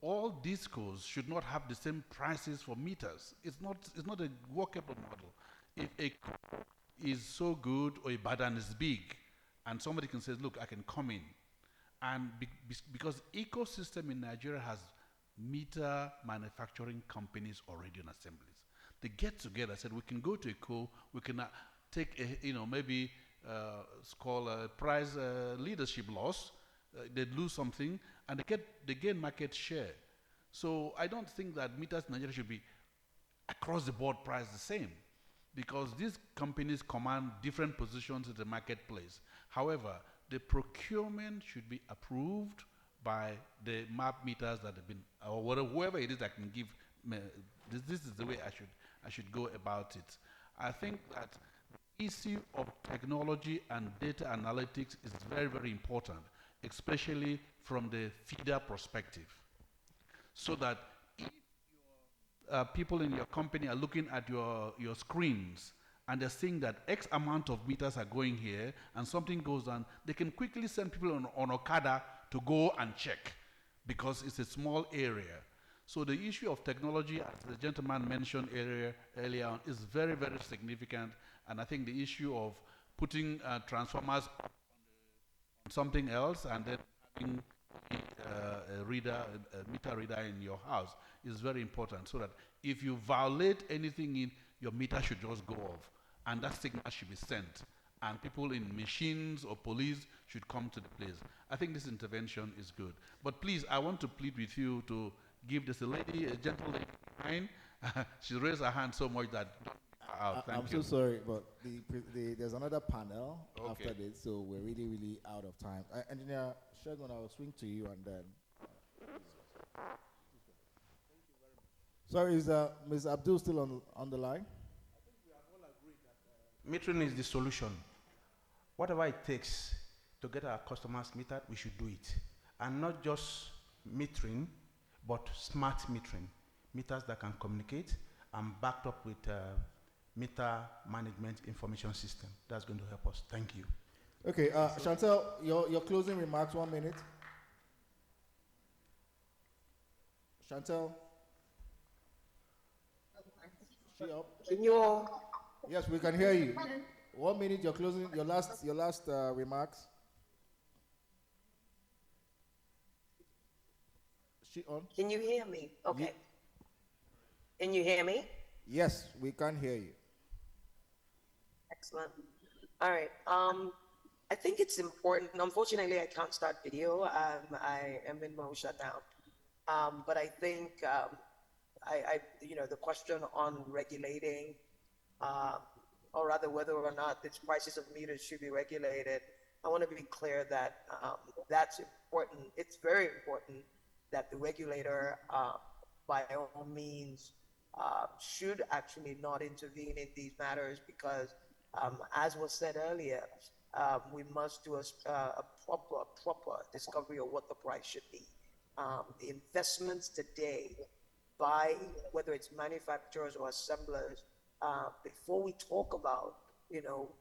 all discos should not have the same prices for meters. It's not a workable model. If a is so good or a badan is big, and somebody can say, look, I can come in. And because ecosystem in Nigeria has meter manufacturing companies already on assemblies. They get together, said, we can go to a co, we can take a, maybe it's called a price leadership loss. They lose something, and they gain market share. So I don't think that meters in Nigeria should be across the board price the same, because these companies command different positions in the marketplace. However, the procurement should be approved by the map meters that have been, or whatever, whoever it is that can give me, this is the way I should go about it. I think that the issue of technology and data analytics is very, very important, especially from the feeder perspective. So that if people in your company are looking at your screens and they're seeing that X amount of meters are going here and something goes on, they can quickly send people on Okada to go and check because it's a small area. So the issue of technology, as the gentleman mentioned earlier on, is very, very significant. And I think the issue of putting transformers on something else and then having a meter reader in your house is very important, so that if you violate anything in your meter should just go off and that signal should be sent and people in machines or police should come to the place. I think this intervention is good. But please, I want to plead with you to give this a gentle lady behind. She raised her hand so much that I'm so sorry, but there's another panel after this, so we're really, really out of time. Engineer Shegun, I'll swing to you and then. Sorry, is Ms. Abdul still on the line? I think we have all agreed that metering is the solution. Whatever it takes to get our customers metered, we should do it. And not just metering, but smart metering. Meters that can communicate and backed up with meter management information system. That's going to help us. Thank you. Okay, Chantel, your closing remarks, 1 minute. Chantel? She up? Can you all? Yes, we can hear you. 1 minute, your closing, your last remarks. She on? Can you hear me? Okay. Can you hear me? Yes, we can hear you. Excellent. All right. I think it's important. Unfortunately, I can't start video. I am in mode shutdown. But I think the question on regulating, or rather whether or not the prices of meters should be regulated, I want to be clear that that's important. It's very important that the regulator, by all means, should actually not intervene in these matters because, as was said earlier, we must do a proper discovery of what the price should be. The investments today by whether it's manufacturers or assemblers, before we talk about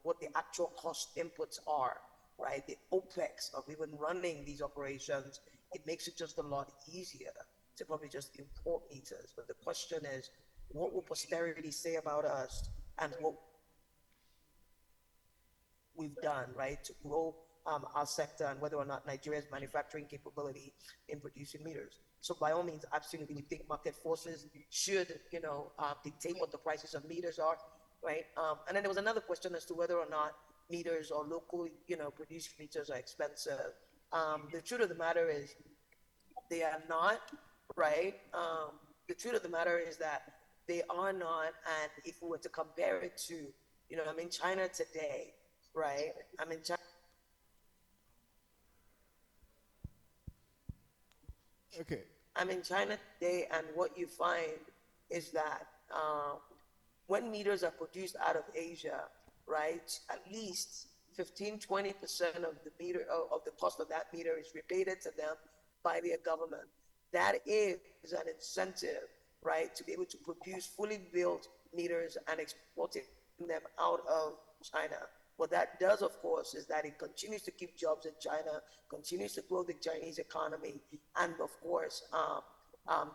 what the actual cost inputs are, right? The OPEX of even running these operations, it makes it just a lot easier to probably just import meters. But the question is, what will posterity say about us and what we've done, right, to grow our sector and whether or not Nigeria's manufacturing capability in producing meters. So by all means, absolutely, we think market forces should, dictate what the prices of meters are, right? And then there was another question as to whether or not meters or locally, produced meters are expensive. The truth of the matter is they are not, right? The truth of the matter is that they are not, and if we were to compare it to, I'm in China today, right? I'm in China. Okay. I'm in China today, and what you find is that when meters are produced out of Asia, right, at least 15-20% of the meter of the cost of that meter is rebated to them by their government. That is an incentive, right, to be able to produce fully built meters and exporting them out of China. What that does, of course, is that it continues to keep jobs in China, continues to grow the Chinese economy, and of course,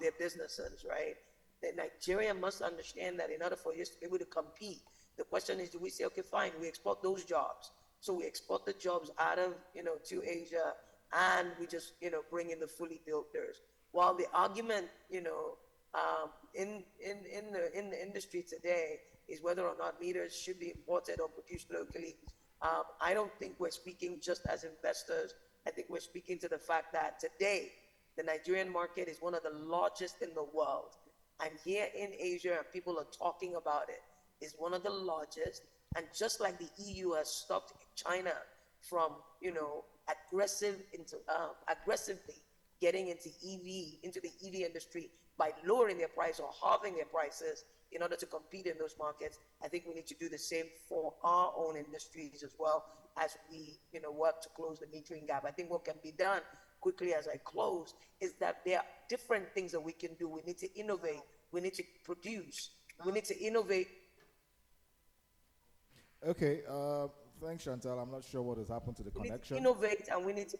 their businesses, right? That Nigeria must understand that in order for us to be able to compete, the question is, do we say, okay, fine, we export those jobs. So we export the jobs out of, to Asia, and we just, bring in the fully built meters. While the argument, in the industry today is whether or not meters should be imported or produced locally. I don't think we're speaking just as investors. I think we're speaking to the fact that today, the Nigerian market is one of the largest in the world. And here in Asia, people are talking about it, is one of the largest. And just like the EU has stopped China from, aggressively getting into the EV industry by lowering their price or halving their prices in order to compete in those markets. I think we need to do the same for our own industries as well as we, work to close the metering gap. I think what can be done quickly as I close is that there are different things that we can do. We need to innovate. We need to produce. We need to innovate. Okay, thanks, Chantal. I'm not sure what has happened to the connection. We need to innovate, and we need to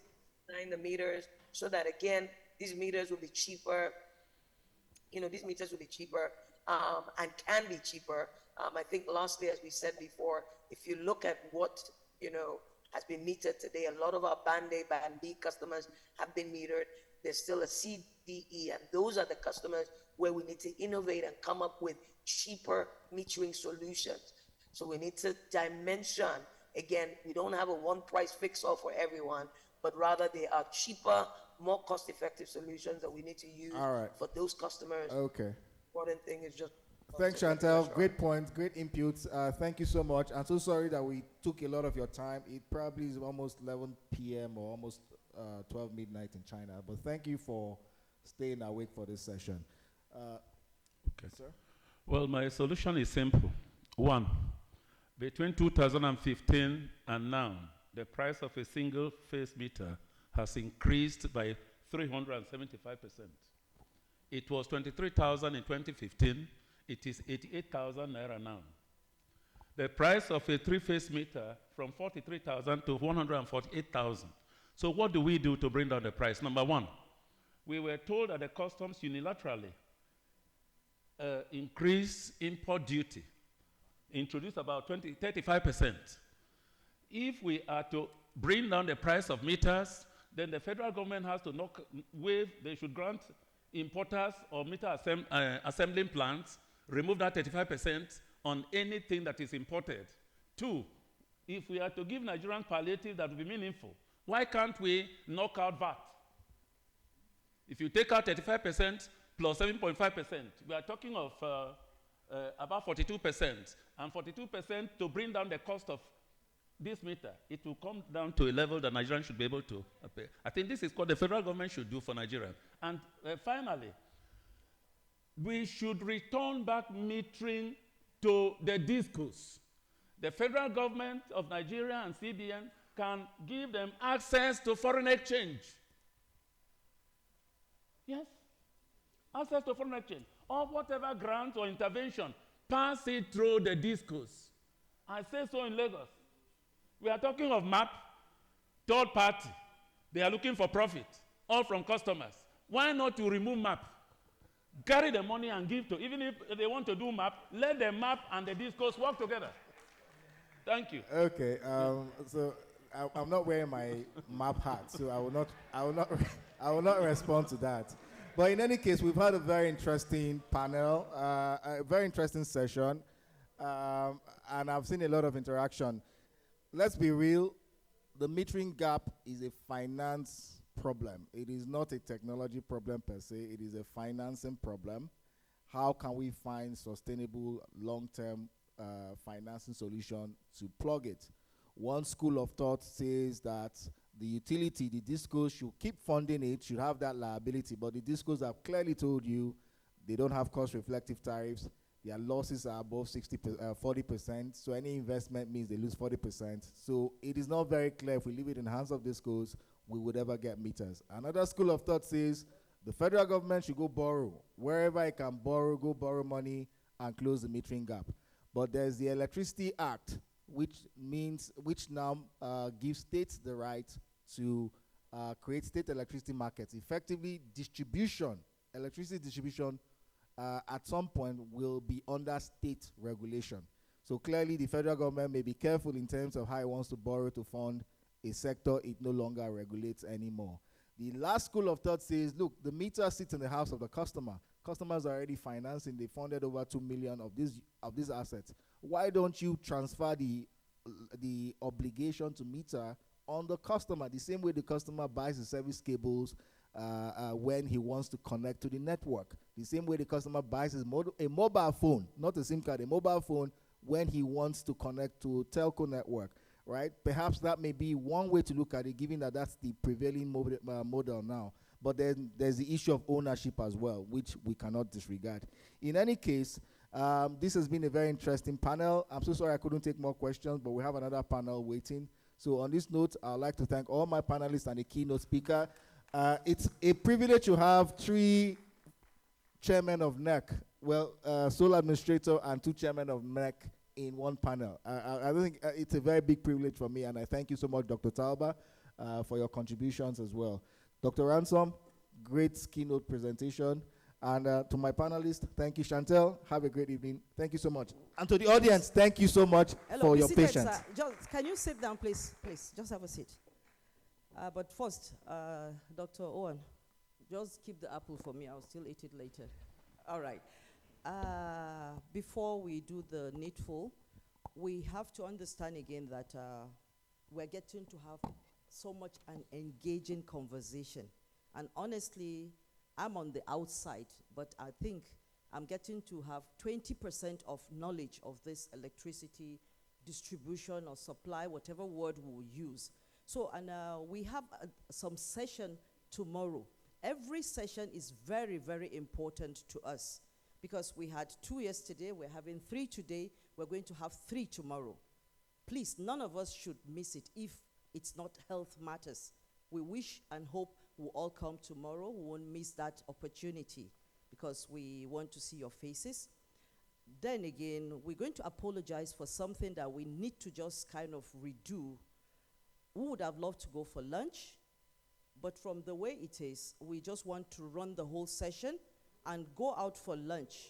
design the meters so that, again, these meters will be cheaper. These meters will be cheaper and can be cheaper. I think lastly, as we said before, if you look at what, has been metered today, a lot of our Band A, Band B customers have been metered. There's still a C, D, E, and those are the customers where we need to innovate and come up with cheaper metering solutions. So we need to dimension. Again, we don't have a one price fix all for everyone, but rather they are cheaper, more cost-effective solutions that we need to use for those customers. Okay. Important thing is just. Thanks, Chantal. Great points, great inputs. Thank you so much. I'm so sorry that we took a lot of your time. It probably is almost 11 p.m. or almost 12 midnight in China. But thank you for staying awake for this session. Okay. Sir? Well, my solution is simple. One, between 2015 and now, the price of a single phase meter has increased by 375%. It was 23,000 in 2015. It is 88,000 naira now. The price of a three-phase meter from 43,000 to 148,000. So what do we do to bring down the price? Number one, we were told that the customs unilaterally increase import duty, introduce about 35%. If we are to bring down the price of meters, then the federal government has to they should grant importers or meter assembling plants, remove that 35% on anything that is imported. Two, if we are to give Nigerian palliative that will be meaningful, why can't we knock out VAT? If you take out 35% plus 7.5%, we are talking of about 42%. And 42% to bring down the cost of this meter, it will come down to a level that Nigerians should be able to pay. I think this is what the federal government should do for Nigeria. And finally, we should return back metering to the discos. The federal government of Nigeria and CBN can give them access to foreign exchange. Yes, access to foreign exchange. Or whatever grant or intervention, pass it through the discos. I say so in Lagos. We are talking of MAP, third party. They are looking for profit, all from customers. Why not to remove MAP? Carry the money and give to, even if they want to do MAP, let the MAP and the discourse work together. Thank you. Okay, so I'm not wearing my MAP hat, so I will not respond to that. But in any case, we've had a very interesting panel, a very interesting session, and I've seen a lot of interaction. Let's be real, the metering gap is a finance problem. It is not a technology problem per se, it is a financing problem. How can we find sustainable long-term financing solution to plug it? One school of thought says that the utility, the discos, should keep funding it, should have that liability, but the discos have clearly told you they don't have cost-reflective tariffs. Their losses are above 40%, so any investment means they lose 40%. So it is not very clear if we leave it in the hands of discos, we would ever get meters. Another school of thought says the federal government should go borrow. Wherever it can borrow, go borrow money and close the metering gap. But there's the Electricity Act, which now gives states the right to create state electricity markets. Effectively, electricity distribution at some point will be under state regulation. So clearly the federal government may be careful in terms of how it wants to borrow to fund a sector it no longer regulates anymore. The last school of thought says, look, the meter sits in the house of the customer. Customers are already financing, they funded over 2 million of these assets. Why don't you transfer the obligation to meter on the customer, the same way the customer buys the service cables when he wants to connect to the network, the same way the customer buys a mobile phone, not a SIM card, a mobile phone when he wants to connect to a telco network, right? Perhaps that may be one way to look at it, given that that's the prevailing model now. But then there's the issue of ownership as well, which we cannot disregard. In any case, this has been a very interesting panel. I'm so sorry I couldn't take more questions, but we have another panel waiting. So on this note, I'd like to thank all my panelists and the keynote speaker. It's a privilege to have 3 chairmen of NEC, sole administrator and 2 chairmen of NEC in one panel. I think it's a very big privilege for me, and I thank you so much, Dr. Talba, for your contributions as well. Dr. Ransom, great keynote presentation. And to my panelists, thank you, Chantel. Have a great evening. Thank you so much. And to the audience, thank you so much for your patience. Can you sit down, please? Please, just have a seat. But first, Dr. Owen, just keep the apple for me. I'll still eat it later. All right. Before we do the needful, we have to understand again that we're getting to have so much an engaging conversation. And honestly, I'm on the outside, but I think I'm getting to have 20% of knowledge of this electricity distribution or supply, whatever word we'll use. So, and we have some session tomorrow. Every session is very, very important to us because we had 2 yesterday, we're having 3 today, we're going to have 3 tomorrow. Please, none of us should miss it if it's not health matters. We wish and hope we'll all come tomorrow. We won't miss that opportunity because we want to see your faces. Then again, we're going to apologize for something that we need to just kind of redo. We would have loved to go for lunch, but from the way it is, we just want to run the whole session and go out for lunch.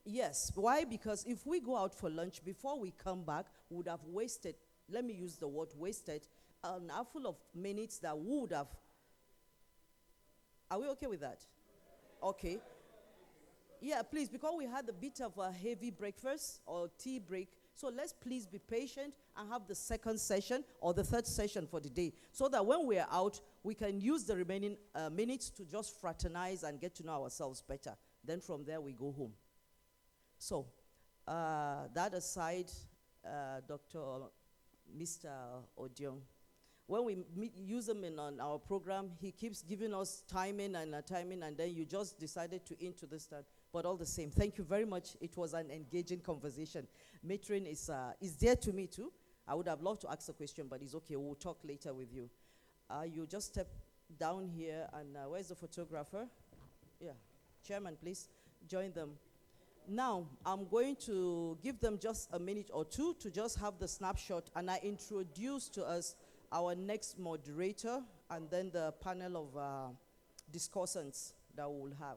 Yes, why? Because if we go out for lunch, before we come back, we would have wasted, let me use the word wasted, an hour full of minutes that we would have. Are we okay with that? Okay. Yeah, please, because we had a bit of a heavy breakfast or tea break, so let's please be patient and have the second session or the third session for the day so that when we're out, we can use the remaining minutes to just fraternize and get to know ourselves better. Then from there, we go home. So, that aside, Mr. Odion, when we use him on our program, he keeps giving us timing, and then you just decided to into this time. But all the same, thank you very much. It was an engaging conversation. Matron is dear to me too. I would have loved to ask a question, but it's okay. We'll talk later with you. You just step down here, and where's the photographer? Yeah, Chairman, please join them. Now, I'm going to give them just a minute or two to just have the snapshot, and I introduce to us our next moderator, and then the panel of discussants that we'll have.